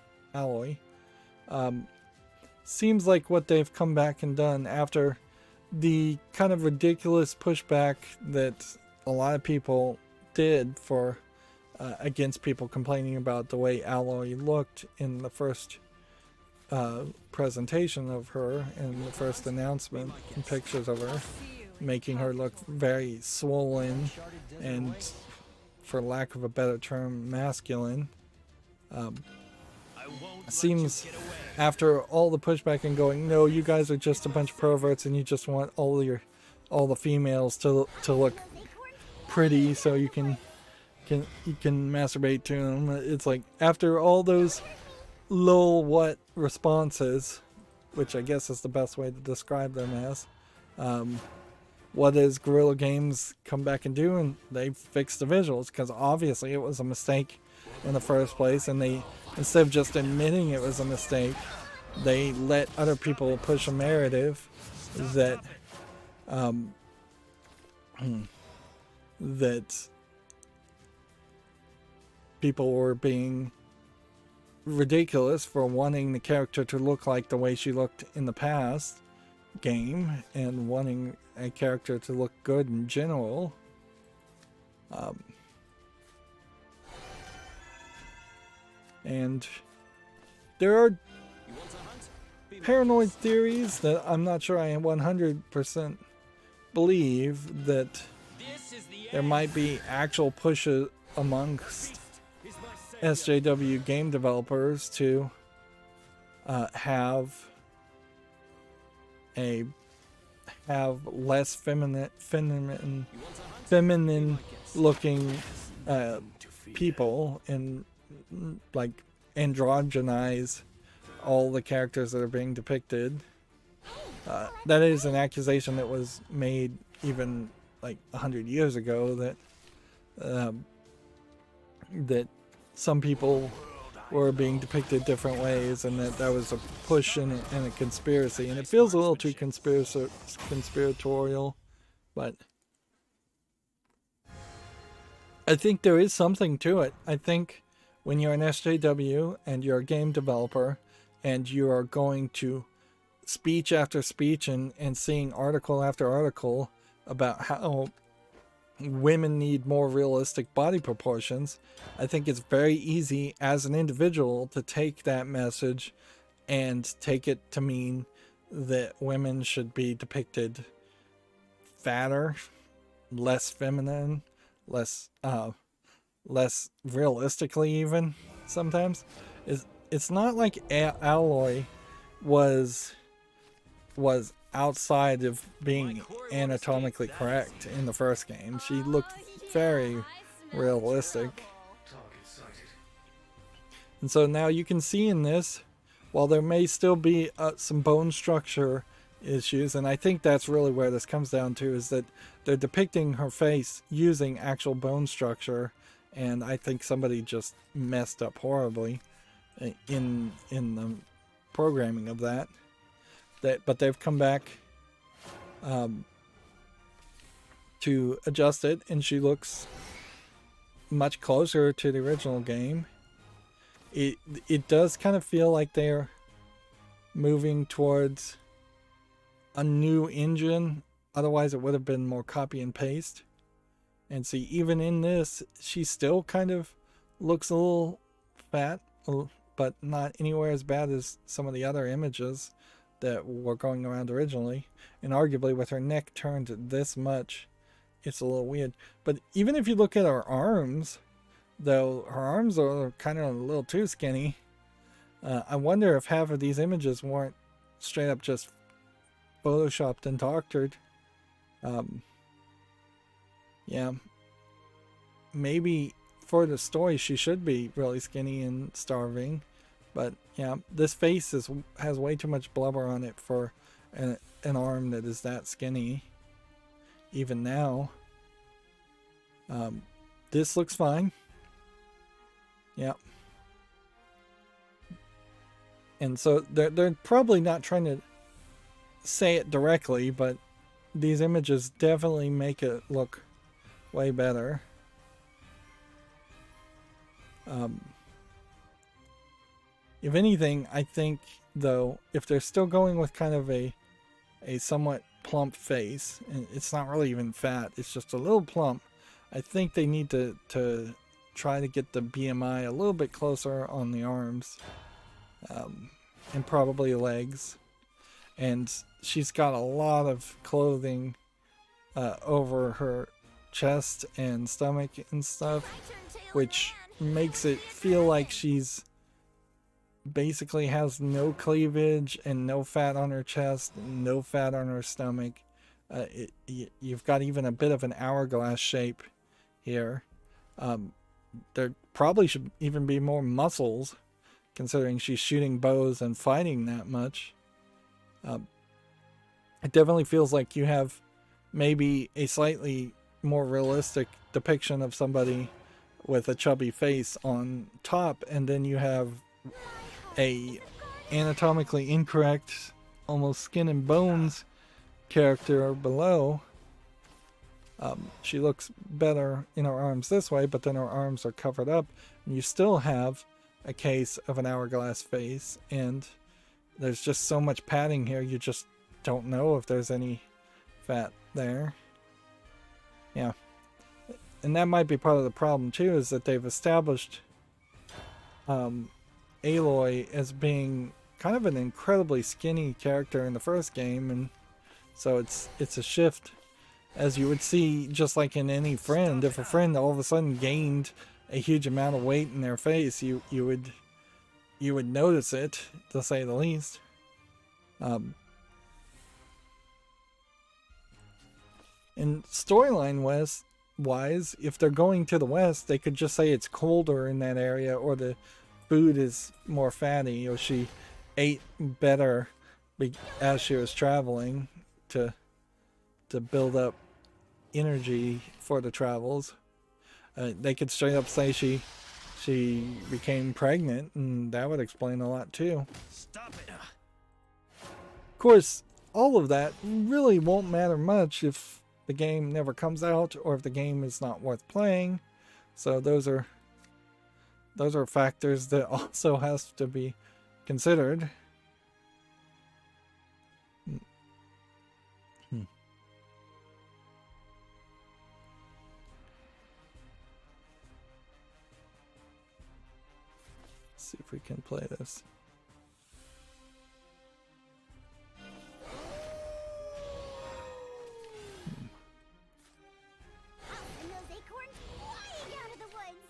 Seems like what they've come back and done after the kind of ridiculous pushback that a lot of people did for against people complaining about the way Alloy looked in the first presentation of her and the first announcement and pictures of her, making her look very swollen and, for lack of a better term, masculine. Seems after all the pushback and going, no, you guys are just a bunch of perverts and you just want all the females to look pretty so you can masturbate to them. It's like, after all those lol what responses, which I guess is the best way to describe them as, what does Guerrilla Games come back and do? And they fix the visuals, because obviously it was a mistake in the first place, and they, instead of just admitting it was a mistake, they let other people push a narrative that that people were being ridiculous for wanting the character to look like the way she looked in the past game, and wanting a character to look good in general. And there are paranoid theories that I'm not sure I 100% believe that there might be actual pushes amongst SJW game developers to have less feminine looking people, and like androgynize all the characters that are being depicted. That is an accusation that was made even like 100 years ago, that some people were being depicted different ways, and that was a push and a conspiracy. And it feels a little too conspiratorial, but I think there is something to it. I think when you're an SJW and you're a game developer and you are going to speech after speech and seeing article after article about how women need more realistic body proportions, I think it's very easy as an individual to take that message and take it to mean that women should be depicted fatter, less feminine, less realistically even sometimes. It's not like Alloy was outside of being anatomically correct in the first game. She looked very realistic. And so now you can see in this, while there may still be some bone structure issues, and I think that's really where this comes down to, is that they're depicting her face using actual bone structure, and I think somebody just messed up horribly in the programming of that. But they've come back to adjust it, and she looks much closer to the original game. It does kind of feel like they're moving towards a new engine. Otherwise, it would have been more copy and paste. And see, even in this, she still kind of looks a little fat, but not anywhere as bad as some of the other images that were going around originally. And arguably, with her neck turned this much, it's a little weird. But even if you look at her arms, though, her arms are kind of a little too skinny. I wonder if half of these images weren't straight up just photoshopped and doctored. Yeah, maybe for the story she should be really skinny and starving, but yeah, this face has way too much blubber on it for an arm that is that skinny. Even now, this looks fine. Yeah, and so they're probably not trying to say it directly, but these images definitely make it look way better. If anything, I think, though, if they're still going with kind of a somewhat plump face, and it's not really even fat, it's just a little plump, I think they need to try to get the BMI a little bit closer on the arms, and probably legs. And she's got a lot of clothing over her chest and stomach and stuff, which makes it feel like she's basically has no cleavage and no fat on her chest, no fat on her stomach. You've got even a bit of an hourglass shape here. There probably should even be more muscles, considering she's shooting bows and fighting that much. It definitely feels like you have maybe a slightly more realistic depiction of somebody with a chubby face on top, and then you have a anatomically incorrect, almost skin and bones character below. She looks better in her arms this way, but then her arms are covered up, and you still have a case of an hourglass face, and there's just so much padding here, you just don't know if there's any fat there. Yeah. And that might be part of the problem too, is that they've established Aloy as being kind of an incredibly skinny character in the first game, and so it's a shift, as you would see just like in any friend. If a friend all of a sudden gained a huge amount of weight in their face, you would notice it, to say the least. And storyline wise, if they're going to the west, they could just say it's colder in that area, or the food is more fatty, or she ate better as she was traveling to build up energy for the travels. They could straight up say she became pregnant, and that would explain a lot too. Stop it. Of course, all of that really won't matter much if the game never comes out, or if the game is not worth playing. So those are factors that also has to be considered. See if we can play this. And those acorns flying out of the woods.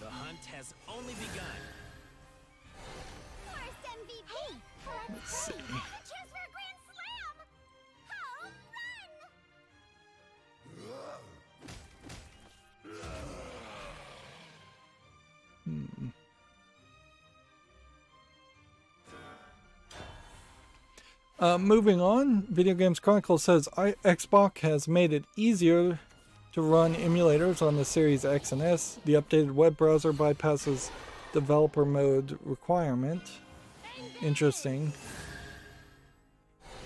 The hunt has only begun. Forest MVP. Hey, Let's see. a chance for a grand slam. Home run. Moving on, Video Games Chronicle says Xbox has made it easier to run emulators on the Series X and S. The updated web browser bypasses developer mode requirement. Interesting.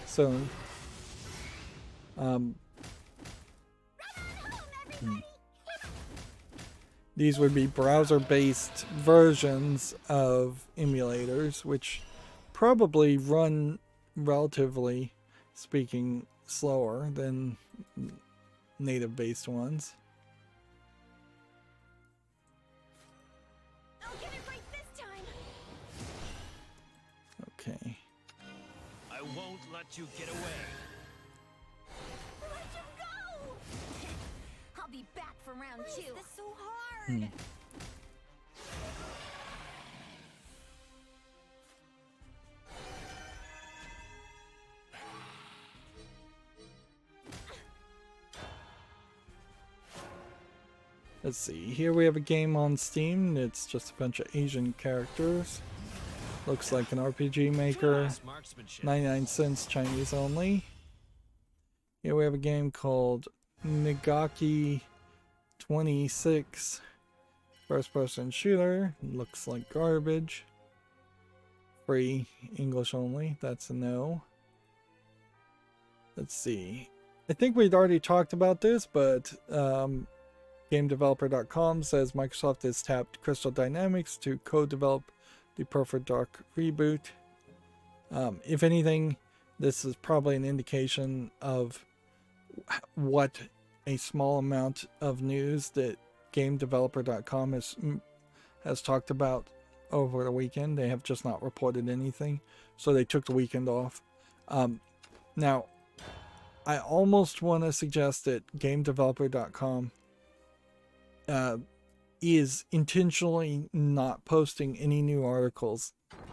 So, these would be browser-based versions of emulators, which probably run, relatively speaking, slower than native-based ones. I'll get it right this time. Okay. I won't let you get away. Let you go. I'll be back for round Why is two. this so hard? Let's see. Here we have a game on Steam. It's just a bunch of Asian characters. Looks like an RPG maker. Nice marksmanship. 99 cents Chinese only. Here we have a game called Nagaki 26. First person shooter. Looks like garbage. Free English only. That's a no. Let's see. I think we'd already talked about this, but GameDeveloper.com says Microsoft has tapped Crystal Dynamics to co-develop the Perfect Dark reboot. If anything, this is probably an indication of what a small amount of news that GameDeveloper.com has talked about over the weekend. They have just not reported anything, so they took the weekend off. Now, I almost want to suggest that GameDeveloper.com is intentionally not posting any new articles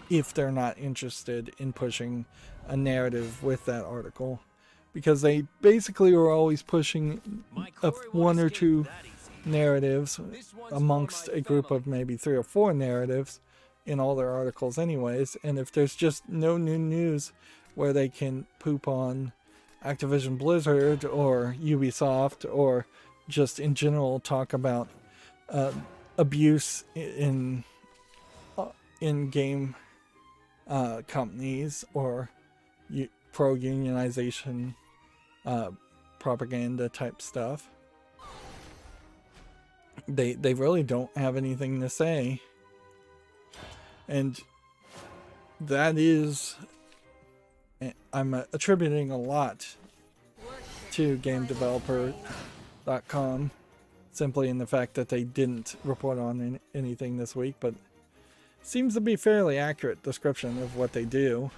if they're not interested in pushing a narrative with that article, because they basically are always pushing one or two narratives amongst a group of maybe 3 or 4 narratives in all their articles anyways. And if there's just no new news where they can poop on Activision Blizzard or Ubisoft, or just in general talk about abuse in game companies, or pro-unionization propaganda type stuff, they really don't have anything to say. And that is, I'm attributing a lot to Game Developer esports.com, simply in the fact that they didn't report on anything this week, but seems to be fairly accurate description of what they do.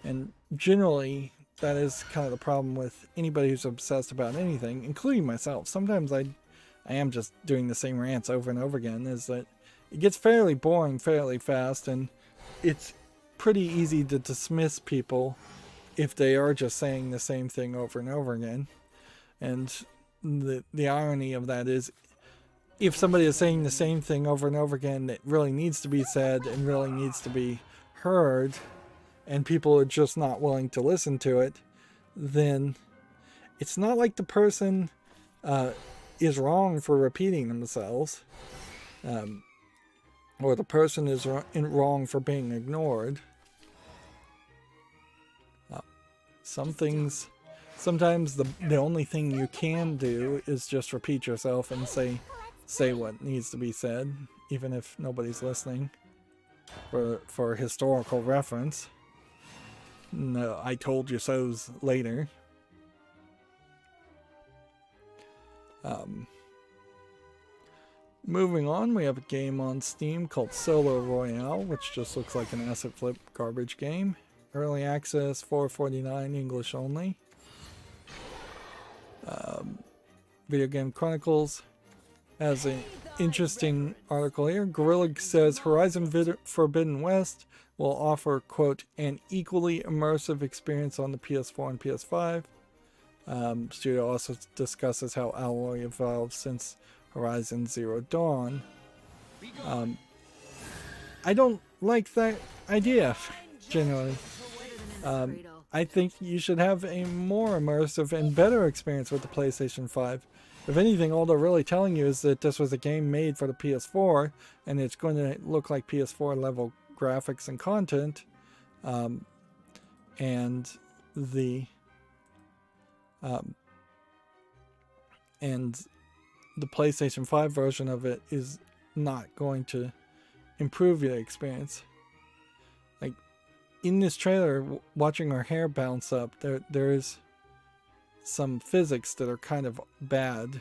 And generally, that is kind of the problem with anybody who's obsessed about anything, including myself. Sometimes I am just doing the same rants over and over again, is that it gets fairly boring fairly fast, and it's pretty easy to dismiss people if they are just saying the same thing over and over again. And the irony of that is, if somebody is saying the same thing over and over again that really needs to be said and really needs to be heard, and people are just not willing to listen to it, then it's not like the person is wrong for repeating themselves, or the person is wrong for being ignored. Some things, sometimes the only thing you can do is just repeat yourself and say what needs to be said, even if nobody's listening, for historical reference. No, I told you so's later. Moving on, we have a game on Steam called Solo Royale, which just looks like an asset flip garbage game. Early access, $4.49, English only. Video Game Chronicles has an interesting article here. Gorilla says Horizon Forbidden West will offer, quote, an equally immersive experience on the PS4 and PS5. Studio also discusses how Alloy evolved since Horizon Zero Dawn. I don't like that idea, generally. I think you should have a more immersive and better experience with the PlayStation 5. If anything, all they're really telling you is that this was a game made for the PS4, and it's going to look like PS4 level graphics and content, and the PlayStation 5 version of it is not going to improve your experience. Like, in this trailer, watching our hair bounce up, there is some physics that are kind of bad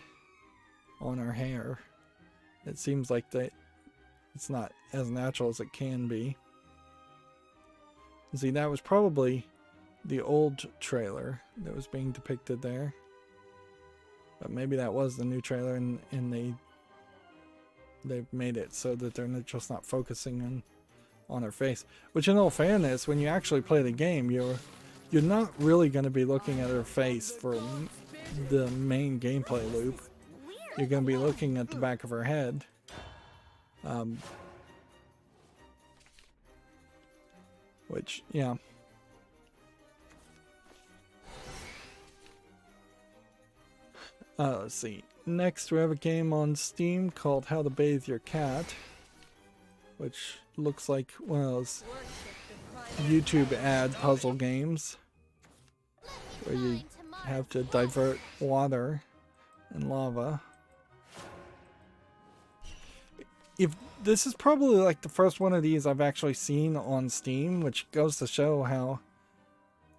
on our hair. It seems like it's not as natural as it can be. See, that was probably the old trailer that was being depicted there. But maybe that was the new trailer, and they've made it so that they're just not focusing on her face. Which, in all fairness, when you actually play the game, you're not really going to be looking at her face for the main gameplay loop. You're going to be looking at the back of her head. Which, yeah. Let's see. Next, we have a game on Steam called How to Bathe Your Cat, which looks like one of those YouTube ad puzzle games where you have to divert water and lava. If this is probably like the first one of these I've actually seen on Steam, which goes to show how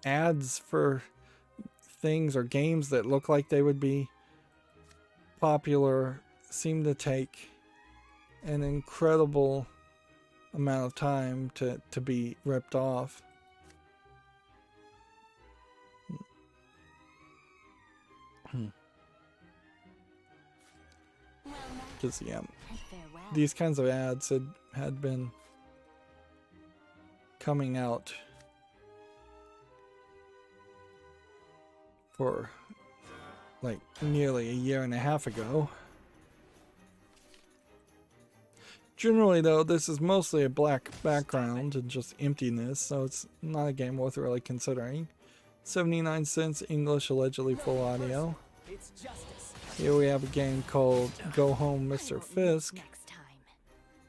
ads for things or games that look like they would be popular seem to take an incredible amount of time to be ripped off. Because, yeah, these kinds of ads had been coming out for like nearly a year and a half ago. Generally, though, this is mostly a black background and just emptiness, so it's not a game worth really considering. 79 cents, English, allegedly full audio. Here we have a game called Go Home, Mr. Fisk,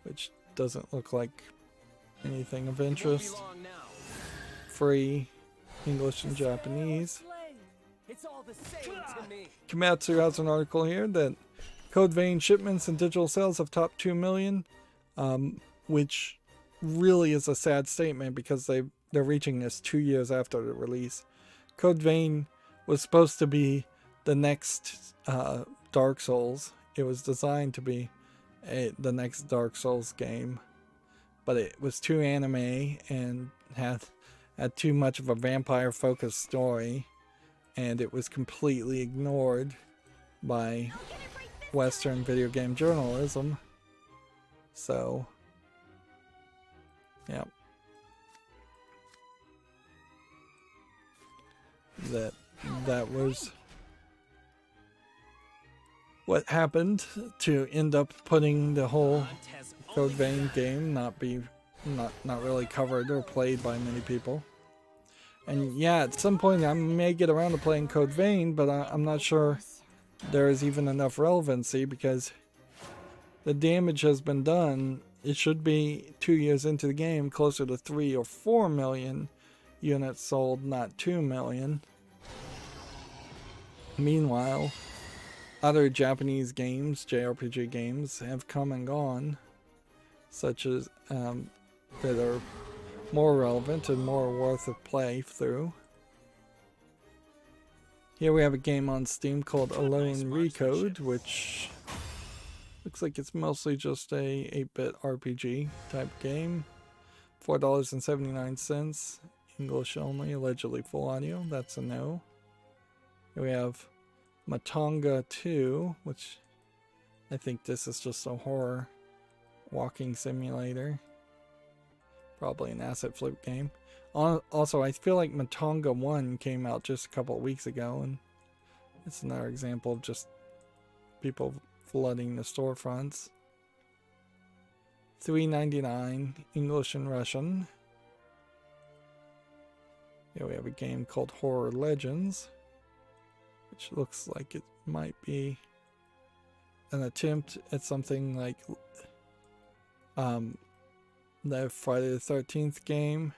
which doesn't look like anything of interest. Free, English and Japanese. Komatsu has an article here that Code Vein shipments and digital sales have topped 2 million, which really is a sad statement because they're reaching this 2 years after the release. Code Vein was supposed to be the next Dark Souls. It was designed to be the next Dark Souls game, but it was too anime and had too much of a vampire focused story, and it was completely ignored by Western video game journalism. So yeah, that was what happened to end up putting the whole Code Vein game not really covered or played by many people. And yeah, at some point I may get around to playing Code Vein, but I'm not sure there is even enough relevancy because the damage has been done. It should be 2 years into the game, closer to 3 or 4 million units sold, not 2 million. Meanwhile, other Japanese games, JRPG games, have come and gone, such as that are more relevant and more worth a play through. Here we have a game on Steam called Alone Recode, which looks like it's mostly just a 8-bit RPG type game. $4.79, English only, allegedly full audio. That's a no. Here we have Matanga 2, which I think this is just a horror walking simulator. Probably an asset flip game. Also, I feel like Matanga 1 came out just a couple of weeks ago, and it's another example of just people flooding the storefronts. $3.99, English and Russian. Here we have a game called Horror Legends, which looks like it might be an attempt at something like the Friday the 13th game.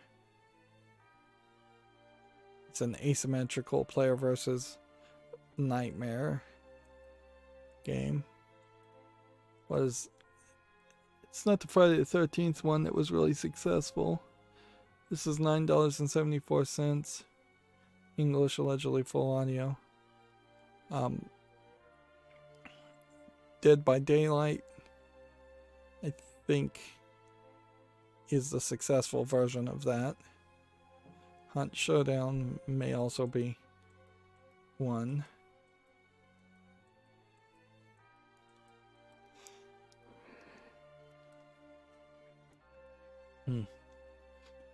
It's an asymmetrical player versus nightmare game. It's not the Friday the 13th one that was really successful. This is $9.74, English, allegedly full audio. Dead by Daylight, I think, is the successful version of that. Hunt Showdown may also be one.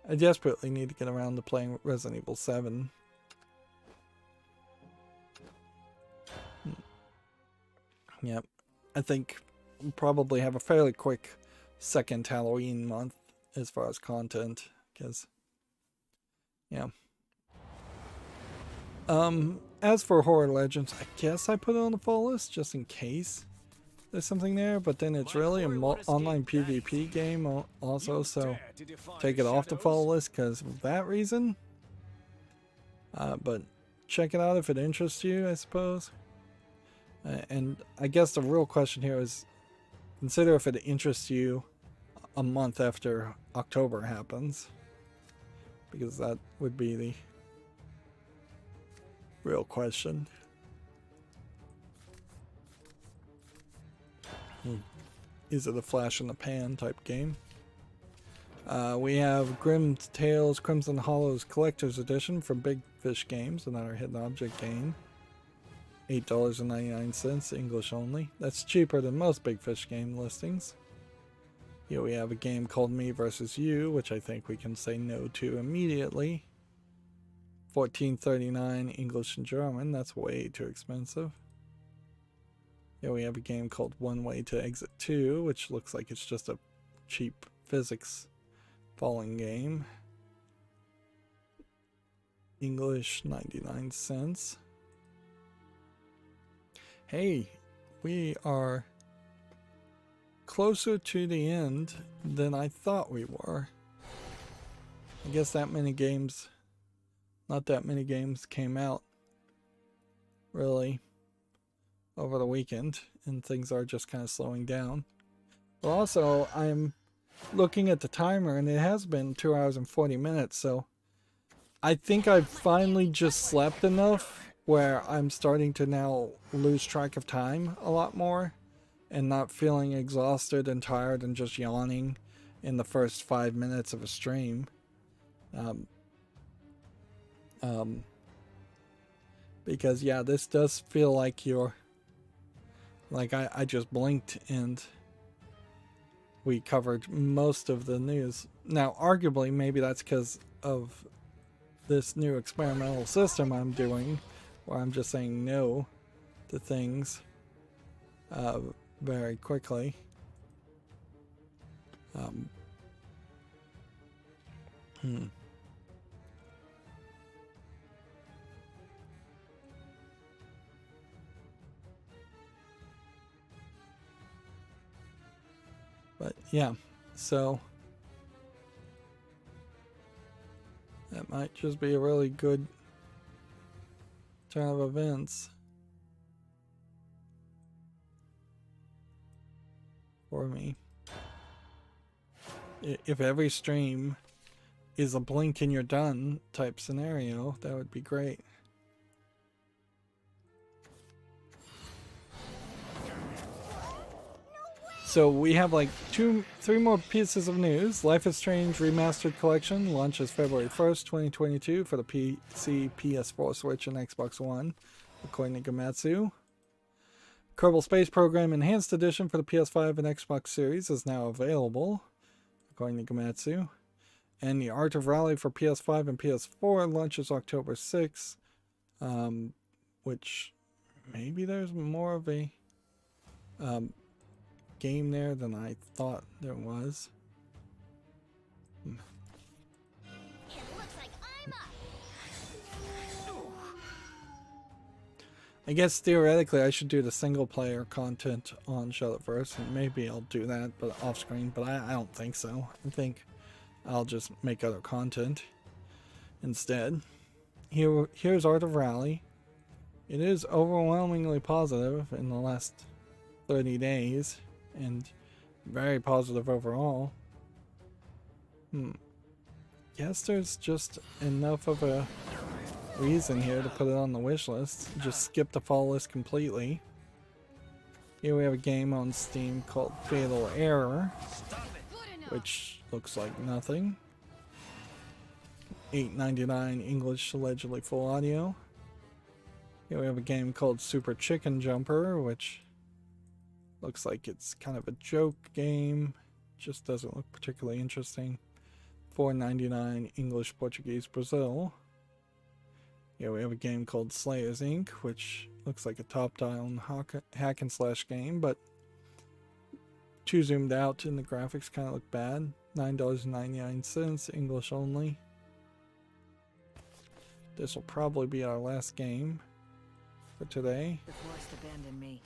I desperately need to get around to playing Resident Evil 7. Yep. I think we'll probably have a fairly quick second Halloween month as far as content, because yeah. As for Horror Legends, I guess I put it on the fall list just in case there's something there, but then it's really an online PvP game also, so take it off the fall list because of that reason. But check it out if it interests you, I suppose. And I guess the real question here is, consider if it interests you a month after October happens, because that would be the real question. Is it a flash in the pan type game? We have Grim Tales Crimson Hollows Collector's Edition from Big Fish Games, another hidden object game. $8.99, English only. That's cheaper than most Big Fish game listings. Here we have a game called Me vs. You, which I think we can say no to immediately. $14.39, English and German. That's way too expensive. Here we have a game called One Way to Exit 2, which looks like it's just a cheap physics falling game. English, 99 cents. Hey, we are closer to the end than I thought we were. I guess not that many games came out really over the weekend, and things are just kind of slowing down. But also, I'm looking at the timer, and it has been 2 hours and 40 minutes, so I think I've finally just slept enough where I'm starting to now lose track of time a lot more and not feeling exhausted and tired and just yawning in the first 5 minutes of a stream. Because yeah, this does feel like you're like I just blinked and we covered most of the news. Now arguably maybe that's because of this new experimental system I'm doing, where I'm just saying no to things very quickly. But yeah, so that might just be a really good turn of events for me. If every stream is a blink and you're done type scenario, that would be great. So we have like 3 more pieces of news. Life is Strange Remastered Collection launches February 1st, 2022 for the PC, PS4, Switch, and Xbox One, according to Gematsu. Kerbal Space Program Enhanced Edition for the PS5 and Xbox Series is now available, according to Gematsu. And the Art of Rally for PS5 and PS4 launches October 6th, which maybe there's more of a game there than I thought there was. It looks like I'm up. I guess theoretically I should do the single player content on Shadowverse, and maybe I'll do that but off screen, but I don't think so. I think I'll just make other content instead. Here's Art of Rally. It is overwhelmingly positive in the last 30 days and very positive overall. Guess there's just enough of a reason here to put it on the wish list. Just skip the fall list completely. Here we have a game on Steam called Fatal Error, which looks like nothing. $8.99 English, allegedly full audio. Here we have a game called Super Chicken Jumper, which looks like it's kind of a joke game. Just doesn't look particularly interesting. $4.99 English, Portuguese, Brazil. Here we have a game called Slayers Inc., which looks like a top-down hack and slash game, but too zoomed out and the graphics kind of look bad. $9.99 English only. This will probably be our last game for today. The forest abandoned me.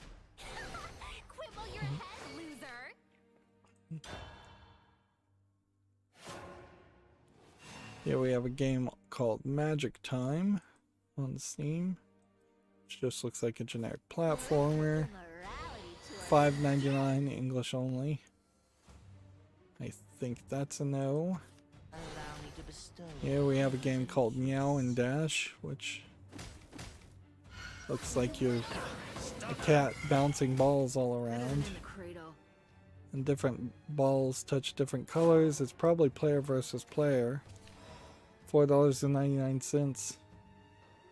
Quit while you're ahead, loser. Here we have a game called Magic Time on Steam, which just looks like a generic platformer. $5.99 English only. I think that's a no. Allow me to bestow. Here we have a game called Meow and Dash, which looks like you're a cat bouncing balls all around. In the cradle. And different balls touch different colors. It's probably player versus player. $4.99.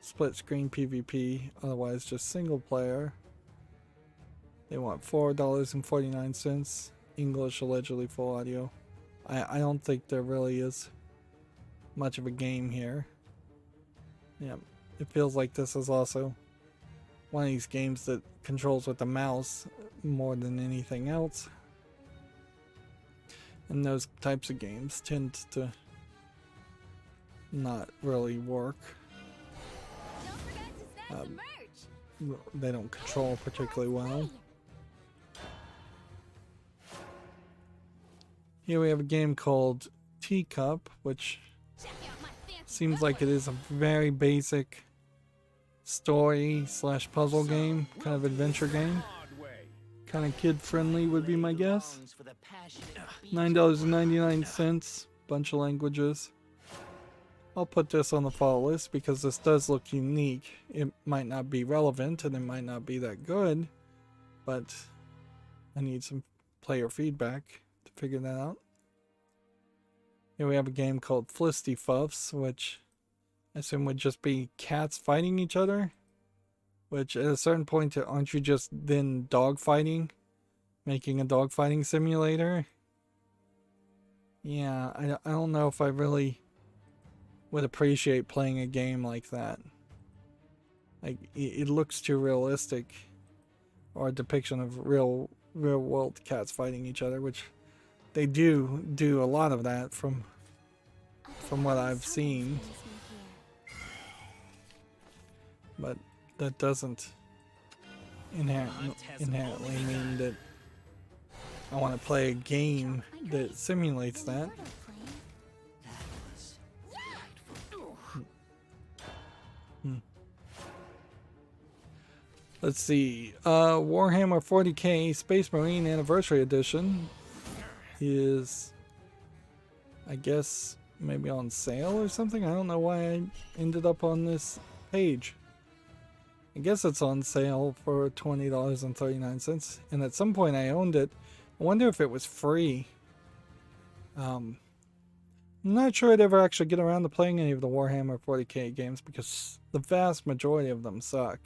Split screen PvP, otherwise just single player. They want $4.49. English, allegedly full audio. I don't think there really is much of a game here. Yeah, it feels like this is also one of these games that controls with the mouse more than anything else. And those types of games tend to not really work. Don't forget to snag the merch. They don't control particularly well. Here we have a game called Teacup, which Check out my fancy seems like it is a very basic story slash puzzle game, kind of adventure game. Kind of kid friendly would be my guess. $9.99, bunch of languages. I'll put this on the follow list because this does look unique. It might not be relevant and it might not be that good, but I need some player feedback to figure that out. Here we have a game called Flisty Fuffs, which I assume would just be cats fighting each other. Which at a certain point, aren't you just then dog fighting? Making a dog fighting simulator? Yeah, I don't know if I really would appreciate playing a game like that. Like, it looks too realistic. Or a depiction of real world cats fighting each other, which they do a lot of that from what I've seen. But that doesn't inherently mean that I want to play a game that simulates that. Let's see. Warhammer 40k Space Marine Anniversary Edition is, I guess, maybe on sale or something. I don't know why I ended up on this page. I guess it's on sale for $20.39, and at some point I owned it. I wonder if it was free. I'm not sure I'd ever actually get around to playing any of the Warhammer 40k games because the vast majority of them suck.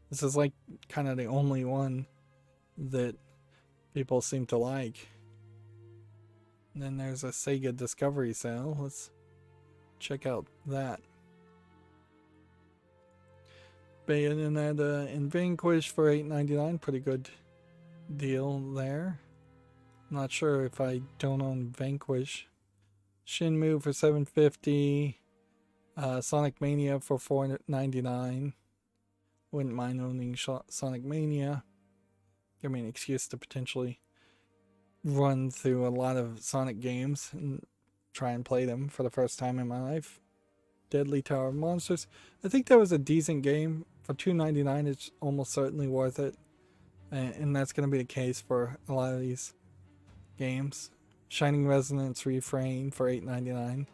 This is like kind of the only one that people seem to like. And then there's a Sega Discovery sale. Let's check out that. Bayonetta and Vanquish for $8.99. Pretty good deal there. I'm not sure if I don't own Vanquish. Shenmue for $7.50. Sonic Mania for $4.99. Wouldn't mind owning Sonic Mania. Give me an excuse to potentially run through a lot of Sonic games and try and play them for the first time in my life. Deadly Tower of Monsters. I think that was a decent game. For $2.99, it's almost certainly worth it. And that's going to be the case for a lot of these games. Shining Resonance Refrain for $8.99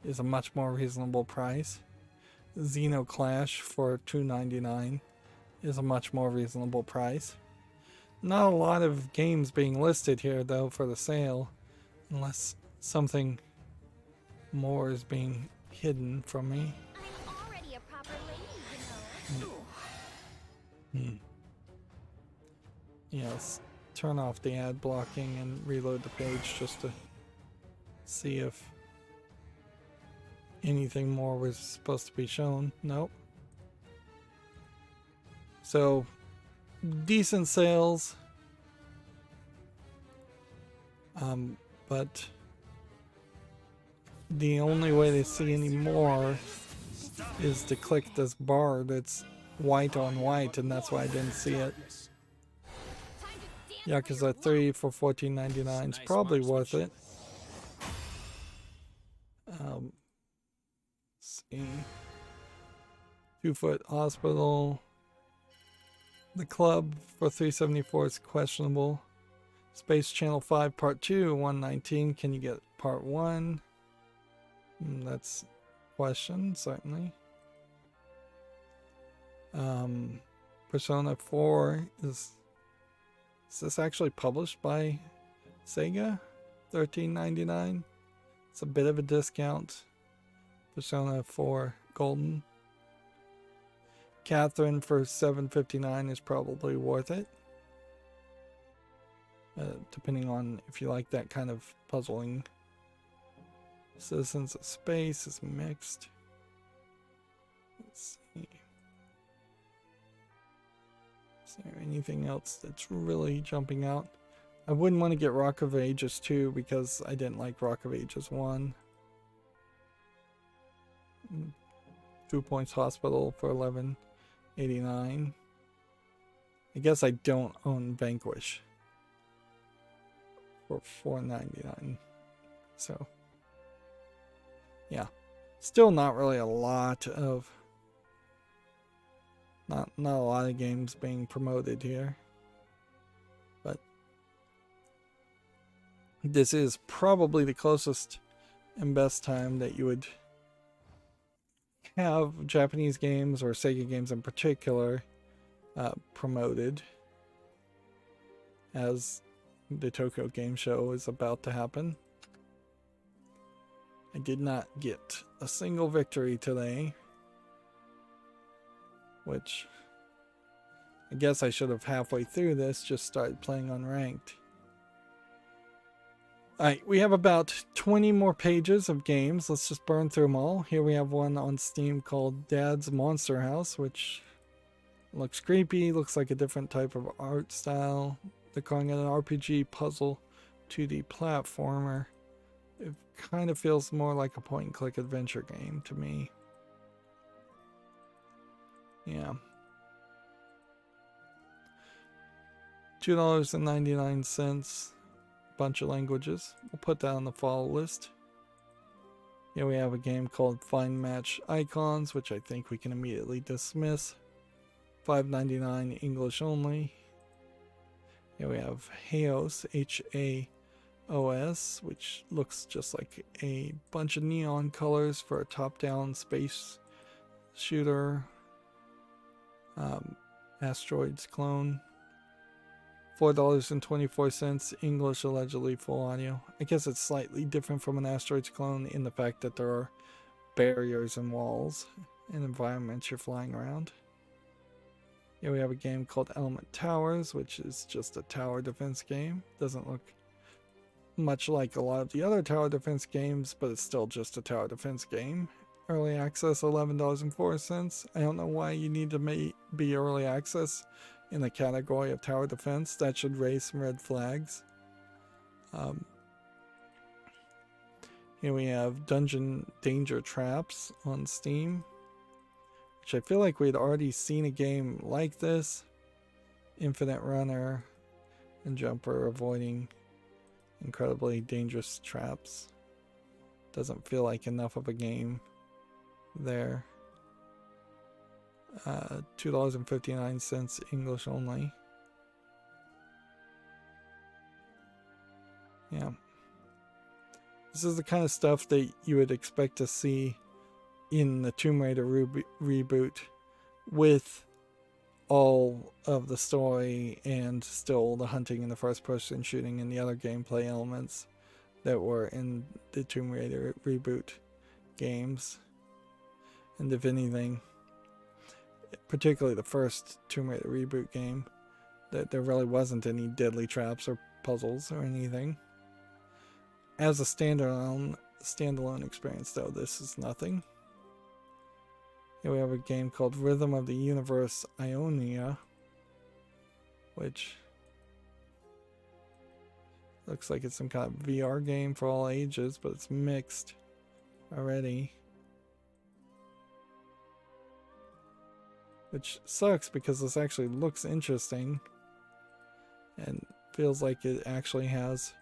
is a much more reasonable price. Xenoclash for $2.99 is a much more reasonable price. Not a lot of games being listed here though for the sale, unless something more is being hidden from me. I'm already a proper lady, you know. Yes, turn off the ad blocking and reload the page just to see if anything more was supposed to be shown. Nope. So, decent sales. But the only way to see any more is to click this bar that's white on white, and that's why I didn't see it. Yakuza 3 for $14.99 is probably worth it. Let's see. 2 Foot Hospital. The Club for $3.74 is questionable. Space Channel 5 Part 2, $1.19. Can you get Part 1? That's a question, certainly. Persona 4 is this actually published by Sega? $13.99. It's a bit of a discount. Persona 4 Golden. Catherine for $7.59 is probably worth it. Depending on if you like that kind of puzzling. Citizens of Space is mixed. Let's see. Is there anything else that's really jumping out? I wouldn't want to get Rock of Ages 2 because I didn't like Rock of Ages 1. 2 Points Hospital for $11.89. I guess I don't own Vanquish for $4.99. So, yeah. Still not really a lot of not a lot of games being promoted here. But this is probably the closest and best time that you would have Japanese games or Sega games in particular promoted, as the Tokyo Game Show is about to happen. I did not get a single victory today, which I guess I should have halfway through this just started playing unranked. Alright, we have about 20 more pages of games. Let's just burn through them all. Here we have one on Steam called Dad's Monster House, which looks creepy, looks like a different type of art style. They're calling it an RPG puzzle 2D platformer. It kind of feels more like a point and click adventure game to me. Yeah. $2.99. Bunch of languages. We'll put that on the follow list. Here we have a game called Find Match Icons, which I think we can immediately dismiss. $5.99 English only. Here we have Haos, H-A-O-S, which looks just like a bunch of neon colors for a top-down space shooter. Asteroids clone. $4.24 English, allegedly full audio. I guess it's slightly different from an Asteroids clone in the fact that there are barriers and walls and environments you're flying around. Here we have a game called Element Towers, which is just a tower defense game. Doesn't look much like a lot of the other tower defense games, but it's still just a tower defense game. Early access, $11.04. I don't know why you need to be early access in the category of tower defense. That should raise some red flags. Here we have Dungeon Danger Traps on Steam, which I feel like we'd already seen a game like this. Infinite runner and jumper avoiding incredibly dangerous traps. Doesn't feel like enough of a game there. $2.59 English only. Yeah. This is the kind of stuff that you would expect to see in the Tomb Raider reboot, with all of the story and still the hunting and the first person shooting and the other gameplay elements that were in the Tomb Raider reboot games. And if anything, particularly the first Tomb Raider reboot game, that there really wasn't any deadly traps or puzzles or anything. As a standalone experience, though, this is nothing. Here we have a game called Rhythm of the Universe Ionia, which looks like it's some kind of VR game for all ages, but it's mixed already. Which sucks because this actually looks interesting and feels like it actually has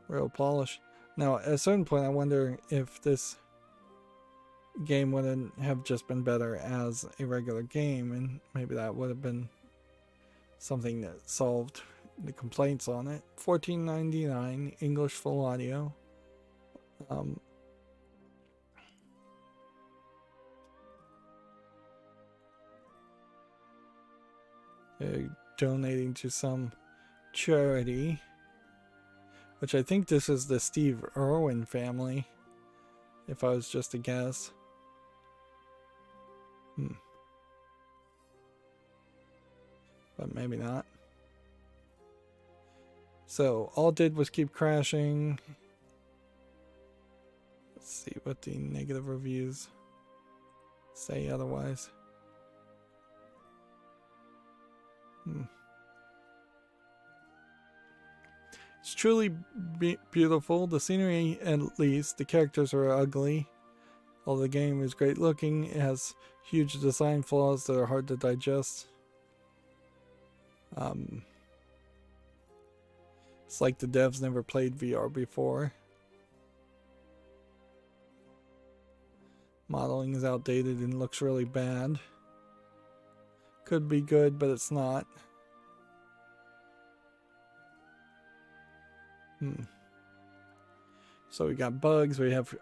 real polish. Now, at a certain point, I wonder if this game wouldn't have just been better as a regular game, and maybe that would have been something that solved the complaints on it. $14.99 English full audio. Donating to some charity, which I think this is the Steve Irwin family, if I was just to guess. But maybe not. So all it did was keep crashing. Let's see what the negative reviews say otherwise. It's truly beautiful. The scenery, at least. The characters are ugly. Although the game is great looking, it has huge design flaws that are hard to digest. It's like the devs never played VR before. Modeling is outdated and looks really bad. Could be good, but it's not. So we got bugs. We have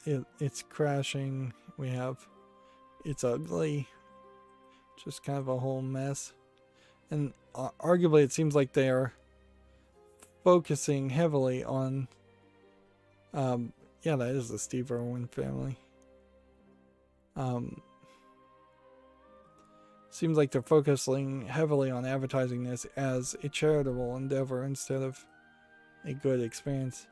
it's crashing. We have it's ugly. Just kind of a whole mess. And arguably it seems like they're focusing heavily on yeah, that is the Steve Irwin family. Seems like they're focusing heavily on advertising this as a charitable endeavor instead of a good experience.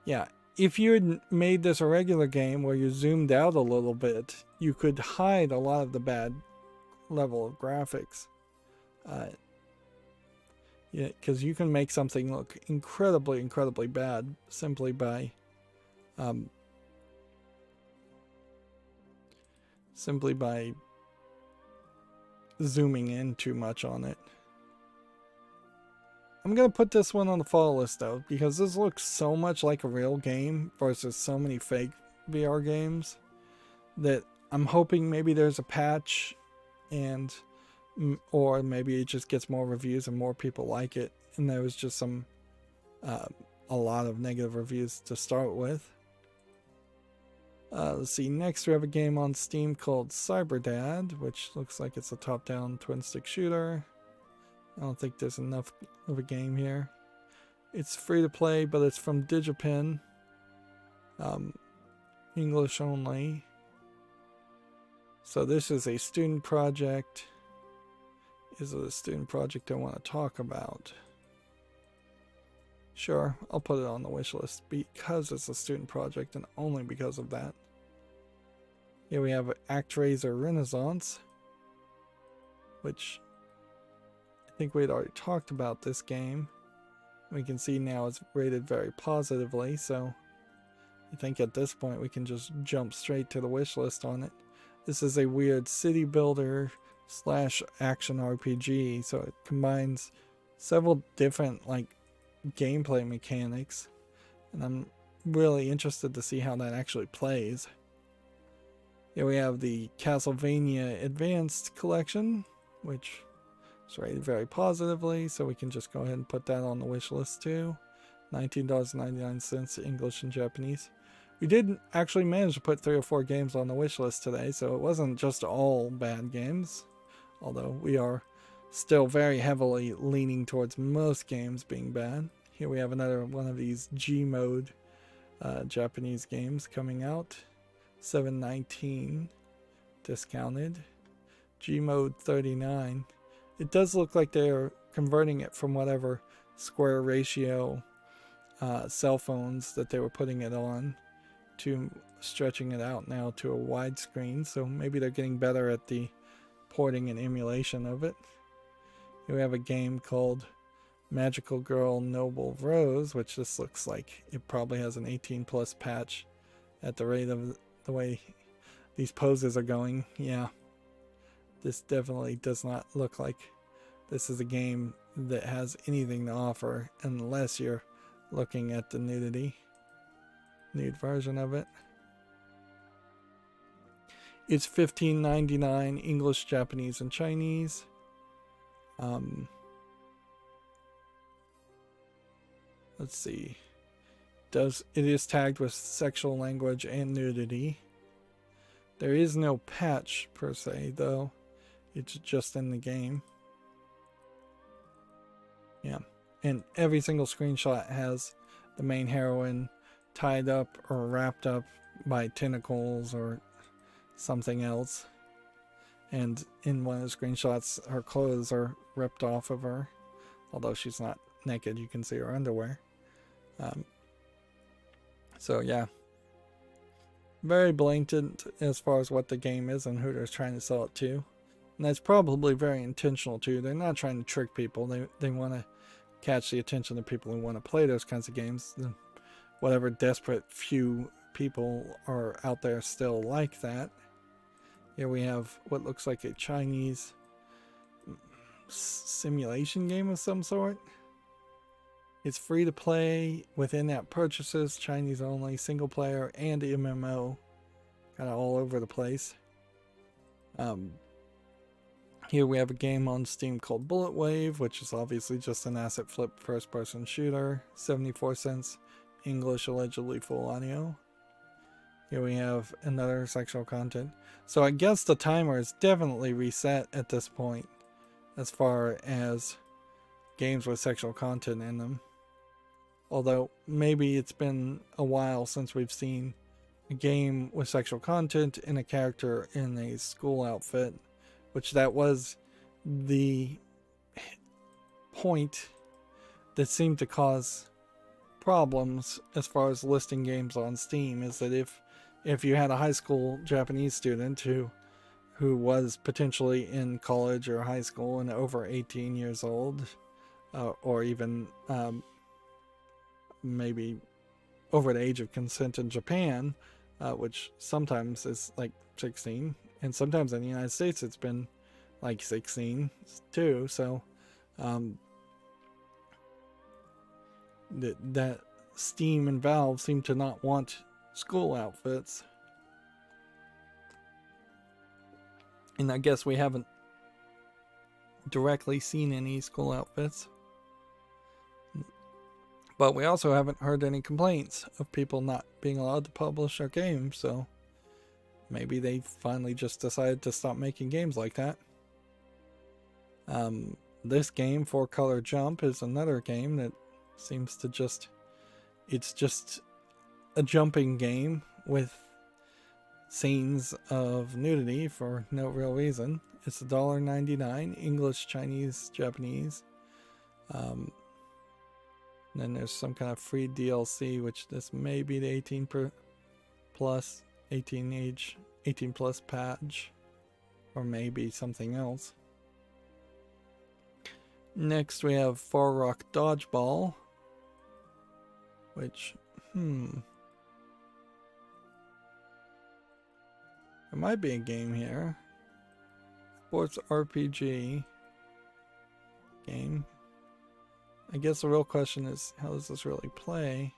Yeah, if you had made this a regular game where you zoomed out a little bit, you could hide a lot of the bad level of graphics. Yeah, because you can make something look incredibly, incredibly bad simply by zooming in too much on it. I'm gonna put this one on the follow list though, because this looks so much like a real game versus so many fake VR games that I'm hoping maybe there's a patch and or maybe it just gets more reviews and more people like it, and there was just some a lot of negative reviews to start with. Let's see, next we have a game on Steam called Cyberdad, which looks like it's a top-down twin-stick shooter. I don't think there's enough of a game here. It's free to play, but it's from Digipin. English only. So this is a student project. Is it a student project I want to talk about? Sure, I'll put it on the wish list because it's a student project and only because of that. Here we have ActRaiser Renaissance, which I think we'd already talked about this game. We can see now it's rated very positively, so I think at this point we can just jump straight to the wish list on it. This is a weird city builder / action RPG, so it combines several different gameplay mechanics, and I'm really interested to see how that actually plays. Here we have the Castlevania Advanced Collection, which is rated very positively, so we can just go ahead and put that on the wish list too. $19.99 English and Japanese. We did actually manage to put 3 or 4 games on the wish list today, so it wasn't just all bad games, although we are still very heavily leaning towards most games being bad. Here we have another one of these G-mode Japanese games coming out. $7.19 discounted. G-mode $39. It does look like they're converting it from whatever square ratio cell phones that they were putting it on to stretching it out now to a widescreen, so maybe they're getting better at the porting and emulation of it. Here we have a game called Magical Girl Noble Rose, which this looks like it probably has an 18+ patch at the rate of the way these poses are going. Yeah, this definitely does not look like this is a game that has anything to offer unless you're looking at the nude version of it. It's $15.99 English, Japanese, and Chinese. Let's see. It is tagged with sexual language and nudity. There is no patch per se, though. It's just in the game. Yeah. And every single screenshot has the main heroine tied up or wrapped up by tentacles or something else. And in one of the screenshots, her clothes are ripped off of her. Although she's not naked, you can see her underwear. So yeah. Very blatant as far as what the game is and who they're trying to sell it to. And that's probably very intentional too. They're not trying to trick people. They want to catch the attention of people who want to play those kinds of games. Whatever desperate few people are out there still like that. Here we have what looks like a Chinese simulation game of some sort. It's free to play with in-app purchases, Chinese only, single player, and MMO. Kind of all over the place. Here we have a game on Steam called Bullet Wave, which is obviously just an asset flip first-person shooter. 74 cents, English, allegedly full audio. Here we have another sexual content. So I guess the timer is definitely reset at this point as far as games with sexual content in them. Although maybe it's been a while since we've seen a game with sexual content and a character in a school outfit, which that was the point that seemed to cause problems as far as listing games on Steam, is that if you had a high school Japanese student who was potentially in college or high school and over 18 years old, or even maybe over the age of consent in Japan, which sometimes is like 16, and sometimes in the United States it's been like 16 too, so that Steam and Valve seem to not want school outfits. And I guess we haven't directly seen any school outfits. But we also haven't heard any complaints of people not being allowed to publish their games, so maybe they finally just decided to stop making games like that. This game, 4-Color Jump, is another game that seems to just... It's just a jumping game with scenes of nudity for no real reason. It's $1.99, English, Chinese, Japanese. And then there's some kind of free DLC, which this may be the 18 plus patch, or maybe something else. Next we have Far Rock Dodgeball, which, there might be a game here. Sports RPG game. I guess the real question is, how does this really play?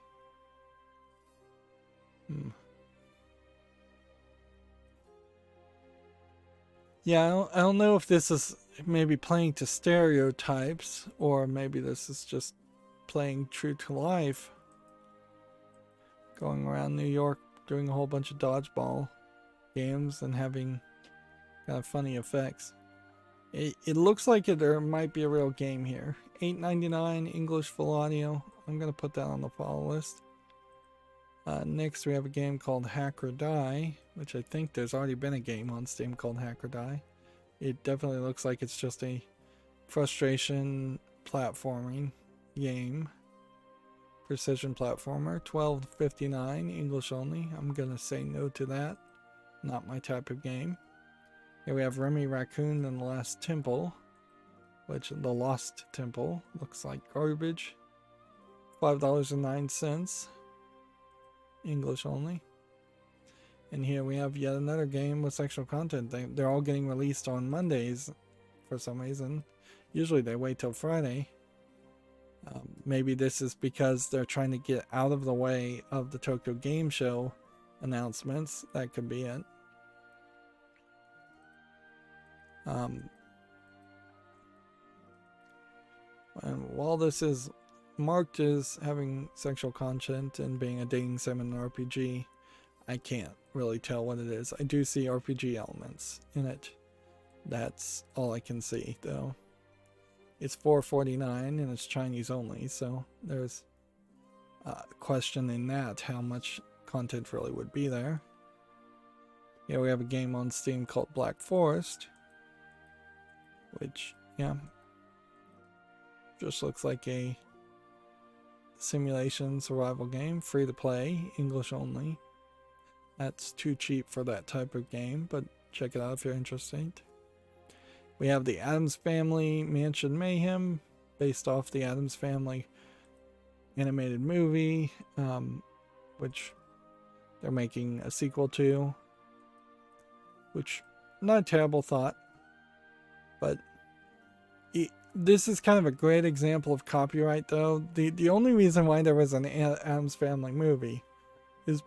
Yeah, I don't know if this is maybe playing to stereotypes, or maybe this is just playing true to life. Going around New York, doing a whole bunch of dodgeball games and having kind of funny effects. It looks like there might be a real game here. $8.99, English full audio. I'm going to put that on the follow list. Next we have a game called Hack or Die, which I think there's already been a game on Steam called Hack or Die. It definitely looks like it's just a frustration platforming game. Precision platformer, $12.59, English only. I'm going to say no to that. Not my type of game. Here we have Remy Raccoon and the Last Temple, which the Lost Temple looks like garbage. $5.09, English only. And here we have yet another game with sexual content. They're all getting released on Mondays for some reason. Usually they wait till Friday. Maybe this is because they're trying to get out of the way of the Tokyo Game Show announcements. That could be it. And while this is marked as having sexual content and being a dating sim and an RPG, I can't really tell what it is. I do see RPG elements in it. That's all I can see, though. It's $4.49 and it's Chinese only, so there's a question in that, how much content really would be there. Here we have a game on Steam called Black Forest, which, yeah, just looks like a simulation survival game, free to play, English only. That's too cheap for that type of game, but check it out if you're interested. We have the Addams Family Mansion Mayhem, based off the Addams Family animated movie, which they're making a sequel to, which, not a terrible thought, but this is kind of a great example of copyright, though. The only reason why there was an Addams Family movie is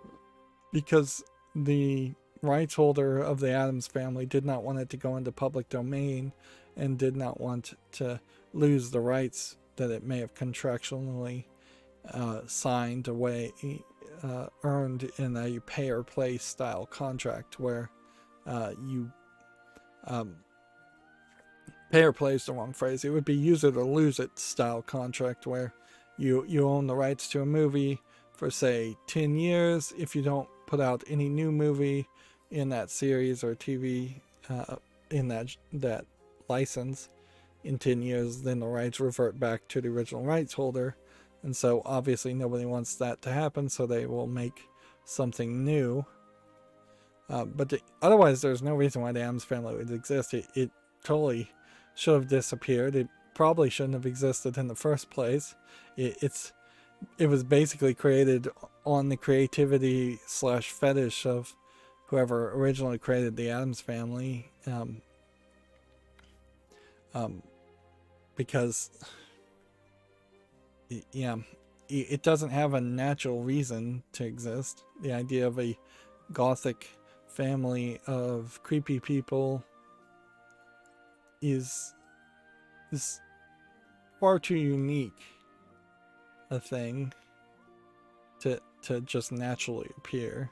because the rights holder of the Addams Family did not want it to go into public domain and did not want to lose the rights that it may have contractually signed away earned in a pay or play style contract where you pay or play is the wrong phrase. It would be use it or lose it style contract where you own the rights to a movie for say 10 years. If you don't put out any new movie in that series or TV in that license in 10 years, then the rights revert back to the original rights holder. And so obviously nobody wants that to happen, so they will make something new. But otherwise there's no reason why the Addams Family would exist. It totally should have disappeared. It probably shouldn't have existed in the first place. It was basically created on the creativity / fetish of whoever originally created the Addams Family, because it doesn't have a natural reason to exist. The idea of a gothic family of creepy people is far too unique a thing to just naturally appear.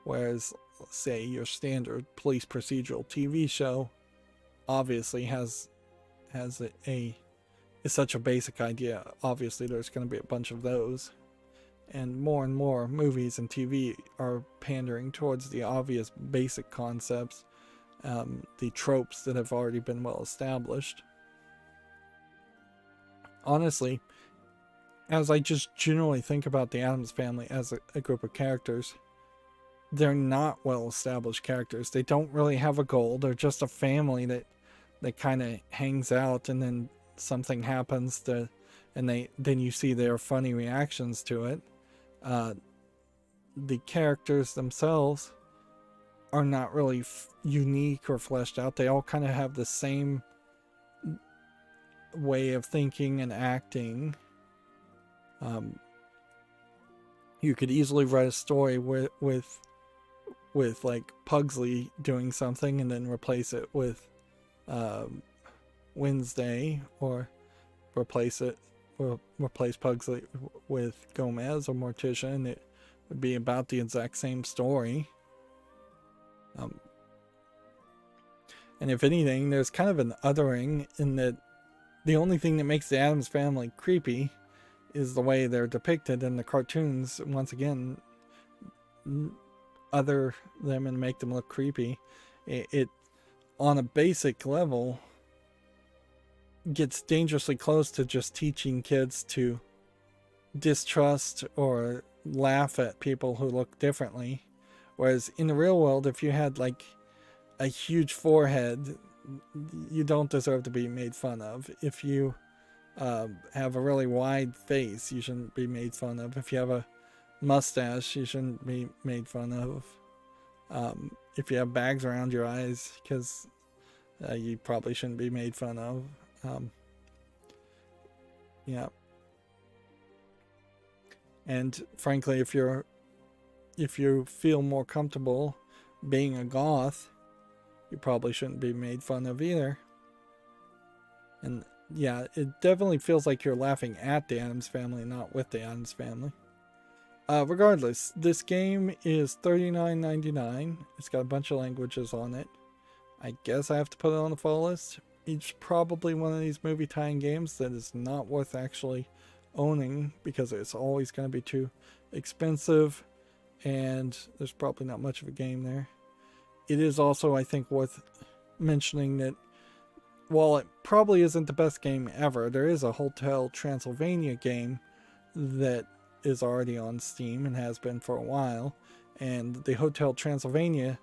Whereas, say, your standard police procedural TV show obviously is such a basic idea. Obviously there's going to be a bunch of those, and more movies and TV are pandering towards the obvious basic concepts, the tropes that have already been well established. Honestly, as I just generally think about the Addams Family as a group of characters, they're not well established characters. They don't really have a goal. They're just a family that kind of hangs out, and then something happens and then you see their funny reactions to it. The characters themselves are not really unique or fleshed out. They all kind of have the same way of thinking and acting. You could easily write a story with like Pugsley doing something and then replace it with Wednesday, or replace Pugsley with Gomez or Morticia, and it would be about the exact same story. And if anything, there's kind of an othering in that the only thing that makes the Addams Family creepy is the way they're depicted in the cartoons. Once again, other them and make them look creepy. It on a basic level gets dangerously close to just teaching kids to distrust or laugh at people who look differently. Whereas in the real world, if you had like a huge forehead, you don't deserve to be made fun of. If you have a really wide face, you shouldn't be made fun of. If you have a mustache, you shouldn't be made fun of. If you have bags around your eyes, because you probably shouldn't be made fun of. Yeah. And frankly, if you feel more comfortable being a goth, you probably shouldn't be made fun of either. And yeah, it definitely feels like you're laughing at the Addams Family, not with the Addams Family. Regardless, this game is $39.99. It's got a bunch of languages on it. I guess I have to put it on the fall list. It's probably one of these movie tie-in games that is not worth actually owning, because it's always going to be too expensive, and there's probably not much of a game there. It is also, I think, worth mentioning that while it probably isn't the best game ever, there is a Hotel Transylvania game that is already on Steam and has been for a while, and the Hotel Transylvania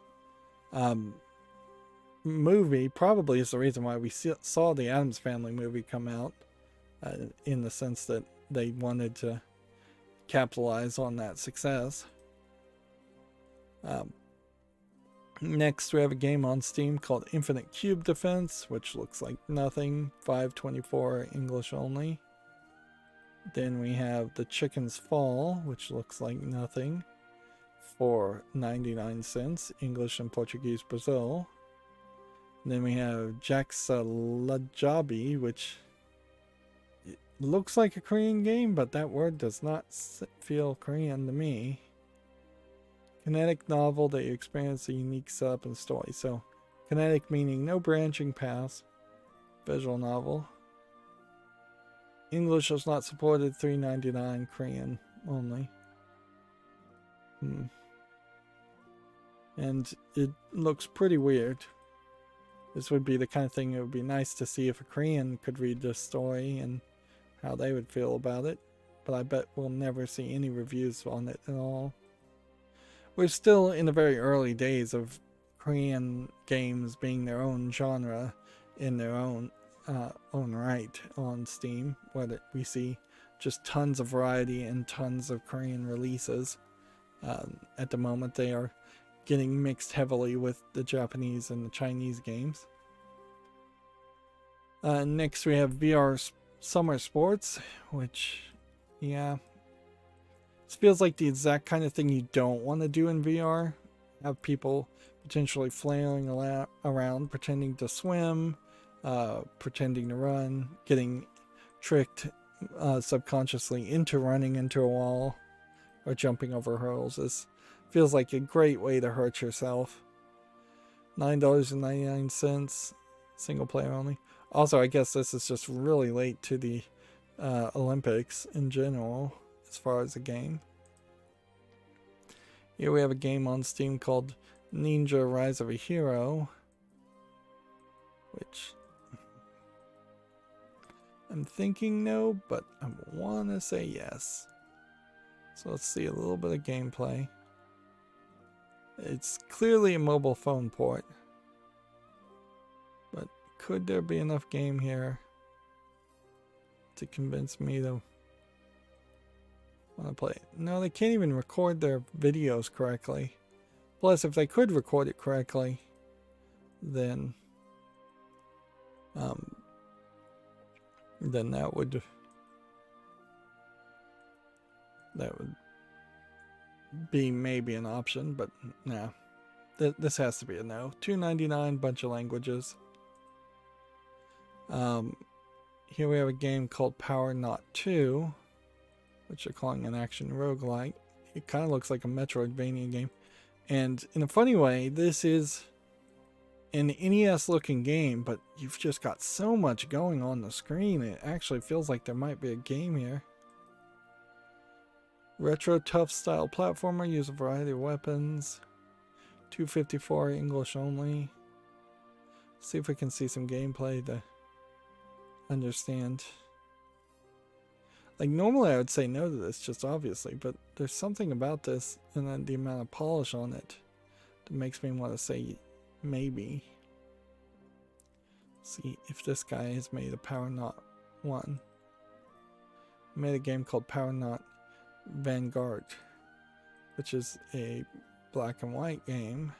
movie probably is the reason why we saw the Addams Family movie come out, in the sense that they wanted to capitalize on that success. Next, we have a game on Steam called Infinite Cube Defense, which looks like nothing. $5.24 English only. Then we have The Chicken's Fall, which looks like nothing, for 99 cents English and Portuguese Brazil. And then we have Jaxalajabi, which looks like a Korean game, but that word does not feel Korean to me. Kinetic novel that you experience a unique setup and story. So, kinetic meaning no branching paths. Visual novel. English is not supported, $3.99, Korean only. And it looks pretty weird. This would be the kind of thing it would be nice to see if a Korean could read this story and how they would feel about it. But I bet we'll never see any reviews on it at all. We're still in the very early days of Korean games being their own genre in their own right on Steam, where we see just tons of variety and tons of Korean releases. At the moment, they are getting mixed heavily with the Japanese and the Chinese games. Next, we have VR Summer Sports, which, yeah, this feels like the exact kind of thing you don't want to do in VR. Have people potentially flailing around, pretending to swim, pretending to run, getting tricked subconsciously into running into a wall or jumping over hurdles. This feels like a great way to hurt yourself. $9.99, single player only. Also, I guess this is just really late to the Olympics in general as far as a game. Here we have a game on Steam called Ninja Rise of a Hero, which I'm thinking no, but I want to say yes. So let's see a little bit of gameplay. It's clearly a mobile phone port, but could there be enough game here to convince me to want to play it? No, they can't even record their videos correctly. Plus, if they could record it correctly, then that would be maybe an option, but nah. This has to be a no. $2.99, bunch of languages. Here we have a game called Power Not 2, which they're calling an action roguelike. It kind of looks like a Metroidvania game. And in a funny way, this is an NES looking game, but you've just got so much going on the screen, it actually feels like there might be a game here. Retro tough style platformer, use a variety of weapons. $2.54, English only. See if we can see some gameplay to understand. Like, normally I would say no to this, just obviously, but there's something about this and then the amount of polish on it that makes me want to say maybe. See if this guy has made a Power Not 1. He made a game called Power Not Vanguard, which is a black and white game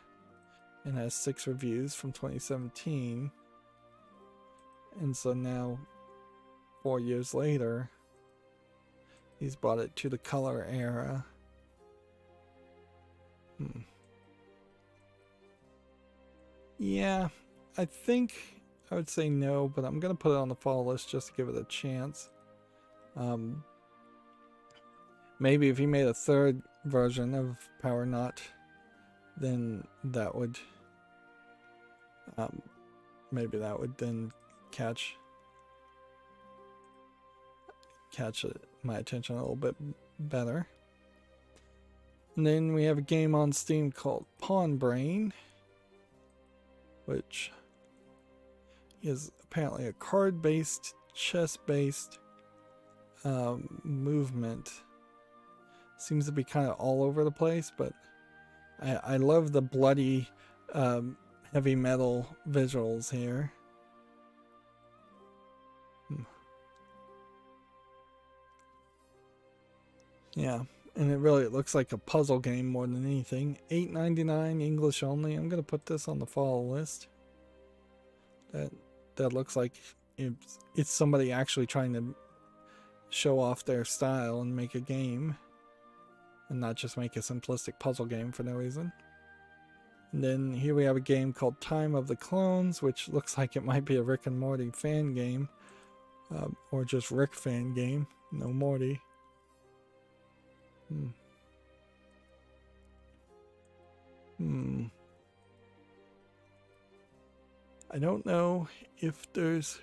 and has 6 reviews from 2017. And so now, 4 years later, he's brought it to the color era. Yeah, I think I would say no, but I'm going to put it on the follow list just to give it a chance. Maybe if he made a third version of Power Not, then that would maybe that would then catch my attention a little bit better. And then we have a game on Steam called Pawn Brain, which is apparently a card-based, chess-based movement. Seems to be kind of all over the place, but I love the bloody heavy metal visuals here. Yeah, and it really looks like a puzzle game more than anything. $8.99, English only. I'm going to put this on the follow list. That looks like it's somebody actually trying to show off their style and make a game, and not just make a simplistic puzzle game for no reason. And then here we have a game called Time of the Clones, which looks like it might be a Rick and Morty fan game. Or just Rick fan game. No Morty. I don't know if there's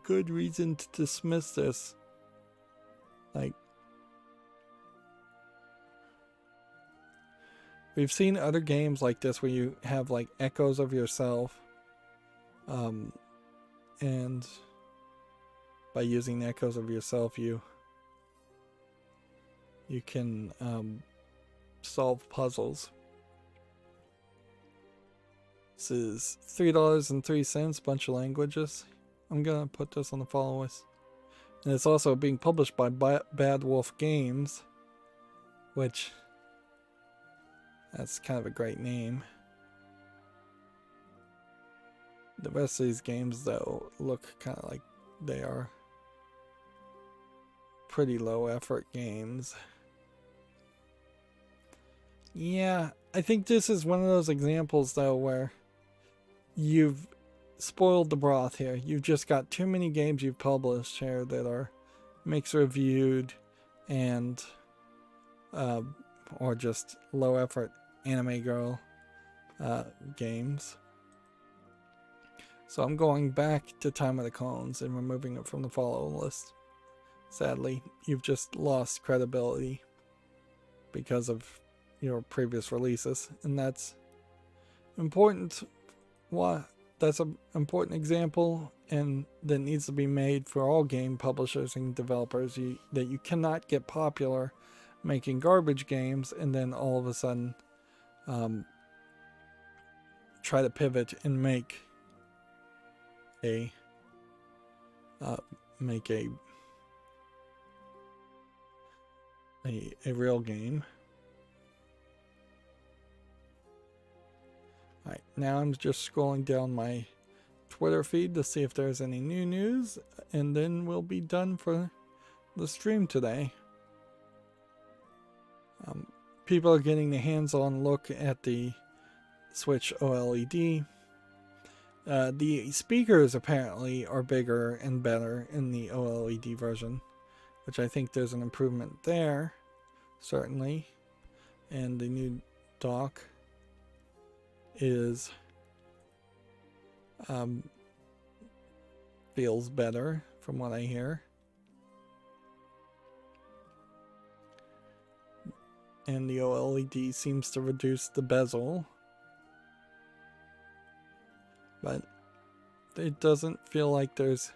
good reason to dismiss this. Like, we've seen other games like this where you have like echoes of yourself. And by using echoes of yourself, you can solve puzzles. This is $3.03, bunch of languages. I'm gonna put this on the follow list. And it's also being published by Bad Wolf Games, which, that's kind of a great name. The rest of these games, though, look kind of like they are pretty low effort games. Yeah, I think this is one of those examples, though, where you've spoiled the broth here. You've just got too many games you've published here that are mixed reviewed and or just low effort anime girl games. So I'm going back to Time of the Clones and removing it from the follow list. Sadly, you've just lost credibility because of your previous releases, and that's important. That's an important example, and that needs to be made for all game publishers and developers. That you cannot get popular making garbage games and then all of a sudden try to pivot and make a real game. Alright, now I'm just scrolling down my Twitter feed to see if there's any new news, and then we'll be done for the stream today. People are getting the hands-on look at the Switch OLED. The speakers apparently are bigger and better in the OLED version, which I think there's an improvement there, certainly. And the new dock is feels better from what I hear. And the OLED seems to reduce the bezel, but it doesn't feel like there's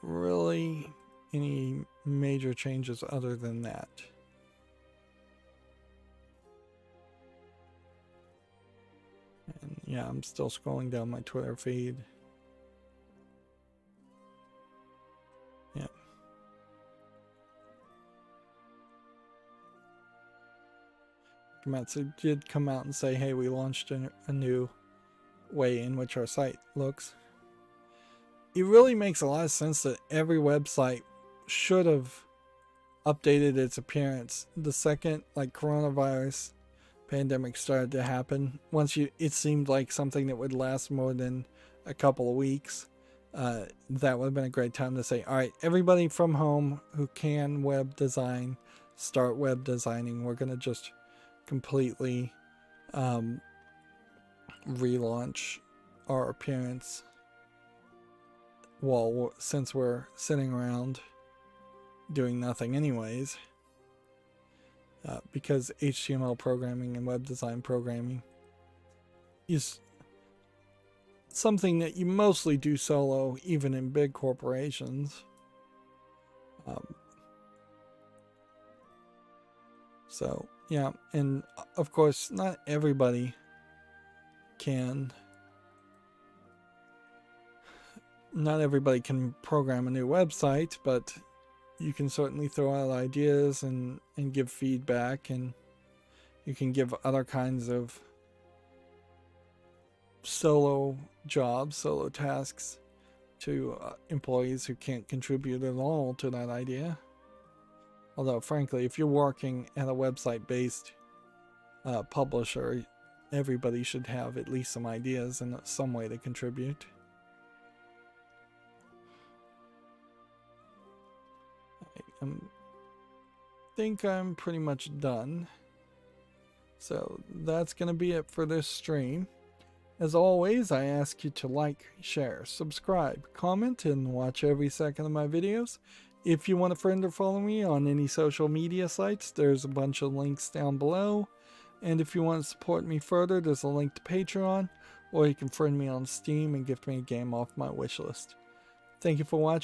really any major changes other than that. And yeah, I'm still scrolling down my Twitter feed. Yeah. Komatsu did come out and say, hey, we launched a new way in which our site looks. It really makes a lot of sense that every website should have updated its appearance the second like coronavirus pandemic started to happen. It seemed like something that would last more than a couple of weeks. That would have been a great time to say, all right, everybody from home who can web design, start web designing. We're going to just completely relaunch our appearance since we're sitting around doing nothing anyways, because HTML programming and web design programming is something that you mostly do solo, even in big corporations. So yeah, and of course not everybody can program a new website, but you can certainly throw out ideas and give feedback, and you can give other kinds of solo tasks to employees who can't contribute at all to that idea. Although, frankly, if you're working at a website-based publisher, everybody should have at least some ideas and some way to contribute. I think I'm pretty much done. So that's going to be it for this stream. As always, I ask you to like, share, subscribe, comment, and watch every second of my videos. If you want to friend or follow me on any social media sites, there's a bunch of links down below. And if you want to support me further, there's a link to Patreon, or you can friend me on Steam and gift me a game off my wishlist. Thank you for watching.